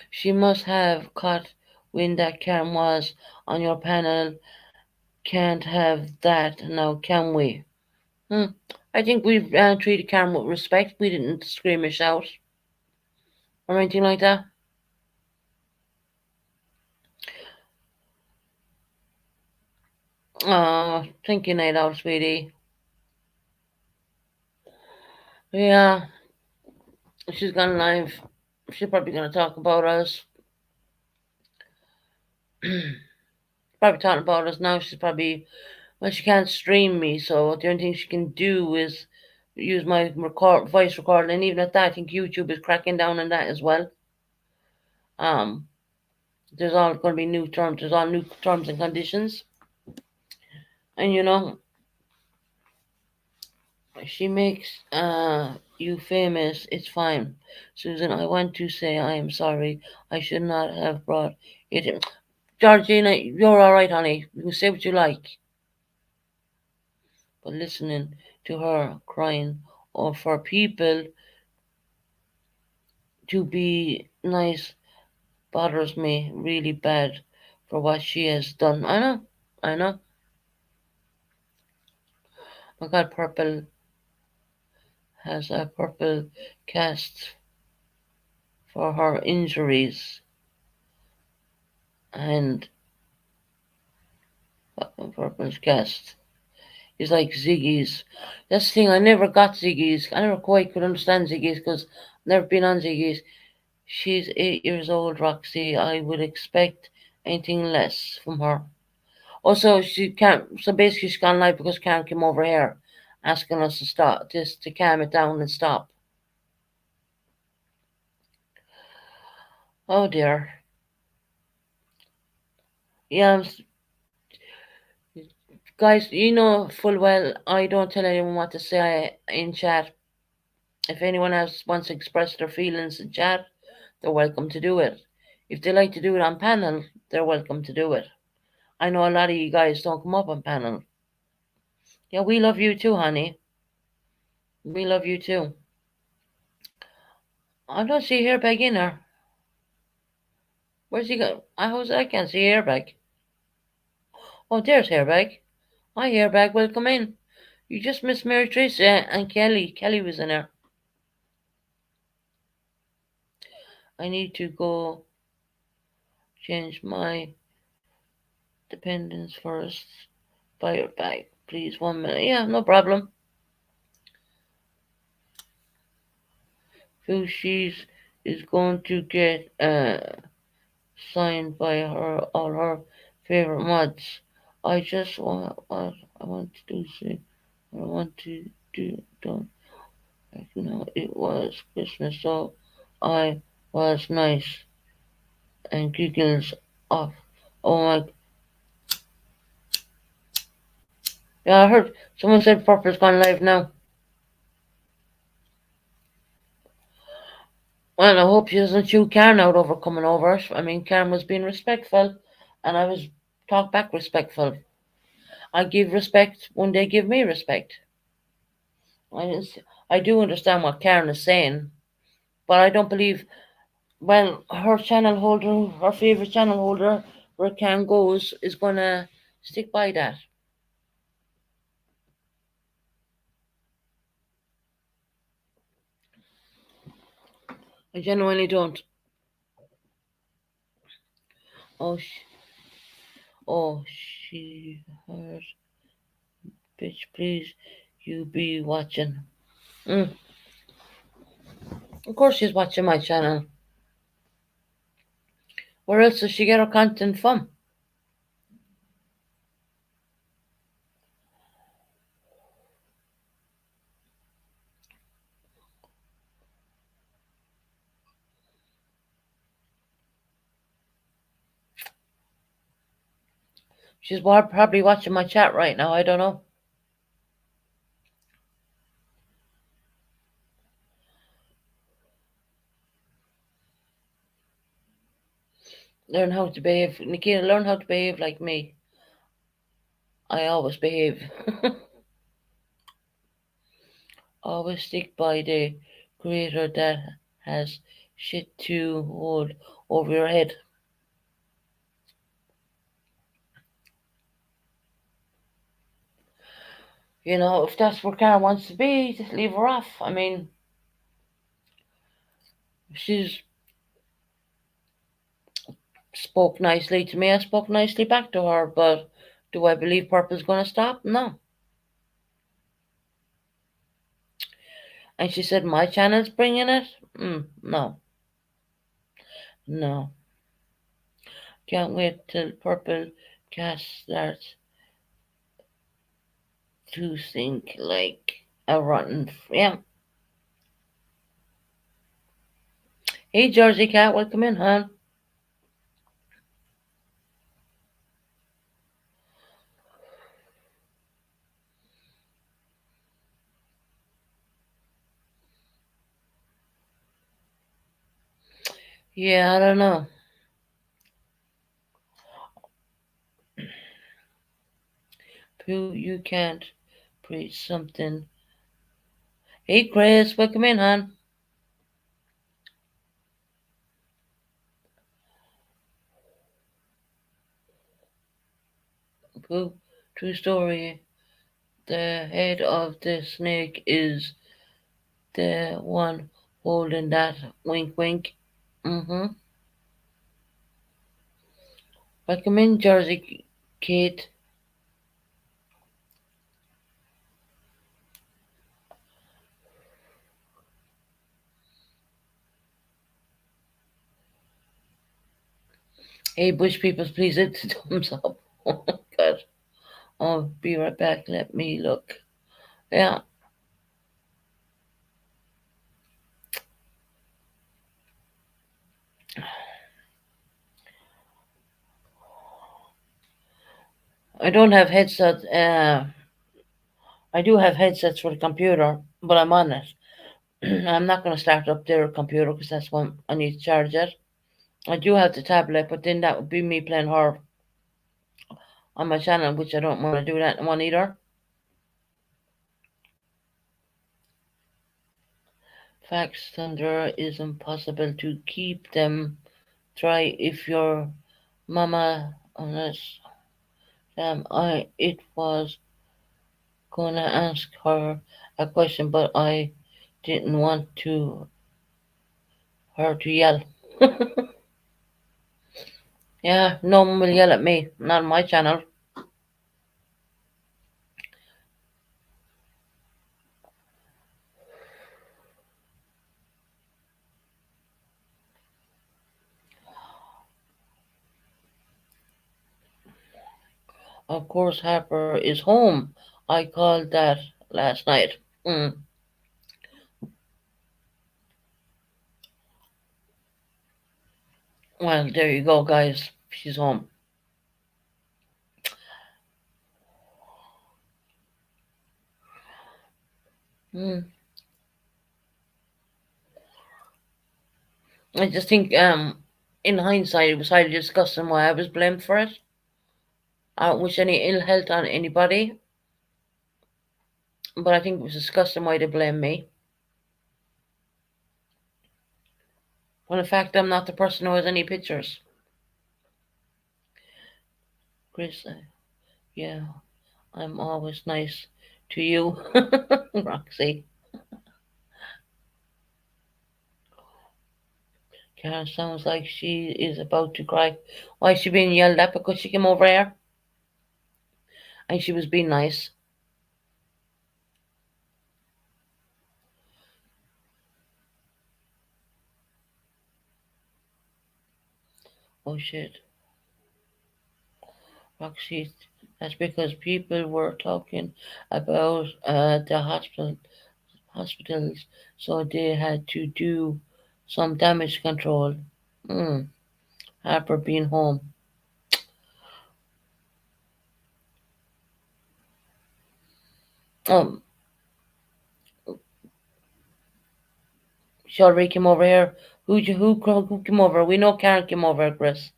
She must have caught wind that Karen was on your panel. Can't have that now, can we? Hmm. I think we've treated Karen with respect. We didn't scream or shout or anything like that. Thank you, Night Owl, sweetie. Yeah, she's gone live. She's probably gonna talk about us. Probably talking about us now. She's probably well, she can't stream me, so the only thing she can do is use my voice recording, and even at that, I think YouTube is cracking down on that as well. Um, there's all going to be new terms. There's all new terms and conditions, and she makes you famous. It's fine, Susan. I want to say I am sorry. I should not have brought it in. Georgina, you're all right, honey. You can say what you like, but listening to her crying or for people to be nice bothers me really bad for what she has done. I know, I know. My God, Purple has a purple cast for her injuries, and Purple's cast is like Ziggy's. That's the thing. I never got Ziggy's. I never quite could understand Ziggy's because never been on Ziggy's. She's 8 years old, Roxy. I would expect anything less from her. Also, she can't. So basically, she's gone live because Karen came over here, asking us to stop, just to calm it down and stop. Oh dear. Yeah, guys. You know full well I don't tell anyone what to say in chat. If anyone else wants to express their feelings in chat, they're welcome to do it. If they like to do it on panel, they're welcome to do it. I know a lot of you guys don't come up on panel. Yeah, we love you too, honey. We love you too. I don't see Hairbag in there. Where's he go? I can't see Hairbag. Oh, there's Hairbag. Hi, Hairbag. Welcome in. You just missed Mary Tracy and Kelly. Kelly was in there. I need to go change my dependence first. Fire back, please. 1 minute. Yeah, no problem. Who she's is going to get signed by her all her favorite mods. I just want what I want to do. See, what I want to do. Don't like, it was Christmas, so I was nice and giggles off. Oh my! Yeah, I heard someone said Purple's gone live now. Well, I hope she doesn't chew Karen out over coming over. I mean, Karen was being respectful, and I was talk back respectful. I give respect when they give me respect. I, I do understand what Karen is saying, but I don't believe. Well, her channel holder, her favorite channel holder, where Karen goes, is gonna stick by that. I genuinely don't. Oh, oh, she heard. Bitch, please, you be watching. Mm. Of course, she's watching my channel. Where else does she get her content from? She's probably watching my chat right now. I don't know. Learn how to behave. Nikita, learn how to behave like me. I always behave. Always stick by the creator that has shit to hold over your head. If that's where Karen wants to be, just leave her off. I mean, she's spoke nicely to me. I spoke nicely back to her, but do I believe Purple's going to stop? No. And she said my channel's bringing it? No. No. Can't wait till Purple Cast starts to think like a rotten. Yeah. Hey, Jersey Cat, welcome in, hon. Yeah, I don't know. You can't preach something. Hey, Chris, welcome in, hon. True story. The head of the snake is the one holding that. Wink, wink. Mm-hmm. Welcome in, Jersey Kate. Hey, Bush people, please hit the thumbs up. Oh my god. I'll be right back. Let me look. Yeah, I don't have headset. I do have headsets for the computer, but I'm on it. I'm not going to start up their computer because that's when I need to charge it. I do have the tablet, but then that would be me playing her on my channel, which I don't want to do that one either. Facts, Thunder is impossible to keep them. Try if your mama, unless it was gonna ask her a question, but I didn't want her to yell. Yeah, no one will yell at me, not on my channel. Of course, Harper is home. I called that last night. Mm. Well, there you go, guys. She's home. Mm. I just think, in hindsight, it was highly disgusting why I was blamed for it. I don't wish any ill health on anybody, but I think it was disgusting why they blamed me. When in fact, I'm not the person who has any pictures. Chris, yeah, I'm always nice to you, Roxy. Karen sounds like she is about to cry. Why is she being yelled at? Because she came over here and she was being nice. Oh shit, Roxy. That's because people were talking about the hospitals, so they had to do some damage control. Hmm. Harper being home. Um, she already came over here. Who came over? We know Karen came over, Chris.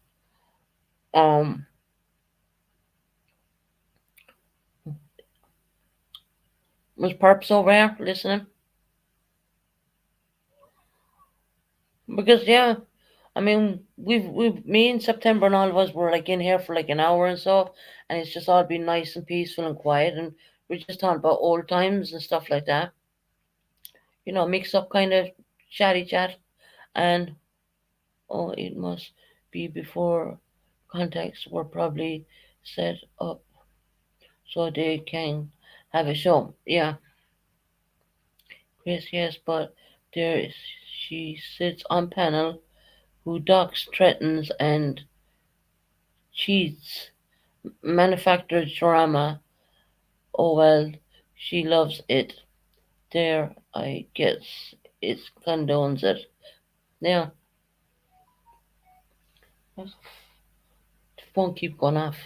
Um, was Purps over here listening? Because yeah, I mean, me in September and all of us were like in here for like an hour and so, and it's just all been nice and peaceful and quiet, and we're just talking about old times and stuff like that. Mix up kind of chatty chat, and oh, it must be before contacts were probably set up so they can have a show. Yeah, yes, but there is she sits on panel who docks, threatens, and cheats manufactured drama. Oh well, she loves it. There, I guess it condones it. Yeah, the phone keep going off.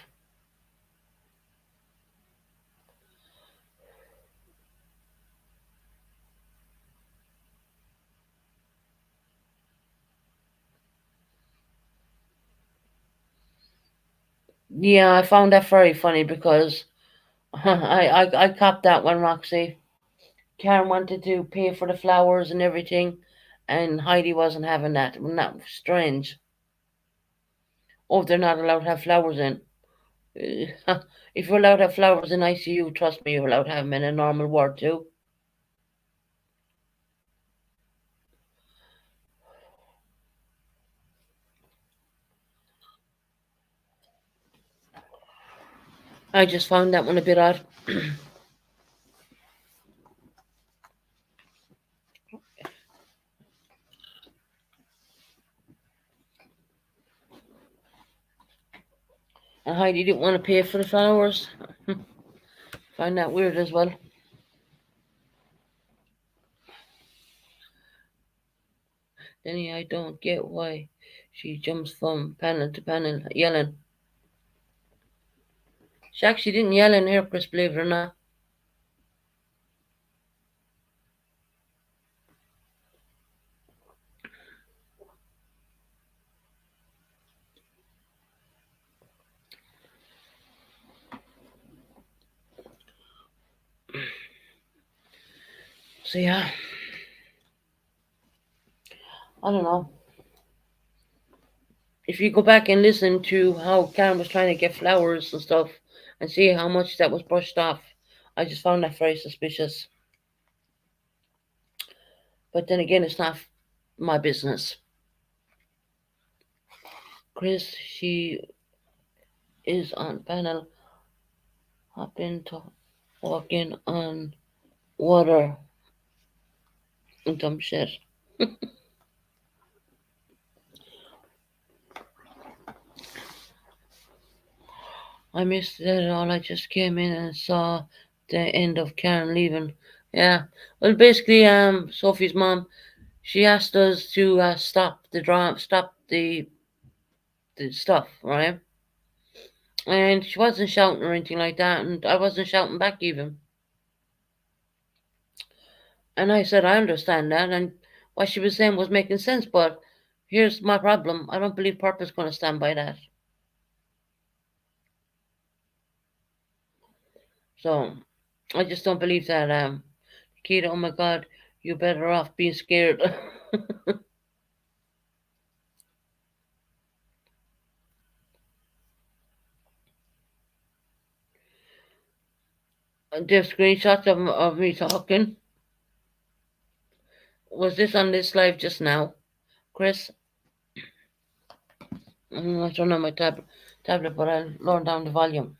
Yeah, I found that very funny because I copped that one, Roxy. Karen wanted to pay for the flowers and everything, and Heidi wasn't having that. Wasn't that strange? Oh, they're not allowed to have flowers in. If you're allowed to have flowers in ICU, trust me, you're allowed to have them in a normal ward too. I just found that one a bit odd. And Heidi didn't want to pay for the flowers. Find that weird as well. Denny, I don't get why she jumps from panel to panel yelling. She actually didn't yell in here, Chris, believe it or not. So yeah, I don't know. If you go back and listen to how Karen was trying to get flowers and stuff and see how much that was brushed off, I just found that very suspicious. But then again, it's not my business. Chris, she is on panel, hopping to walking on water and dumb shit. I missed it all. I just came in and saw the end of Karen leaving. Yeah. Well, basically, Sophie's mom, she asked us to stop the drama, stop the stuff, right? And she wasn't shouting or anything like that, and I wasn't shouting back even. And I said, I understand that, and what she was saying was making sense, but here's my problem. I don't believe Purple's going to stand by that. So I just don't believe that. Kita, oh my God, you're better off being scared. There's screenshots of me talking. Was this on this live just now, Chris? I don't know my tablet, but I'll lower down the volume.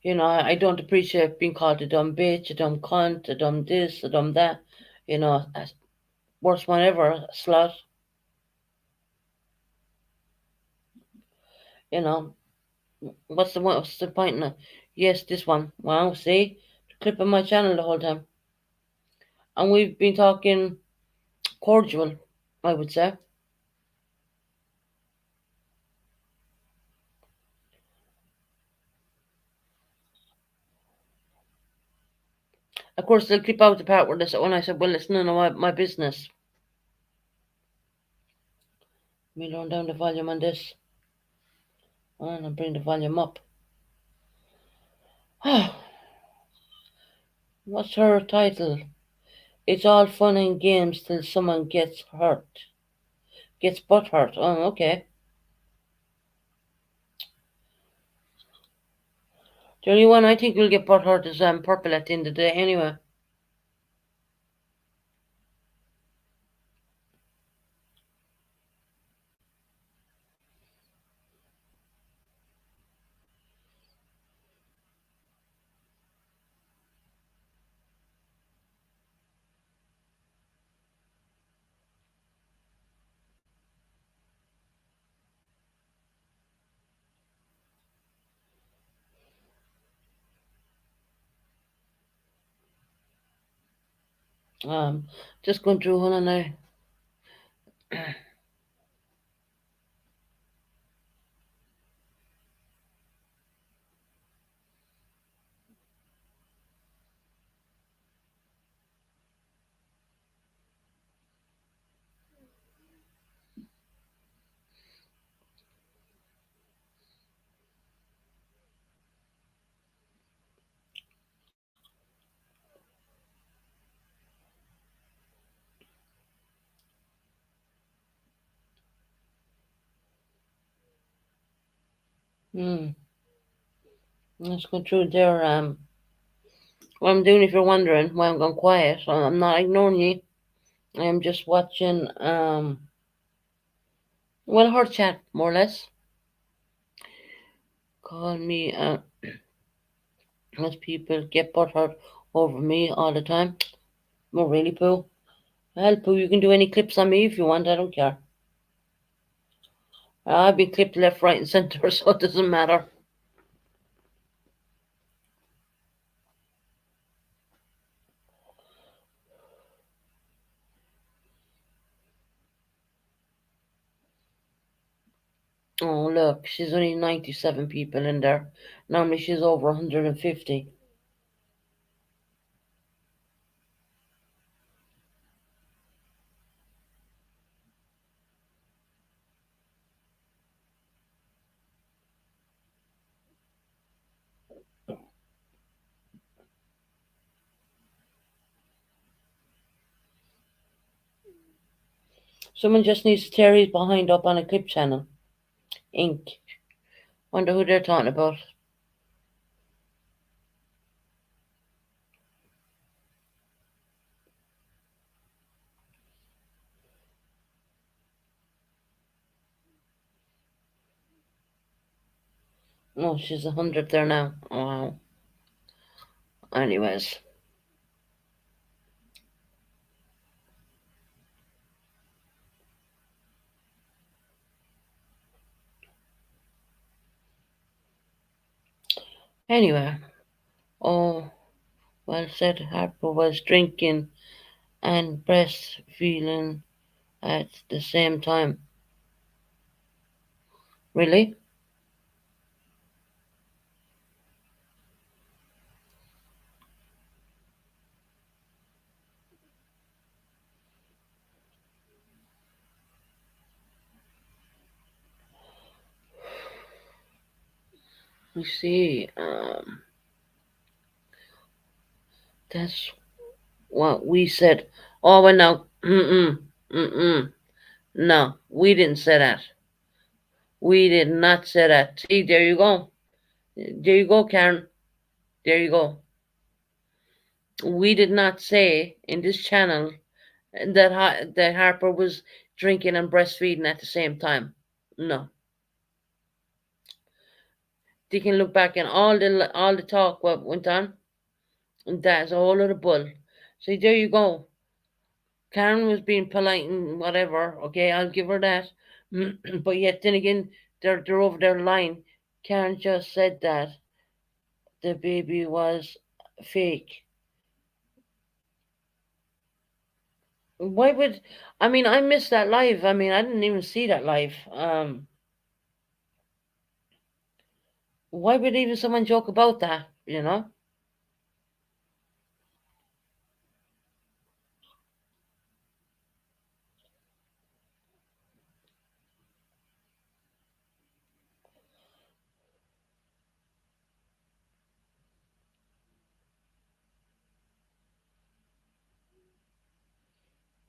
You know, I don't appreciate being called a dumb bitch, a dumb cunt, a dumb this, a dumb that. You know, worst one ever, a slut. You know, what's the point in it? Yes, this one. Wow, see, clip on my channel the whole time, and we've been talking cordial, I would say. Of course, they'll clip out the part where this when I said, "Well, it's none of my business." Let me lower down the volume on this, and I'll bring the volume up. What's her title? It's all fun and games till someone gets hurt. Gets butt hurt. Oh, okay. The only one I think will get butt hurt is Purple at the end of the day anyway. Um, just going through one and I. Let's go through there. What I'm doing, if you're wondering why I'm going quiet, I'm not ignoring you. I am just watching. Well, her chat more or less. Call me. Most people get butthurt over me all the time. Oh, really, Pooh? Hell, Pooh, you can do any clips on me if you want. I don't care. I've been clipped left, right, and centre, so it doesn't matter. Oh, look, she's only 97 people in there. Normally she's over 150. Someone just needs to tear his behind up on a clip channel. Ink. Wonder who they're talking about. Oh, she's 100 there now. Oh, wow. Anyways. Anyway. Oh, well said. Harper was drinking and breastfeeding at the same time. Really? We see. That's what we said. Oh, well, no. Mm-mm. Mm-mm. No, we didn't say that. We did not say that. See, there you go. There you go, Karen. There you go. We did not say in this channel that that Harper was drinking and breastfeeding at the same time. No, they can look back and all the talk what went on. And that's a whole lot of bull. So there you go. Karen was being polite and whatever. Okay, I'll give her that. But yet, then again, they're over their line. Karen just said that the baby was fake. Why would I mean I missed that live. I mean I didn't even see that live. Why would even someone joke about that, you know?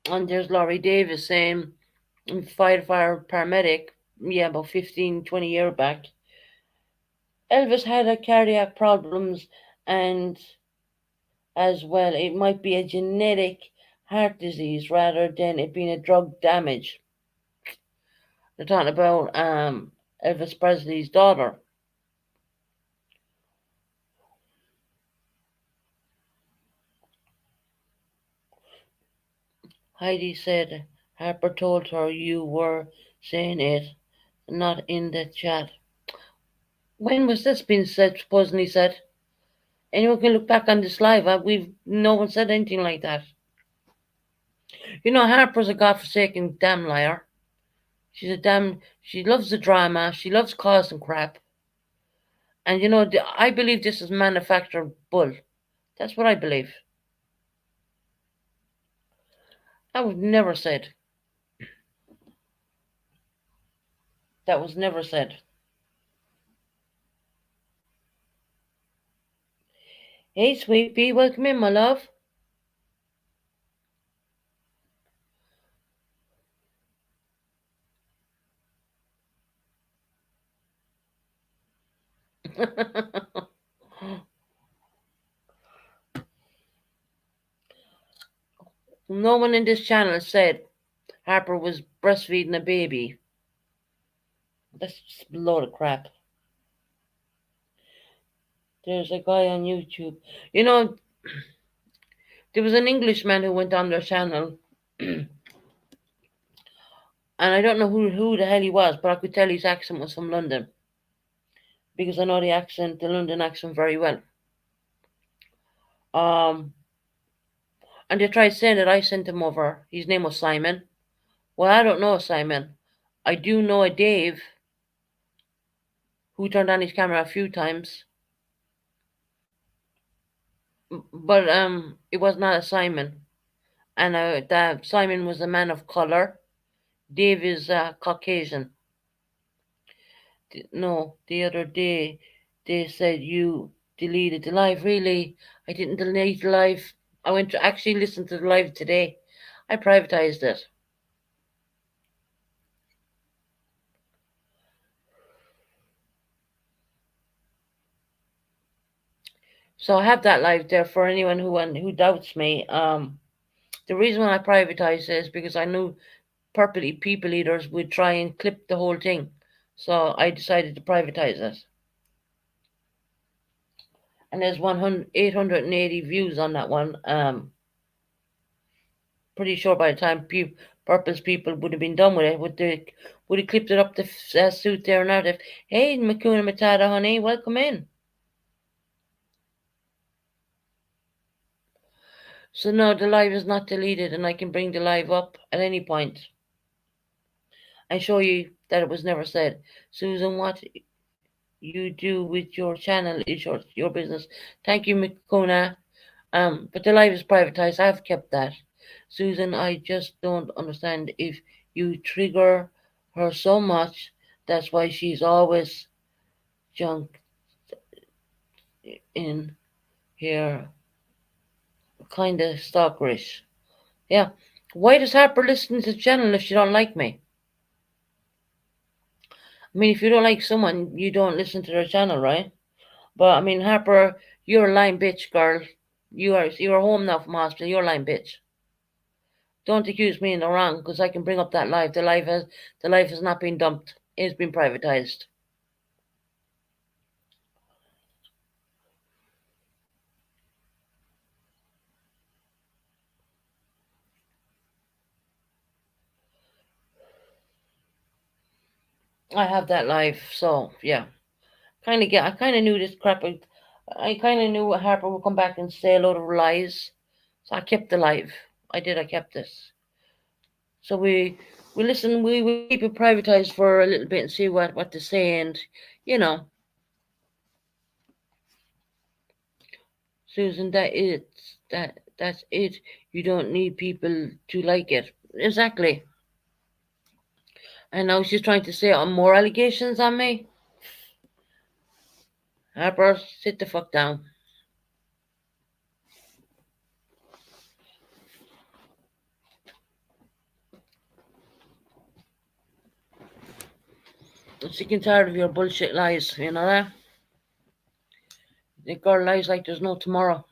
And there's Laurie Davis saying firefighter paramedic, yeah, about 15, 20 years back. Elvis had a cardiac problems and as well it might be a genetic heart disease rather than it being a drug damage. They're talking about Elvis Presley's daughter. Heidi said Harper told her you were saying it, not in the chat. When was this being said, supposedly said? Anyone can look back on this live. We've no one said anything like that. You know, Harper's a godforsaken damn liar. She's a damn. She loves the drama. She loves causing crap. And you know, I believe this is manufactured bull. That's what I believe. That was never said. That was never said. Hey, sweet pea, welcome in, my love. No one in this channel said Harper was breastfeeding a baby. That's just a load of crap. There's a guy on YouTube. You know, there was an Englishman who went on their channel And I don't know who the hell he was, but I could tell his accent was from London because I know the London accent very well. Um, and they tried saying that I sent him over. His name was Simon. Well, I don't know Simon. I do know a Dave who turned on his camera a few times, but it was not a Simon. And that Simon was a man of color. Dave is Caucasian. No, the other day they said you deleted the live. Really, I didn't delete the live. I went to actually listen to the live today. I privatized it. So I have that live there for anyone who doubts me. The reason why I privatized it is because I knew purposely people eaters would try and clip the whole thing. So I decided to privatize it. And there's 880 views on that one. Pretty sure by the time purpose people would have been done with it, would have clipped it up to suit their narrative. Hey, Makuna Matata, honey, welcome in. So no, the live is not deleted, and I can bring the live up at any point and show you that it was never said. Susan, what you do with your channel is your business. Thank you, Makuna. But the live is privatized. I've kept that. Susan, I just don't understand if you trigger her so much. That's why she's always junk in here, kind of stalkerish. Yeah. Why does Harper listen to the channel if she don't like me? I mean, if you don't like someone, you don't listen to their channel, right? But I mean, Harper, you're a lying bitch, girl. You're home now from hospital. You're a lying bitch. Don't accuse me in the wrong, because I can bring up that live. The live has not been dumped. It's been privatized. I have that live, so yeah. I kind of knew this crap. I kind of knew Harper would come back and say a load of lies, so I kept the live. I did. I kept this. So we listen. We keep it privatized for a little bit and see what to say, and you know, Susan, that's it. You don't need people to like it. Exactly. And now she's trying to say more allegations on me. Harper, sit the fuck down. I'm sick and tired of your bullshit lies, you know that? The girl lies like there's no tomorrow.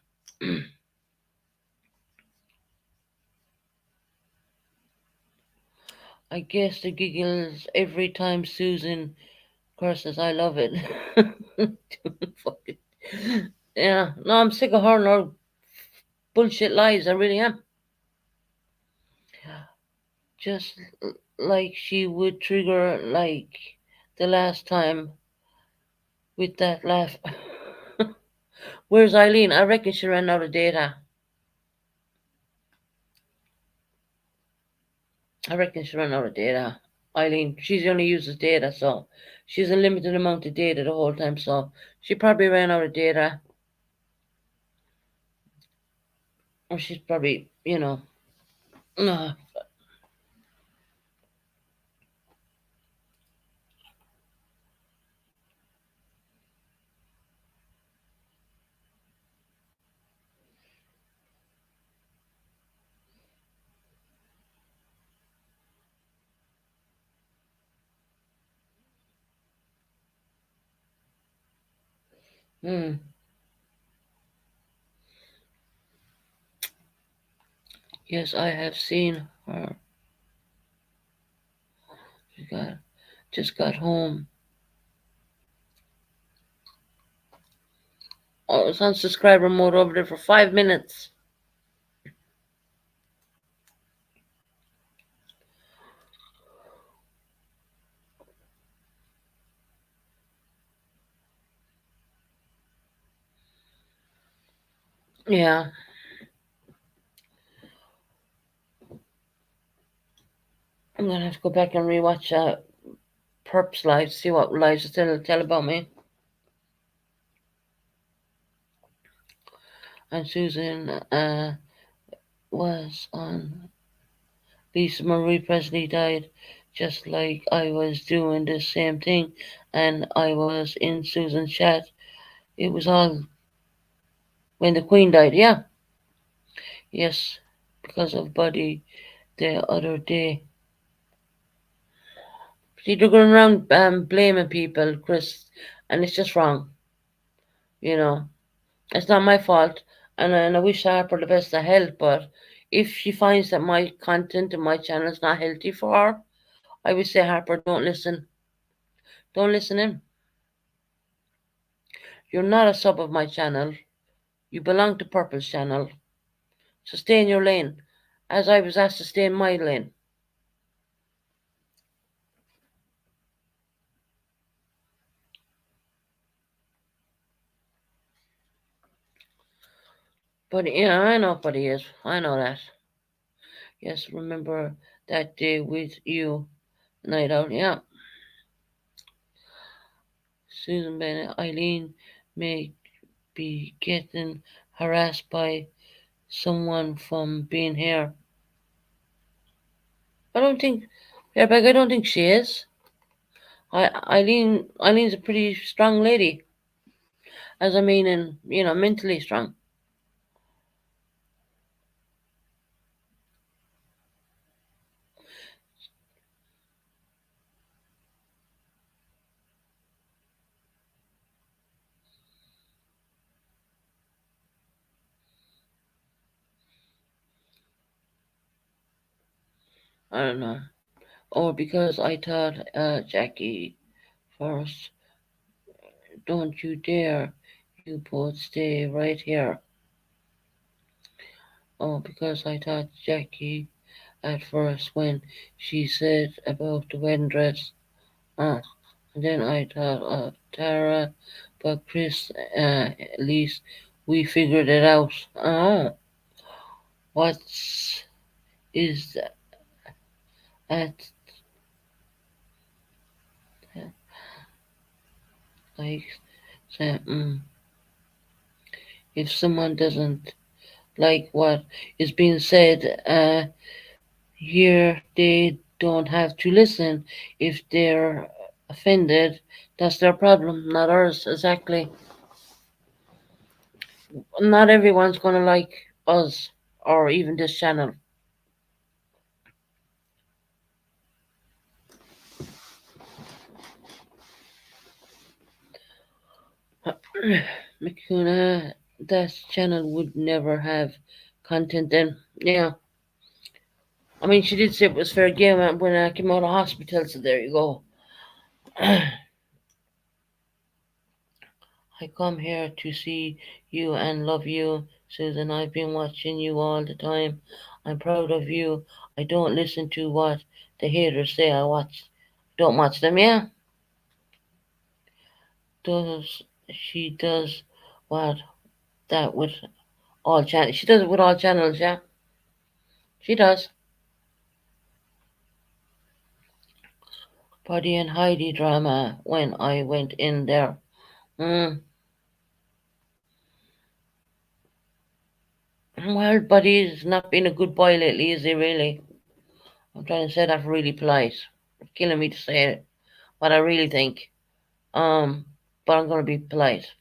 I guess the giggles every time Susan curses. I love it. Fuck it. Yeah, no, I'm sick of her and her bullshit lies. I really am. Just like she would trigger like the last time with that laugh. Where's Eileen? I reckon she ran out of data. I reckon she ran out of data. Eileen, she only uses data, so she's a limited amount of data the whole time, so she probably ran out of data. Or she's probably, uh, hmm. Yes, I have seen her. She just got home. Oh, it's on subscriber mode over there for 5 minutes. Yeah, I'm gonna have to go back and rewatch Perp's life, see what lives still tell about me. And Susan was on Lisa Marie Presley died, just like I was doing the same thing, and I was in Susan's chat. It was all when the Queen died. Yeah, yes, because of Buddy the other day. See, they're going around blaming people, Chris, and it's just wrong. You know, it's not my fault, and I wish Harper the best of health. But if she finds that my content and my channel is not healthy for her, I would say, Harper, don't listen. Don't listen in. You're not a sub of my channel. You belong to Purple's channel. So stay in your lane, as I was asked to stay in my lane. But yeah, I know what he is. I know that. Yes, remember that day with you, night out. Yeah, Susan Bennett, Eileen may be getting harassed by someone from being here. I don't think, yeah, but I don't think she is. Eileen's a pretty strong lady, as I mean, and mentally strong. I don't know. Or because I thought, Jackie first, don't you dare, you both stay right here. Oh, because I thought Jackie at first when she said about the wedding dress. Uh, and then I thought of Tara, but Chris, at least we figured it out. Oh, what is that like? Say, if someone doesn't like what is being said here, they don't have to listen. If they're offended, that's their problem, not ours. Exactly. Not everyone's gonna like us or even this channel. Mikuna, that channel would never have content then. Yeah. I mean, she did say it was fair game when I came out of hospital, so there you go. I come here to see you and love you, Susan. I've been watching you all the time. I'm proud of you. I don't listen to what the haters say. Don't watch them. Yeah, does she does what that with all channels? She does it with all channels. Yeah, she does. Buddy and Heidi drama when I went in there. Mm. Well, Buddy's not been a good boy lately, is he really? I'm trying to say that really polite. It's killing me to say it, what I really think. Um, but I'm gonna be polite.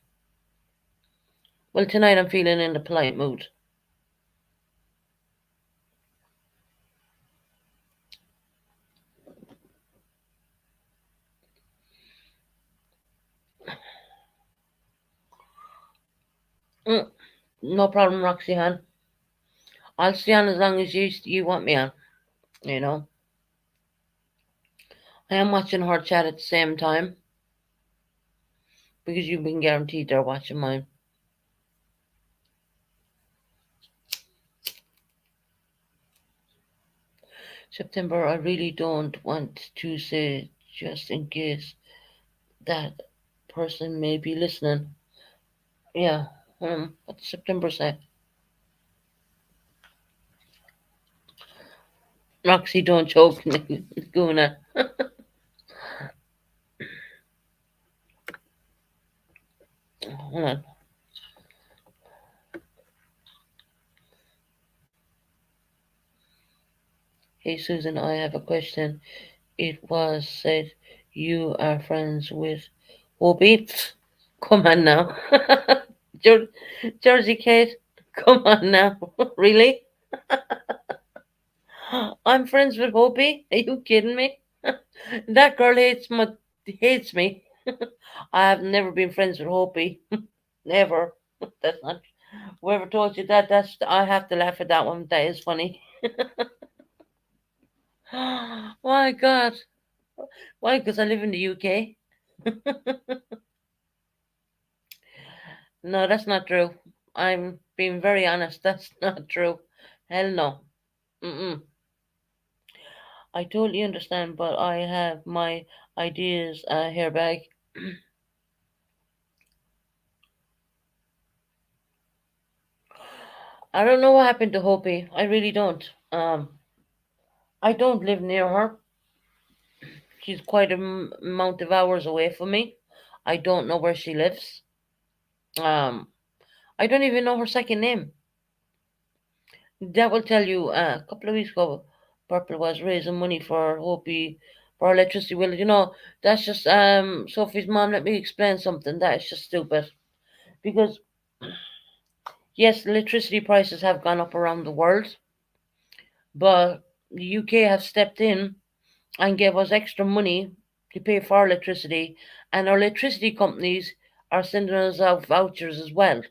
Well, tonight I'm feeling in the polite mood. Mm, no problem, Roxy Han. I'll stay on as long as you want me on. You know, I am watching her chat at the same time because you've been guaranteed they're watching mine. September, I really don't want to say just in case that person may be listening. Yeah, what September say? Roxy, don't choke, Guna. Hold on. Hey Susan, I have a question. It was said you are friends with Whoopi. Come on now. Geor- Georgie Kate, come on now. Really? I'm friends with Whoopi? Are you kidding me? That girl hates me. I have never been friends with Whoopi. Never. That's not. Whoever told you that, that's I have to laugh at that one. That is funny. My God. Why? Because I live in the UK. No, that's not true. I'm being very honest. That's not true. Hell no. Mm-mm. I totally understand, but I have my ideas here back. I don't know what happened to Hopi. I really don't. I don't live near her. She's quite a amount of hours away from me. I don't know where she lives. Um, I don't even know her second name. That will tell you. A couple of weeks ago, Purple was raising money for Hopi for electricity. Well, that's just Sophie's mom. Let me explain something. That is just stupid because yes, electricity prices have gone up around the world, but the UK have stepped in and gave us extra money to pay for our electricity, and our electricity companies are sending us out vouchers as well.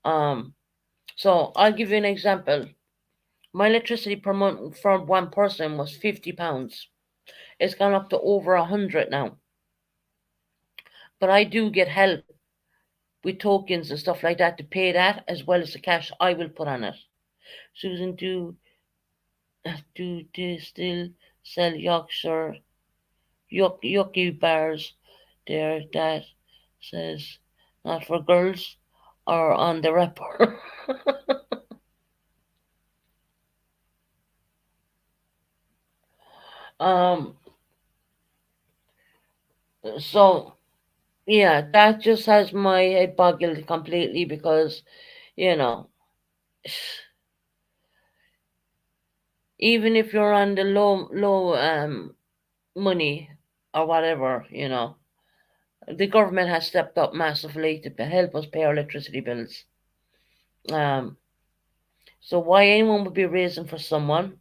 Um, so I'll give you an example. My electricity per month for one person was £50. It's gone up to over 100 now. But I do get help with tokens and stuff like that to pay that as well as the cash I will put on it. Susan, do they still sell yucky bars there that says not for girls or on the wrapper? um so yeah, that just has my head boggled completely because you know even if you're on the low money or whatever, the government has stepped up massively to help us pay our electricity bills. Um, so why anyone would be raising for someone?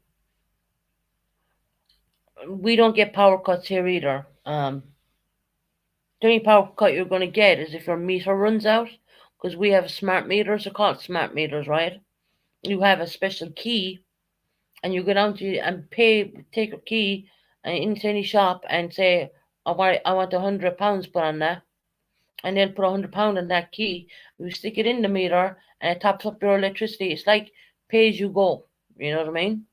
We don't get power cuts here either. The only power cut you're going to get is if your meter runs out, because we have smart meters. They're called smart meters, right? You have a special key, and you go down to and pay, take a key into any shop and say, I want £100 put on that, and they'll put £100 on that key. You stick it in the meter, and it tops up your electricity. It's like pay as you go. You know what I mean?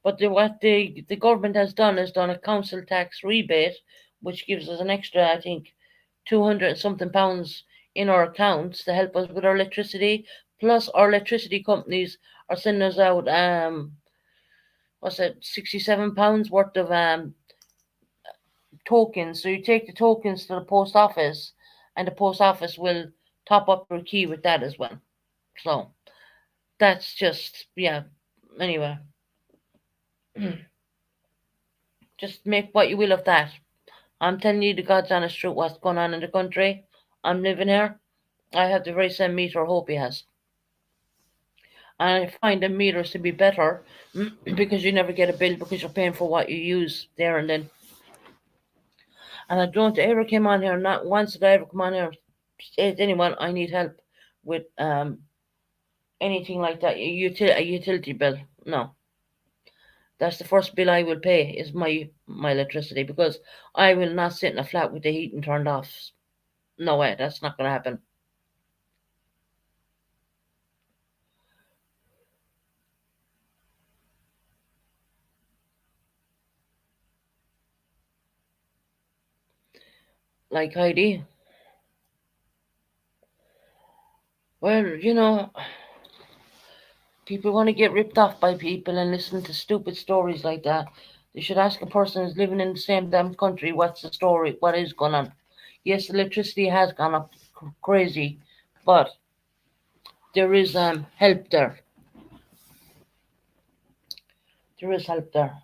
But what the government has done a council tax rebate, which gives us an extra, I think, 200 and something pounds in our accounts to help us with our electricity. Plus, our electricity companies are sending us out what's it, £67 worth of tokens. So you take the tokens to the post office, and the post office will top up your key with that as well. So that's just yeah. Anyway, just make what you will of that. I'm telling you the God's honest truth. What's going on in the country? I'm living here. I have the very same meter Hope he has. And I find the meters to be better because you never get a bill because you're paying for what you use there and then. And I don't ever came on here, not once did I ever come on here say to anyone I need help with anything like that. A utility bill. No. That's the first bill I will pay is my electricity because I will not sit in a flat with the heating turned off. No way, that's not gonna happen. Like Heidi. Well, People want to get ripped off by people and listen to stupid stories like that. They should ask a person who's living in the same damn country what's the story, what is going on. Yes, electricity has gone up crazy, but there is help there. There is help there.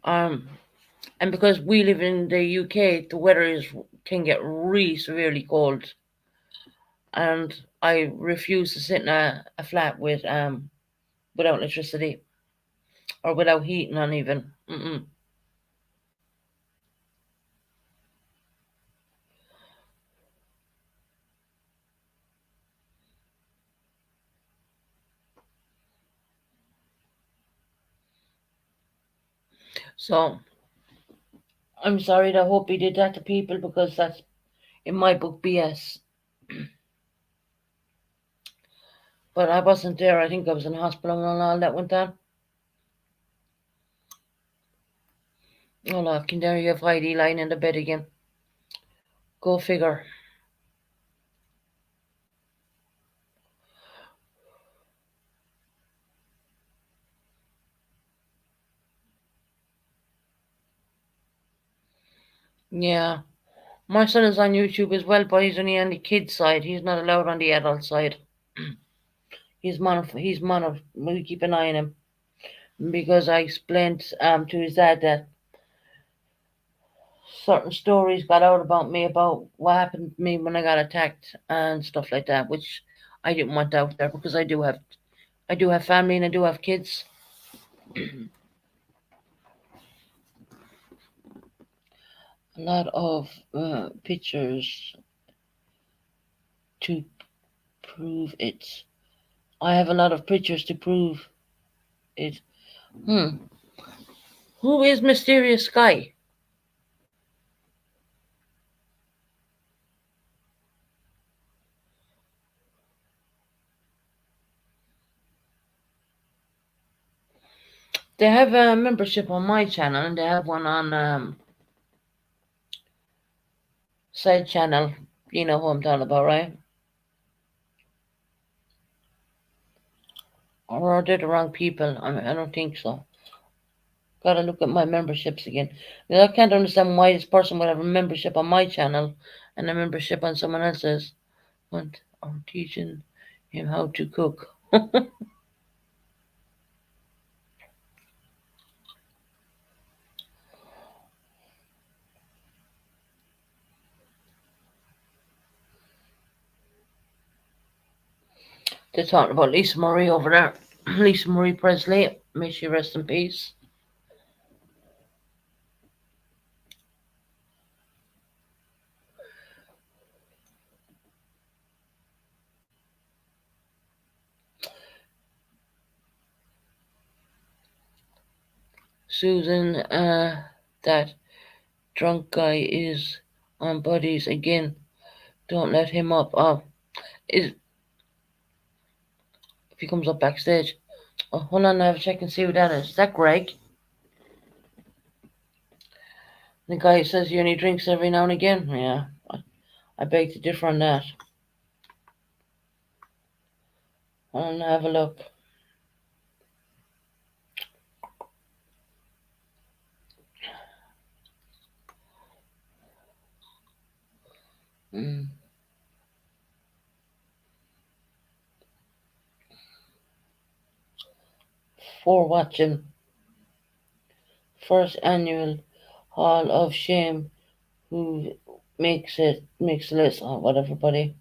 Um, and because we live in the UK, the weather can get really severely cold, and I refuse to sit in a flat with without electricity or without heating on even. Mm-mm. So I'm sorry. I hope he did that to people because that's in my book BS. But I wasn't there. I think I was in hospital when all that went down. Oh look, and there you have Heidi lying in the bed again. Go figure. Yeah. My son is on YouTube as well, but he's only on the kids side. He's not allowed on the adult side. He's mono. We keep an eye on him because I explained to his dad that certain stories got out about me about what happened to me when I got attacked and stuff like that, which I didn't want out there because I do have family and I do have kids. A lot of pictures to prove it. I have a lot of pictures to prove it. Hmm. Who is Mysterious Sky? They have a membership on my channel and they have one on side channel. You know who I'm talking about, right? Or are they the wrong people? I don't think so. Gotta look at my memberships again. I can't understand why this person would have a membership on my channel and a membership on someone else's. What are teaching him how to cook? They're talking about Lisa Marie over there. Lisa Marie Presley. May she rest in peace. Susan, that drunk guy is on buddies again. Don't let him up. Is if he comes up backstage. Oh, hold on, I have to check and see who that is. Is that Greg? The guy who says he only drinks every now and again? Yeah, I beg to differ on that. I'll have a look. Mm. For watching first annual Hall of Shame. Who makes the list? Oh, whatever, buddy.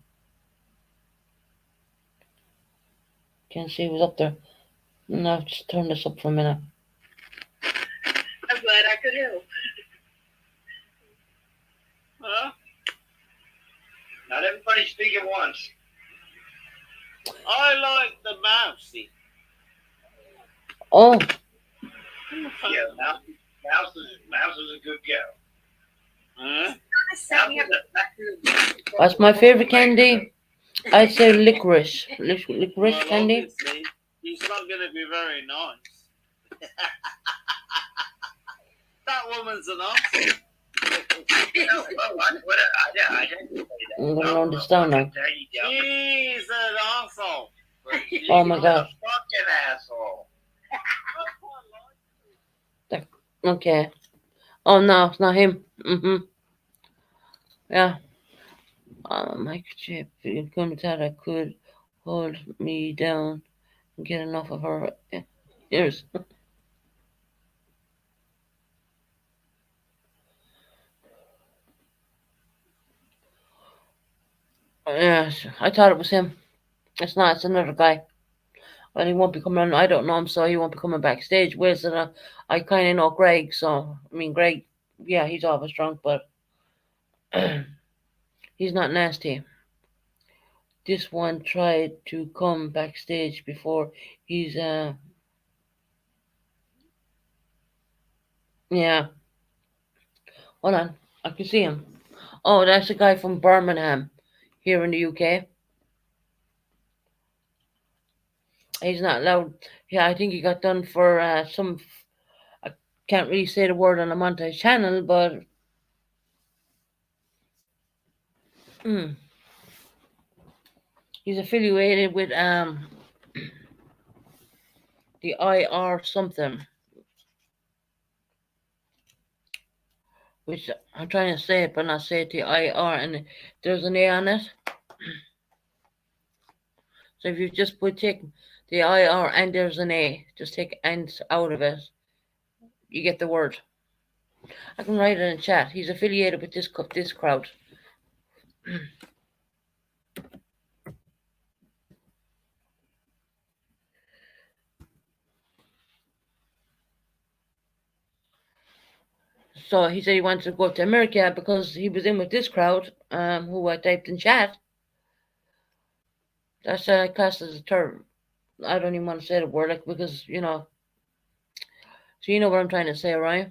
Can't see who's up there. No, just turn this up for a minute. I'm glad I could help. Huh? Not everybody speak at once. I like the mousey. Oh, Yeah, Mouse is a good girl. Huh? that's my favorite candy. I'd say licorice. Licorice Well, candy. obviously, he's not going to be very nice. That woman's an arsehole. I didn't say that. I'm gonna understand now. There you go. He's an asshole. Oh my god. Fucking asshole. Okay. Oh no, it's not him. Yeah. Microchip. Commutator could hold me down and get enough of her ears. Yes, I thought it was him. It's not. It's another guy. Well, he won't be coming on. I don't know him, so he won't be coming backstage. Whereas I kind of know Greg, so I mean, Greg, yeah, he's always drunk, but he's not nasty. This one tried to come backstage before he's yeah. Hold on, I can see him. Oh, that's a guy from Birmingham, here in the UK. He's not allowed. Yeah, I think he got done for some. I can't really say the word on the montage channel, but mm, he's affiliated with the IR something, which I'm trying to say it, but not say it the IR, and there's an A on it. So if you just put take the IR and there's an A, just take ends out of it, you get the word. I can write it in chat. He's affiliated with this crowd. So he said he wanted to go to America because he was in with this crowd, who I typed in chat. That's classed as a term. I don't even want to say the word, like, because you know. So you know what I'm trying to say, right?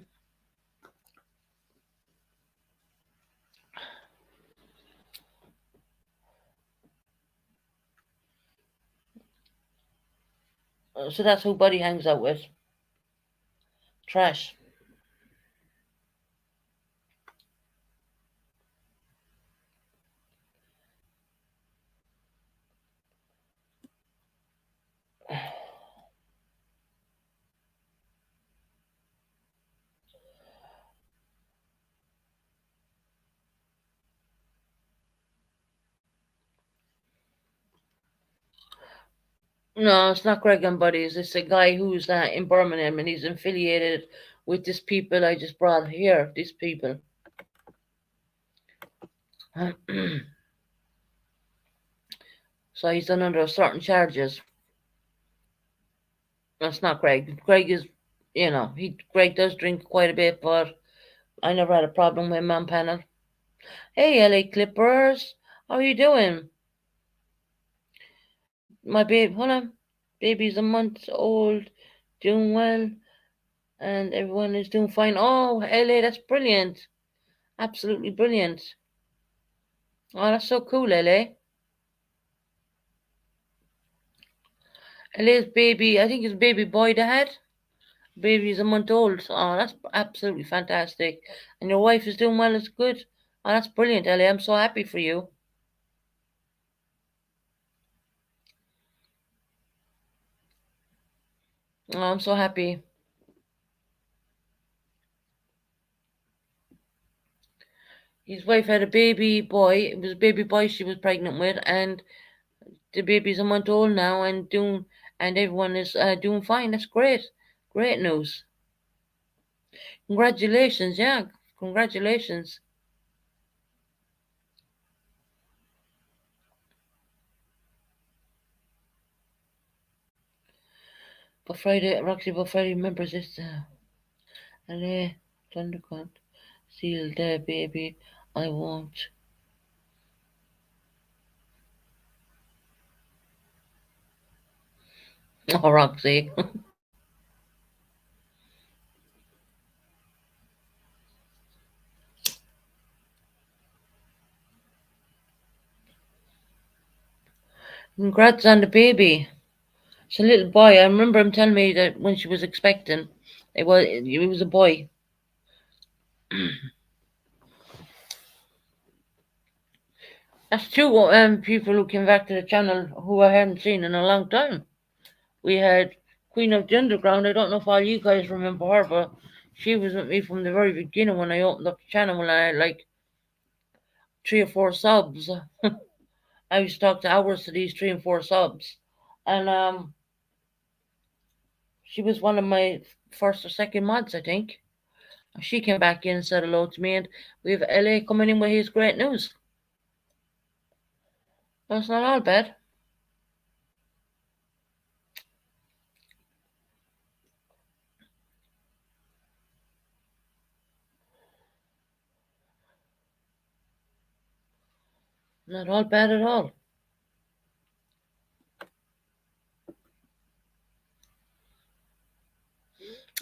So that's who Buddy hangs out with. Trash. No, it's not Greg and Buddies. It's a guy who's in Birmingham and he's affiliated with these people I just brought here. These people. So he's done under certain charges. That's not Greg. Greg is, Greg does drink quite a bit, but I never had a problem with him on panel. Hey, LA Clippers, how are you doing? My baby, hold on. Baby's a month old, doing well, and everyone is doing fine. Oh, LA, that's brilliant. Absolutely brilliant. Oh, that's so cool, LA. LA's baby, I think it's baby boy they had. Baby's a month old. Oh, that's absolutely fantastic. And your wife is doing well, it's good. Oh, that's brilliant, LA. I'm so happy for you. Oh, I'm so happy. His wife had a baby boy. It was a baby boy she was pregnant with, and the baby's a month old now and everyone is doing fine. That's great. Great news. Congratulations, yeah. Congratulations. But Friday, Roxy, but Friday remembers this. LA, Thundercut, seal the baby. I won't. Oh, Roxy. Congrats on the baby. It's a little boy. I remember him telling me that when she was expecting, it was a boy. That's two people who came back to the channel who I hadn't seen in a long time. We had Queen of the Underground. I don't know if all you guys remember her, but she was with me from the very beginning when I opened up the channel when I had like 3 or 4 subs. I used to talk to hours to these 3 and 4 subs. And she was one of my first or second mods, I think. She came back in and said hello to me, and we have LA coming in with his great news. That's not all bad. Not all bad at all.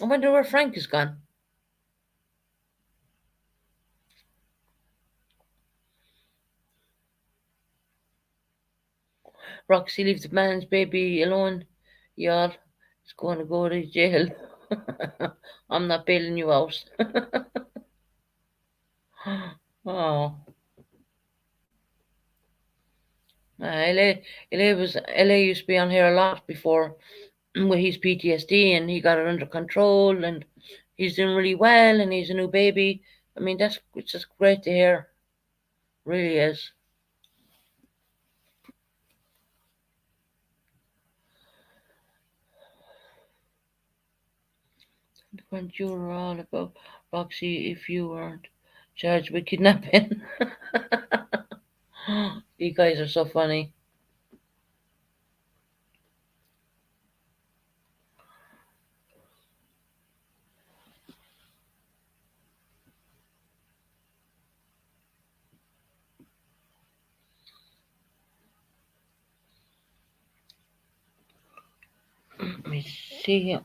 I wonder where Frank is gone. Roxy, leave the man's baby alone, y'all. He's going to go to jail. I'm not bailing you out. Oh, LA used to be on here a lot before with his PTSD, and he got it under control, and he's doing really well, and he's a new baby. I mean, it's just great to hear. Really is. Weren't you all about Roxy if you weren't charged with kidnapping? You guys are so funny. Let me see.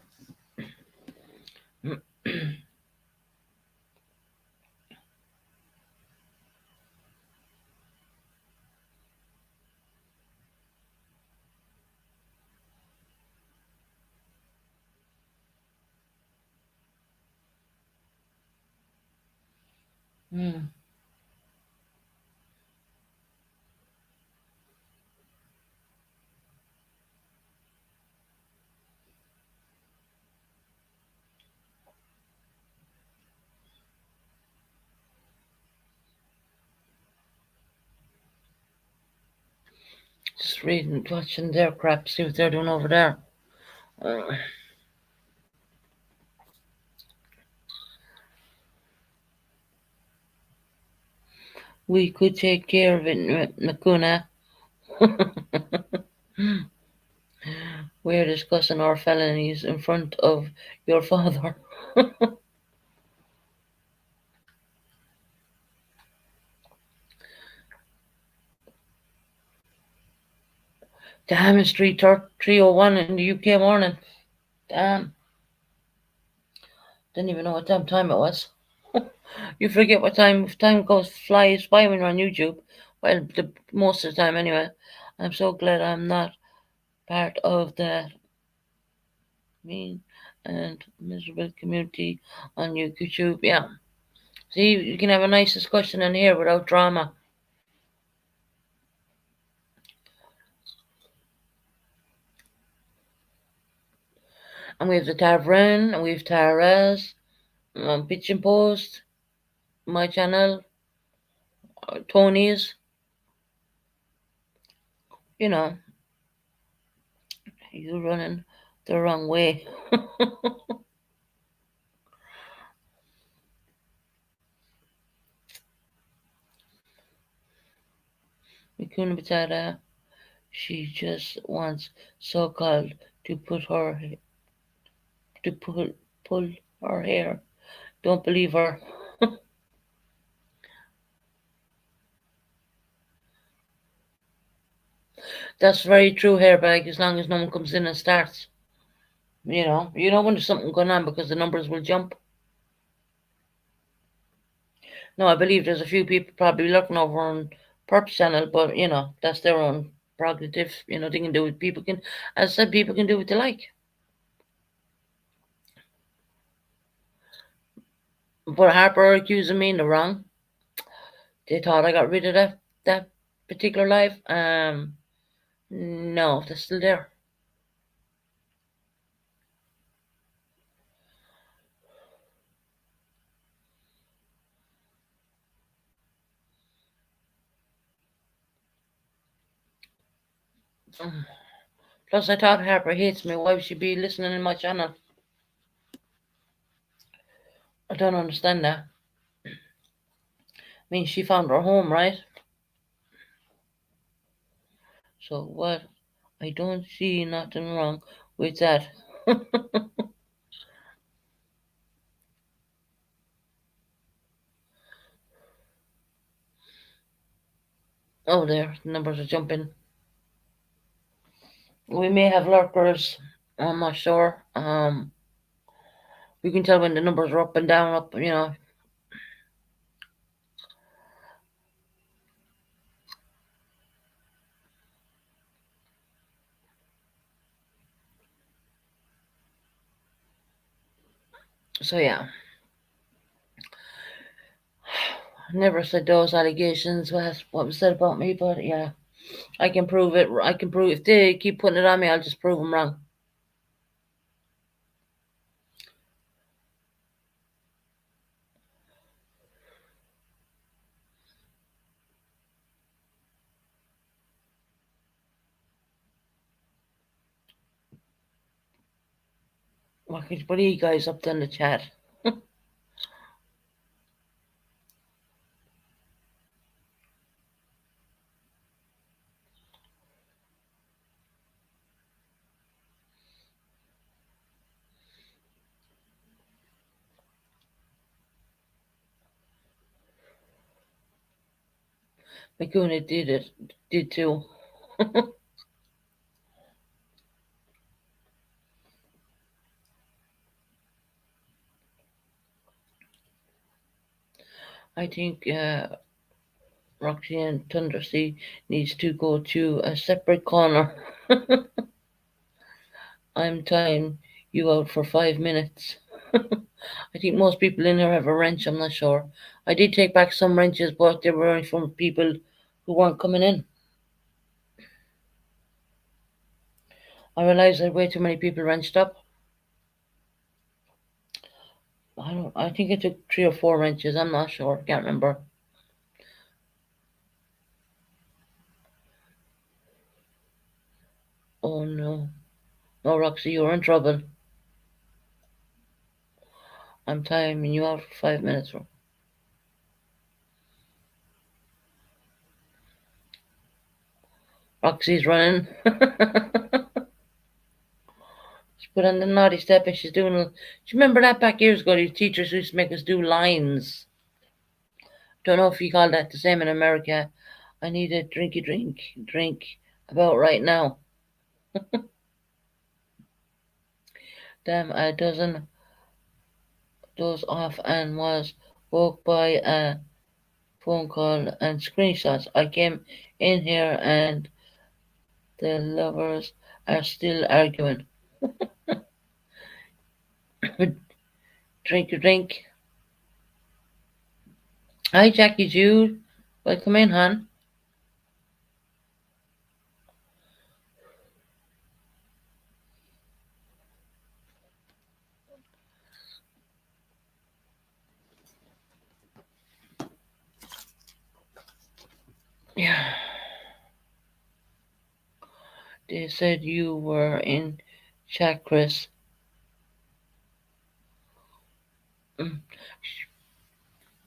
Hmm. Just reading, watching their crap, see what they're doing over there. We could take care of it, Nakuna. We're discussing our felonies in front of your father. Damn, it's 3:01 in the UK morning. Damn. Didn't even know what damn time it was. You forget what time goes flies by when you're on YouTube. Well, most of the time anyway. I'm so glad I'm not part of that mean and miserable community on YouTube. Yeah. See, you can have a nice discussion in here without drama. And we have the Tavern, and we have Tara's, Pitch and Post, my channel, Tony's. You know, you're running the wrong way. Mikuna Batata, she just wants so-called to pull her hair. Don't believe her. That's very true, Hairbag, as long as no one comes in and starts. You know when there's something going on because the numbers will jump. No, I believe there's a few people probably looking over on Perp's channel, but that's their own prerogative. They can do what people can. As I said, people can do what they like. But Harper accusing me in the wrong. They thought I got rid of that particular live? No, they're still there. Plus, I thought Harper hates me. Why would she be listening in my channel? I don't understand that. I mean, she found her home, right? So what? I don't see nothing wrong with that. Oh, there, the numbers are jumping. We may have lurkers. I'm not sure. We can tell when the numbers are up and down, up. So yeah. Never said those allegations was what was said about me, but yeah, I can prove it. I can prove if they keep putting it on me, I'll just prove them wrong. What are you guys up to in the chat? Makuna did too. I think Roxy and Thundersea needs to go to a separate corner. I'm tying you out for 5 minutes. I think most people in here have a wrench, I'm not sure. I did take back some wrenches, but they were only from people who weren't coming in. I realised I had way too many people wrenched up. I think I took 3 or 4 wrenches, I'm not sure, can't remember. Oh no. No, Roxy, you're in trouble. I'm timing you out for 5 minutes. Roxy's running. She put on the naughty step and she's doing. Do you remember that back years ago? These teachers used to make us do lines. Don't know if you call that the same in America. I need a drink about right now. Damn, a dozen those off and was woke by a phone call and screenshots. I came in here and the lovers are still arguing. Drink. Hi, Jackie Jude. Welcome in, hon. Yeah. They said you were in chat, Chris.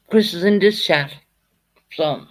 Chris is in this chat. So.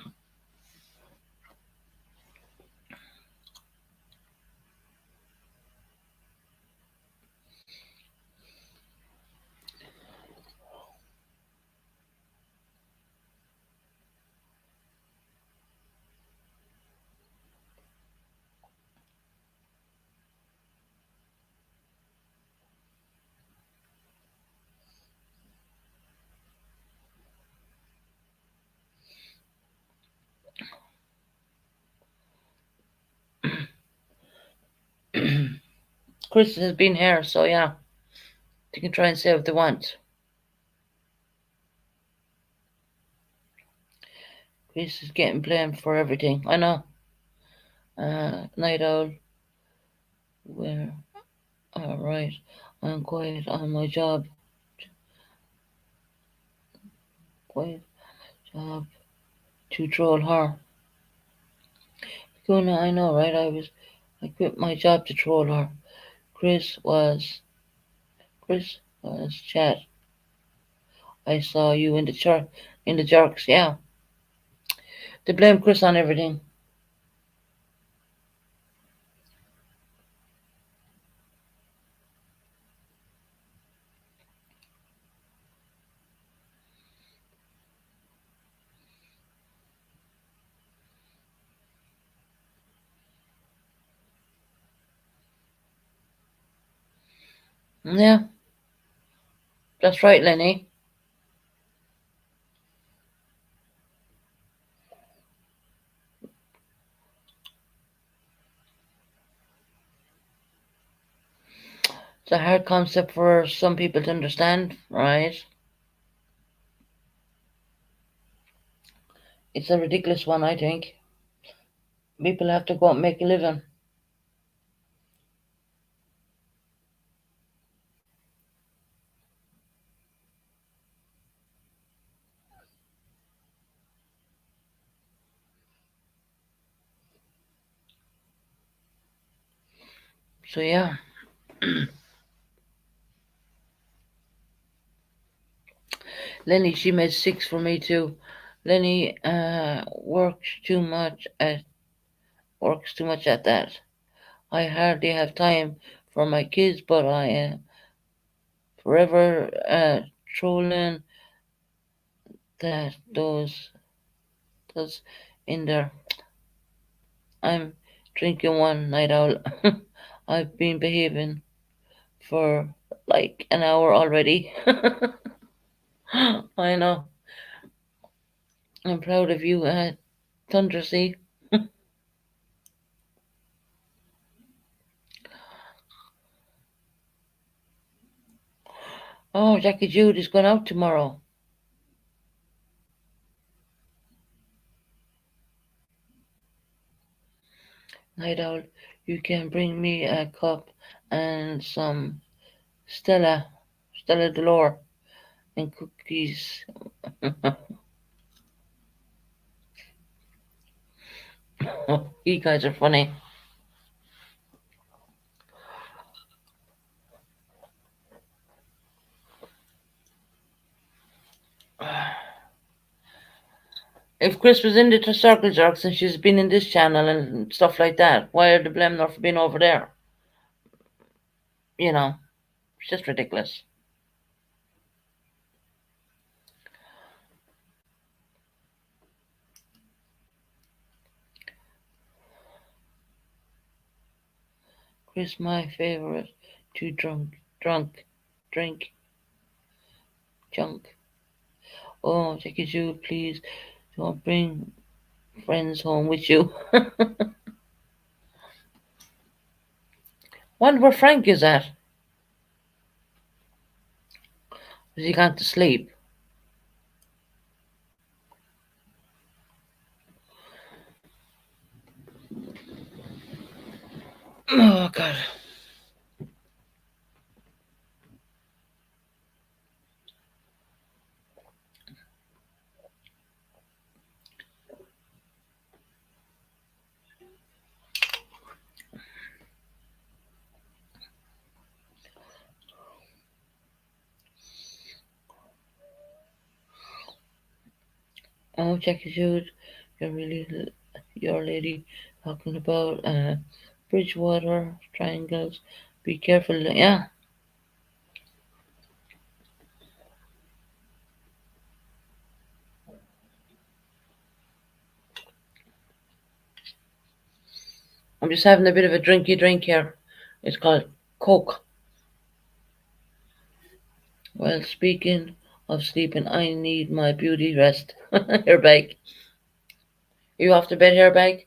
Chris has been here, so yeah. They can try and say what they want. Chris is getting blamed for everything. I know. Night Owl, where? Alright. I'm quiet on my job. Quiet job to troll her. Kuna, I know, right? I quit my job to troll her. Chris was, Chris was chat. I saw you in the in the jerks, yeah. They blame Chris on everything. Yeah, that's right, Lenny. It's a hard concept for some people to understand, right? It's a ridiculous one, I think. People have to go out and make a living. So yeah, Lenny, she made six for me too. Lenny works too much at that. I hardly have time for my kids, but I am forever trolling that those in there. I'm drinking one night out. I've been behaving for like an hour already. I know. I'm proud of you, Thundersea. Oh, Jackie Jude is going out tomorrow. Night Owl, you can bring me a cup and some Stella, Stella Delore, and cookies. You guys are funny. If Chris was into the circle jerks and she's been in this channel and stuff like that, why are they blaming her for being over there? You know, it's just ridiculous. Chris, my favorite, too drink, junk. Oh, Jackie Jude, please don't bring friends home with you. Wonder where Frank is at. Has he gone to sleep? Oh God. Oh, Jackie Jude, you're really your lady talking about Bridgewater triangles. Be careful. Yeah, I'm just having a bit of a drinky drink here. It's called Coke. Well, speaking of sleeping, I need my beauty rest. Airbag. You off to bed, airbag?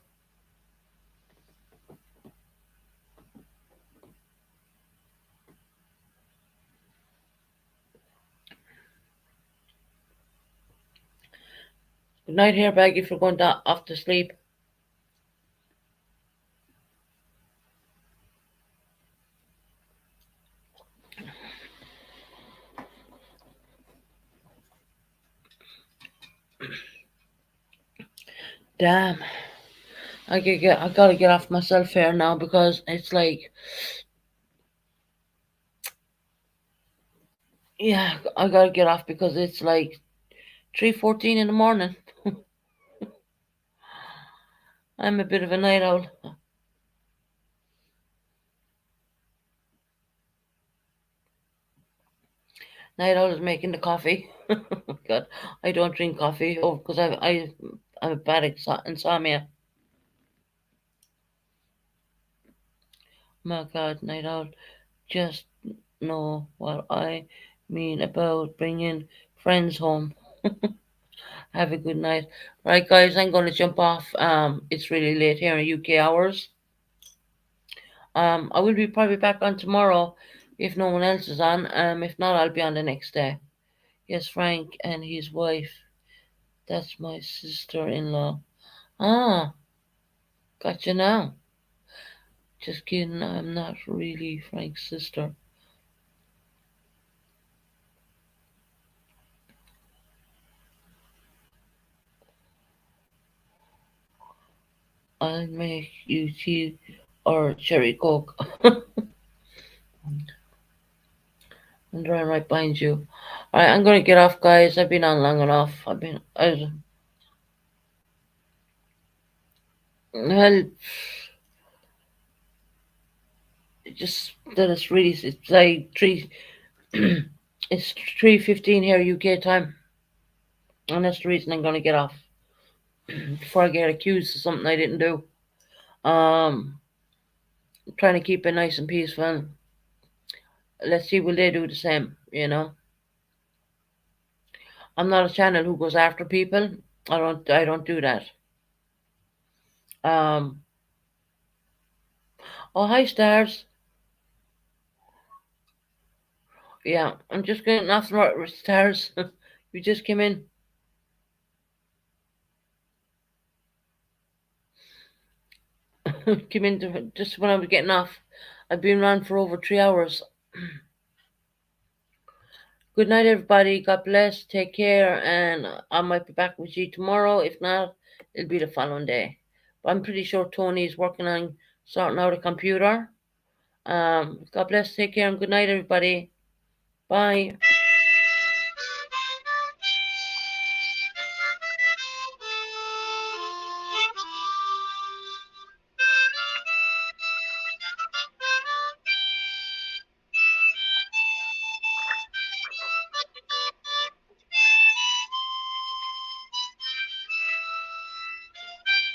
Good night, hairbag, if you're going off to sleep. Damn. I gotta get off myself here now because it's like, yeah, I gotta get off because it's like 3:14 in the morning. I'm a bit of a night owl. Night owl is making the coffee. God, I don't drink coffee. Oh, because I'm a bad insomnia. My God, night owl, just know what I mean about bringing friends home. Have a good night. Right, guys, I'm going to jump off. It's really late here in UK hours. I will be probably back on tomorrow if no one else is on. If not, I'll be on the next day. Yes, Frank and his wife. That's my sister-in-law. Ah, gotcha now. Just kidding. I'm not really Frank's sister. I'll make you tea or cherry coke. I'm drawing right behind you. Alright, I'm gonna get off, guys. I've been on long enough. Well, just that it's really, it's like it's 3:15 here UK time, and that's the reason I'm gonna get off before I get accused of something I didn't do. Um, trying to keep it nice and peaceful. Let's see, will they do the same? I'm not a channel who goes after people. I don't do that. Um, oh, hi, stars. Yeah, I'm just getting nothing right with stars. You just came in. Came in just when I was getting off. I've been around for over 3 hours. Good night, everybody. God bless. Take care, and I might be back with you tomorrow. If not, it'll be the following day. But I'm pretty sure Tony's working on sorting out a computer. God bless. Take care, and good night, everybody. Bye.